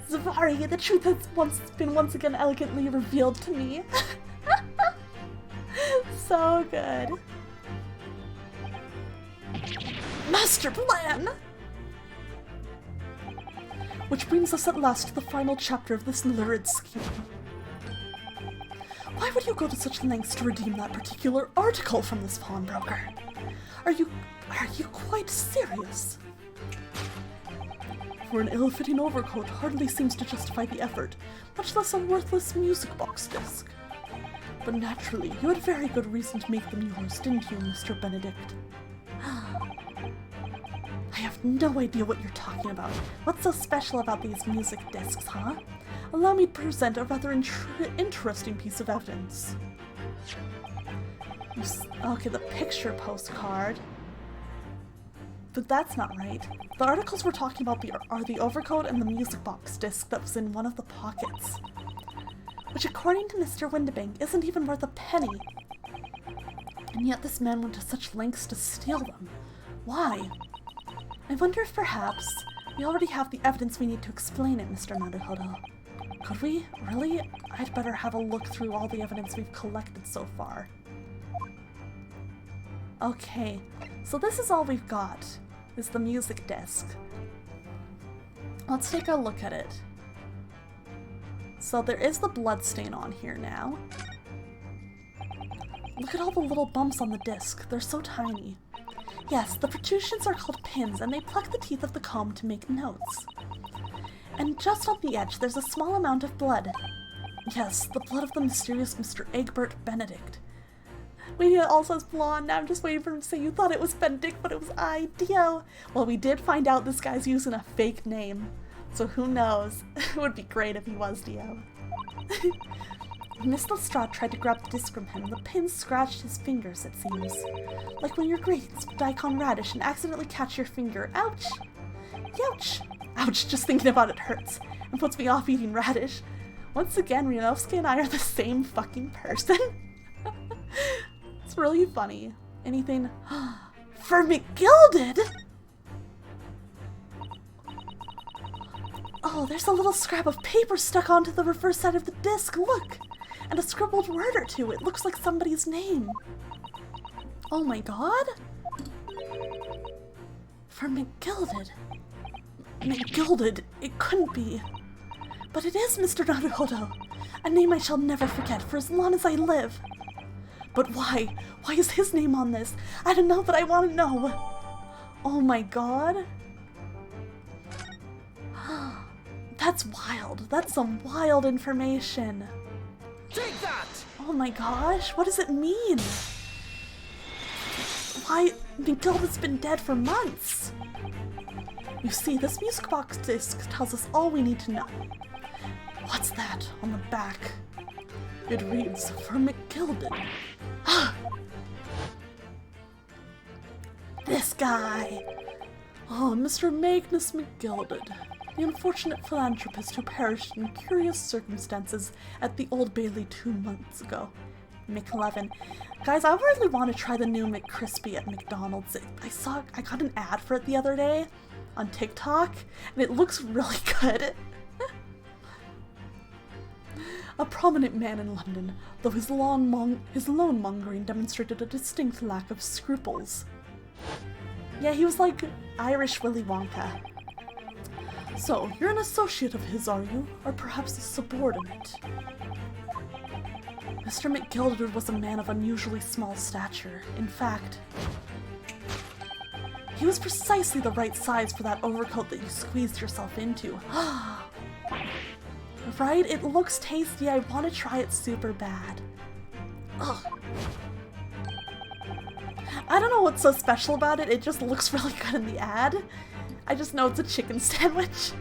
Zavari, the truth has been once again elegantly revealed to me. So good. Master plan! Which brings us at last to the final chapter of this lurid scheme. Why would you go to such lengths to redeem that particular article from this pawnbroker? Are you quite serious? For an ill-fitting overcoat hardly seems to justify the effort, much less a worthless music box disc. But naturally, you had very good reason to make them yours, didn't you, Mr. Benedict? I have no idea what you're talking about. What's so special about these music discs, huh? Allow me to present a rather interesting piece of evidence. Okay, the picture postcard. But that's not right. The articles we're talking about are the overcoat and the music box disc that was in one of the pockets. Which, according to Mr. Windibank, isn't even worth a penny. And yet this man went to such lengths to steal them. Why? I wonder if perhaps we already have the evidence we need to explain it, Mr. Naruhodo. Could we? Really? I'd better have a look through all the evidence we've collected so far. Okay, so this is all we've got, is the music disc. Let's take a look at it. So there is the blood stain on here now. Look at all the little bumps on the disc. They're so tiny. Yes, the protrusions are called pins, and they pluck the teeth of the comb to make notes. And just on the edge, there's a small amount of blood. Yes, the blood of the mysterious Mr. Egbert Benedict. Wait, it also has blonde. Now I'm just waiting for him to say you thought it was Benedict, but it was I, Dio. Well, we did find out this guy's using a fake name. So who knows? It would be great if he was Dio. Miss Lestrade tried to grab the disc from him. The pin scratched his fingers, it seems. Like when you're grating some daikon radish and accidentally catch your finger. Ouch! Ouch! Ouch, just thinking about it hurts. And puts me off eating radish. Once again, Ryanovsky and I are the same fucking person. It's really funny. Anything for McGilded? Oh, there's a little scrap of paper stuck onto the reverse side of the disc, look! And a scribbled word or two. It looks like somebody's name. Oh my god? For McGilded. McGilded? It couldn't be. But it is Mr. Naruhodo. A name I shall never forget for as long as I live. But why? Why is his name on this? I don't know, but I want to know. Oh my god. That's wild. That's some wild information. Take that! Oh my gosh, what does it mean? Why, McGilded's been dead for months. You see, this music box disc tells us all we need to know. What's that on the back? It reads, for McGilded. This guy! Oh, Mr. Magnus McGilded, the unfortunate philanthropist who perished in curious circumstances at the Old Bailey 2 months ago. McLevin. Guys, I really want to try the new McCrispy at McDonald's. I got an ad for it the other day on TikTok, and it looks really good. A prominent man in London, though his loan-mongering demonstrated a distinct lack of scruples. Yeah, he was like Irish Willy Wonka. So, you're an associate of his, are you? Or perhaps a subordinate? Mr. McGilded was a man of unusually small stature. In fact, he was precisely the right size for that overcoat that you squeezed yourself into. Right? It looks tasty. I want to try it super bad. Ugh. I don't know what's so special about it. It just looks really good in the ad. I just know it's a chicken sandwich.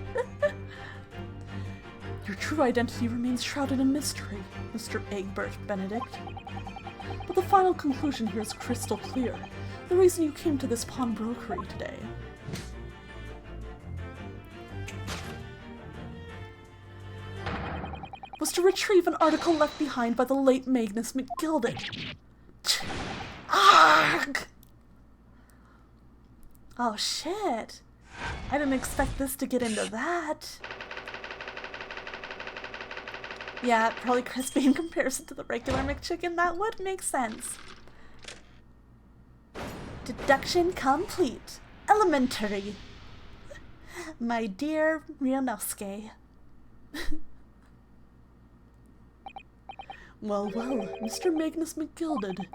Your true identity remains shrouded in mystery, Mr. Egbert Benedict. But the final conclusion here is crystal clear. The reason you came to this pawnbrokery today was is to retrieve an article left behind by the late Magnus McGilded. Arrgh! Oh shit. I didn't expect this to get into that. Yeah, probably crispy in comparison to the regular McChicken. That would make sense. Deduction complete. Elementary. My dear Ryunosuke. Well, Mr. Magnus McGilded.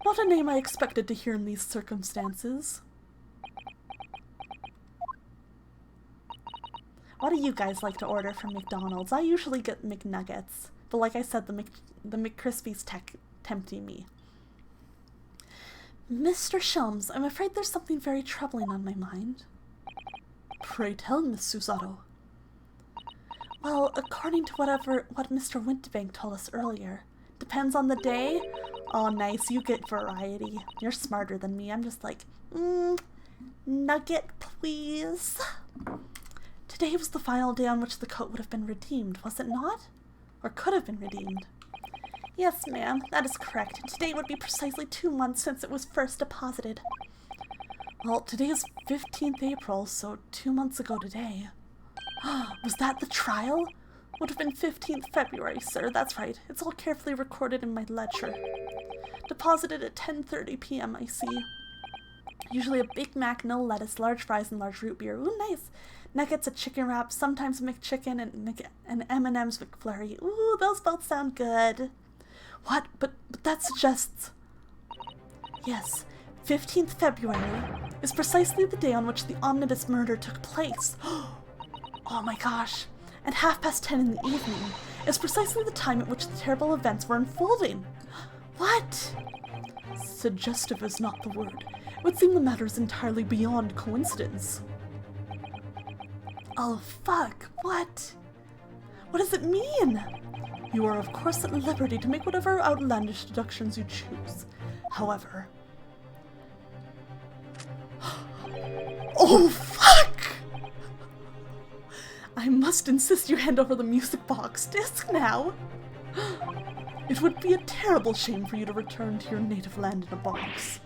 Not a name I expected to hear in these circumstances. What do you guys like to order from McDonald's? I usually get McNuggets, but like I said, the McCrispies tempting me. Mr. Shelms, I'm afraid there's something very troubling on my mind. Pray tell, Miss Susato. Well, according to what Mr. Winterbank told us earlier, depends on the day. Oh, nice, you get variety. You're smarter than me. I'm just like, nugget, please. Today was the final day on which the coat would have been redeemed, was it not? Or could have been redeemed. Yes, ma'am, that is correct. Today would be precisely 2 months since it was first deposited. Well, today is 15th April, so 2 months ago today. Was that the trial? Would have been 15th February, sir. That's right. It's all carefully recorded in my ledger. Deposited at 10:30 p.m., I see. Usually a Big Mac, no lettuce, large fries, and large root beer. Ooh, nice. Nuggets, a chicken wrap, sometimes McChicken, and M&M's McFlurry. Ooh, those both sound good. What? But that suggests... Yes, 15th February is precisely the day on which the omnibus murder took place. Oh my gosh. And 10:30 in the evening is precisely the time at which the terrible events were unfolding. What? Suggestive is not the word. It would seem the matter is entirely beyond coincidence. Oh fuck, what? What does it mean? You are of course at liberty to make whatever outlandish deductions you choose. However... Oh fuck! I must insist you hand over the music box disc now. It would be a terrible shame for you to return to your native land in a box.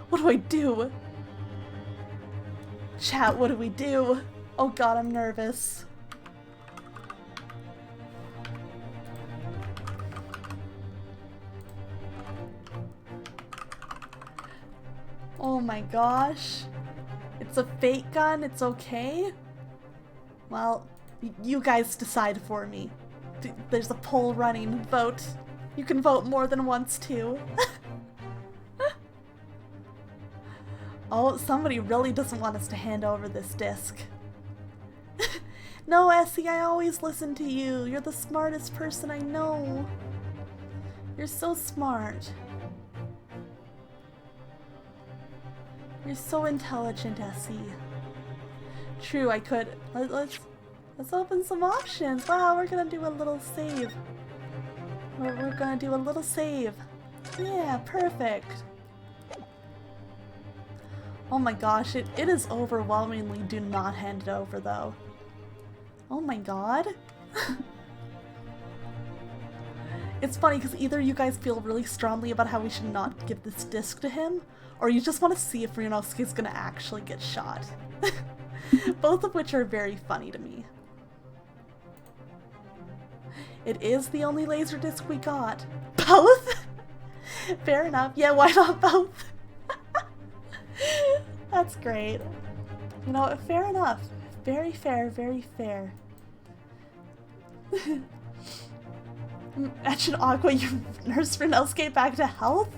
What do I do? Chat, what do we do? Oh god, I'm nervous. Oh my gosh. It's a fake gun, it's okay? Well, you guys decide for me. There's a poll running. Vote. You can vote more than once too. Oh, somebody really doesn't want us to hand over this disc. No, Essie, I always listen to you. You're the smartest person I know. You're so smart. You're so intelligent, Essie. True, I could. Let's open some options. Wow, we're gonna do a little save. We're gonna do a little save. Yeah, perfect. Oh my gosh, it is overwhelmingly do not hand it over though. Oh my god. It's funny because either you guys feel really strongly about how we should not give this disc to him, or you just want to see if Ryunosuke's gonna actually get shot. Both of which are very funny to me. It is the only laser disc we got. Both? Fair enough. Yeah, why not both? That's great. You know, fair enough. Very fair, very fair. Imagine Aqua, you nurse Ryunosuke back to health?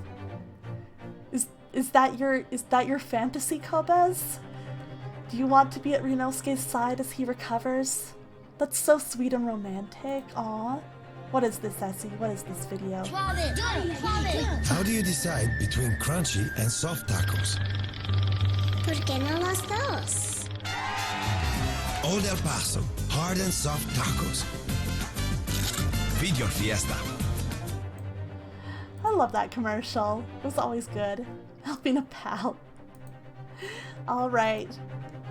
Is that your fantasy, Kobez? Do you want to be at Ryunosuke's side as he recovers? That's so sweet and romantic. Aw. What is this, Essie? What is this video? How do you decide between crunchy and soft tacos? ¿Por qué no los dos? Old El Paso, hard and soft tacos. Feed your fiesta. I love that commercial. It was always good. Helping a pal. Alright.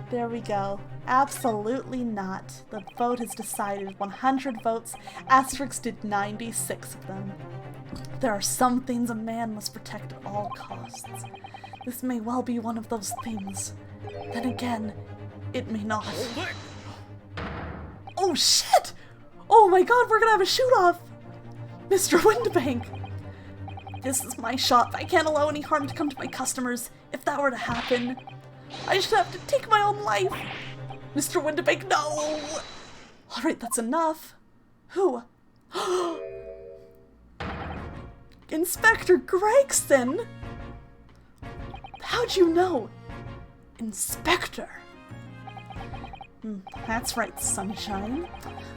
There we go. Absolutely not. The vote is decided. 100 votes. Asterix did 96 of them. There are some things a man must protect at all costs. This may well be one of those things. Then again, it may not. Oh shit! Oh my god, we're gonna have a shoot-off! Mr. Windibank! This is my shop. I can't allow any harm to come to my customers. If that were to happen, I should have to take my own life. Mr. Windibank, no! Alright, that's enough. Who? Inspector Gregson? How'd you know? Inspector? That's right, Sunshine.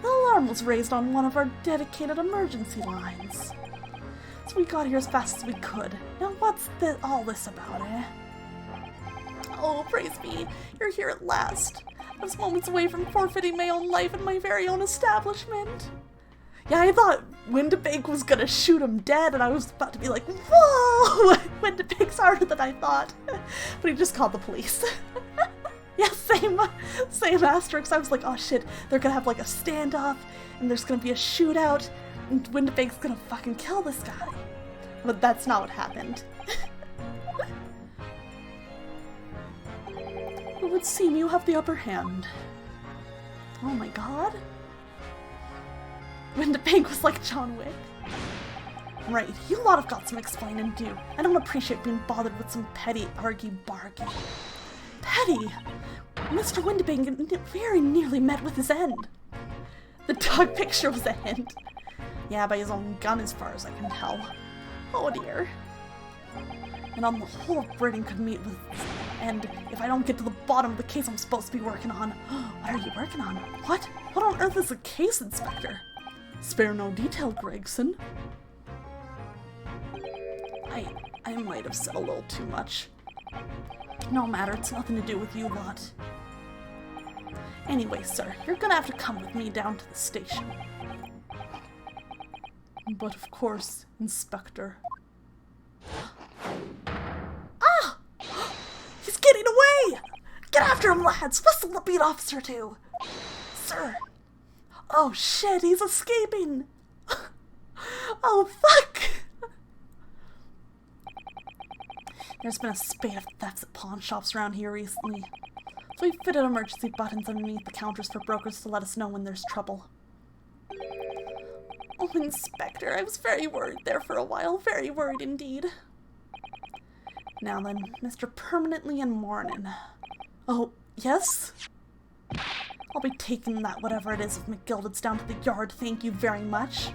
The alarm was raised on one of our dedicated emergency lines. So we got here as fast as we could. Now what's all this about, eh? Oh, praise be, you're here at last. I was moments away from forfeiting my own life in my very own establishment. Yeah, I thought Windibank was gonna shoot him dead, and I was about to be like, whoa! Windibank's harder than I thought. But he just called the police. Yeah, same Asterix. I was like, oh shit, they're gonna have like a standoff, and there's gonna be a shootout, and Windibank's gonna fucking kill this guy. But that's not what happened. It would seem you have the upper hand. Oh my god. Windibank was like John Wick. Right, you lot have got some explaining to do. I don't appreciate being bothered with some petty argy-bargy. Petty? Mr. Windibank very nearly met with his end. The dog picture was a hint. Yeah, by his own gun as far as I can tell. Oh dear. And on the whole, Britain could meet with its end if I don't get to the bottom of the case I'm supposed to be working on. What are you working on? What? What on earth is a case, Inspector? Spare no detail, Gregson. I might have said a little too much. No matter, it's nothing to do with you lot. Anyway, sir, you're gonna have to come with me down to the station. But of course, Inspector. Ah! He's getting away! Get after him, lads! Whistle the beat officer too! Sir! Oh shit, he's escaping! Oh fuck! There's been a spate of thefts at pawn shops around here recently, so we fitted emergency buttons underneath the counters for brokers to let us know when there's trouble. Oh, Inspector, I was very worried there for a while, very worried indeed. Now then, Mr. Permanently in Mourning. Oh, yes? I'll be taking that whatever it is of McGilded's down to the yard, thank you very much.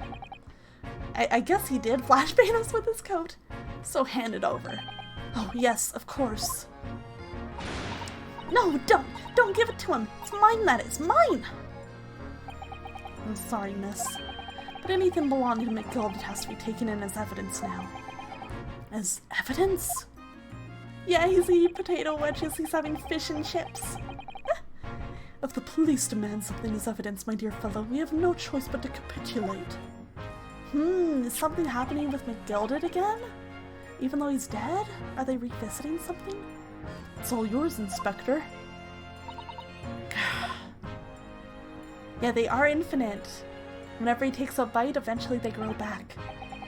I guess he did flashbang us with his coat, so hand it over. Oh, yes, of course. No, don't give it to him. It's mine, that is, mine! I'm sorry, miss, but anything belonging to McGilded has to be taken in as evidence now. As evidence? Yeah, he's eating potato wedges, he's having fish and chips. If the police demand something as evidence, my dear fellow, we have no choice but to capitulate. Is something happening with McGilded again? Even though he's dead? Are they revisiting something? It's all yours, Inspector. Yeah, they are infinite. Whenever he takes a bite, eventually they grow back.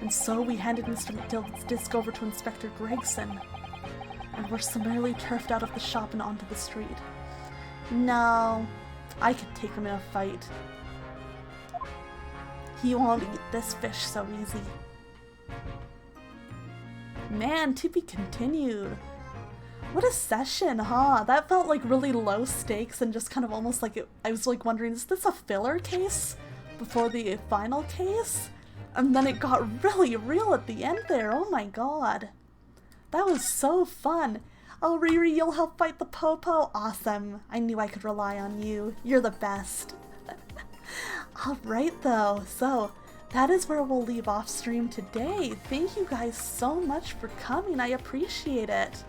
And so we handed Mr. McGilded's disc over to Inspector Gregson, and were summarily turfed out of the shop and onto the street. No, I could take him in a fight. He won't eat this fish so easy. Man, to be continued. What a session, huh? That felt like really low stakes and just kind of almost like I was like wondering, is this a filler case before the final case? And then it got really real at the end there. Oh my god. That was so fun. Oh, Riri, you'll help fight the Popo? Awesome. I knew I could rely on you. You're the best. Alright though, so that is where we'll leave off stream today. Thank you guys so much for coming. I appreciate it.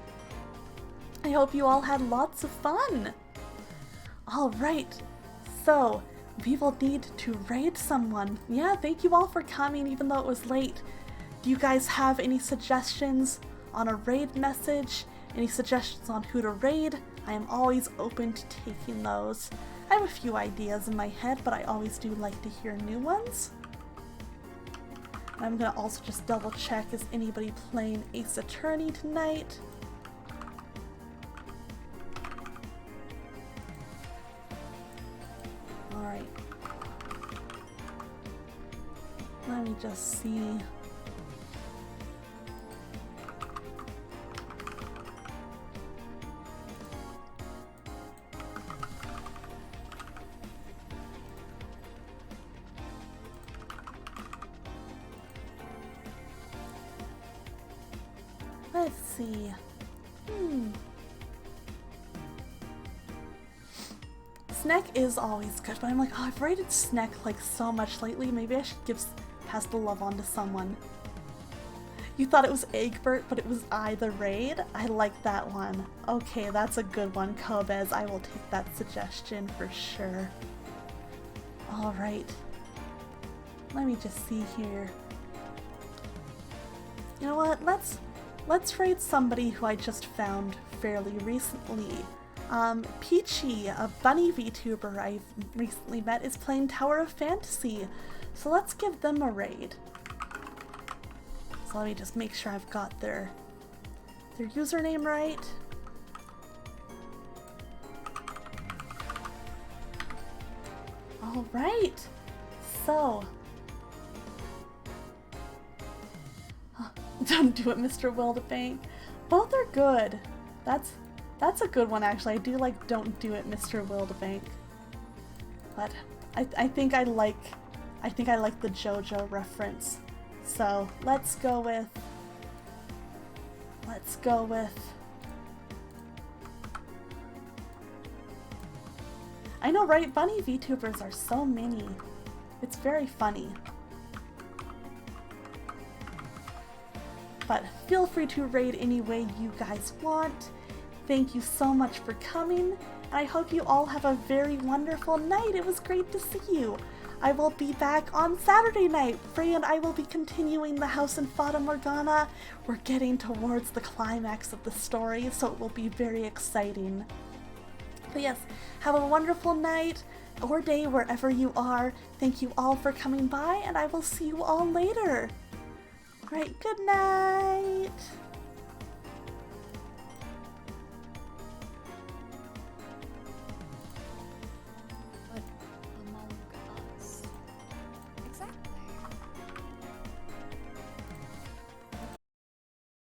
I hope you all had lots of fun. Alright, so we will need to raid someone. Yeah, thank you all for coming even though it was late. Do you guys have any suggestions on a raid message? Any suggestions on who to raid? I am always open to taking those. I have a few ideas in my head, but I always do like to hear new ones. I'm gonna also just double check, is anybody playing Ace Attorney tonight? Alright. Let me just see. Let's see. Snack is always good, but I'm like, oh, I've rated Snack like so much lately. Maybe I should pass the love on to someone. You thought it was Egbert, but it was I the raid? I like that one. Okay, that's a good one, Kobez. I will take that suggestion for sure. Alright. Let me just see here. You know what? Let's raid somebody who I just found fairly recently. Peachy, a bunny VTuber I've recently met, is playing Tower of Fantasy. So let's give them a raid. So let me just make sure I've got their username right. Alright. So don't do it, Mr. Wildebank. Both are good. That's a good one, actually. I do like Don't Do It, Mr. Wildebank. But I think I like the JoJo reference. So let's go with I know, right? Bunny VTubers are so many. It's very funny. But feel free to raid any way you guys want. Thank you so much for coming, and I hope you all have a very wonderful night. It was great to see you. I will be back on Saturday night. Frey and I will be continuing the House in Fata Morgana. We're getting towards the climax of the story, so it will be very exciting. But yes, have a wonderful night or day wherever you are. Thank you all for coming by, and I will see you all later. Alright, good night.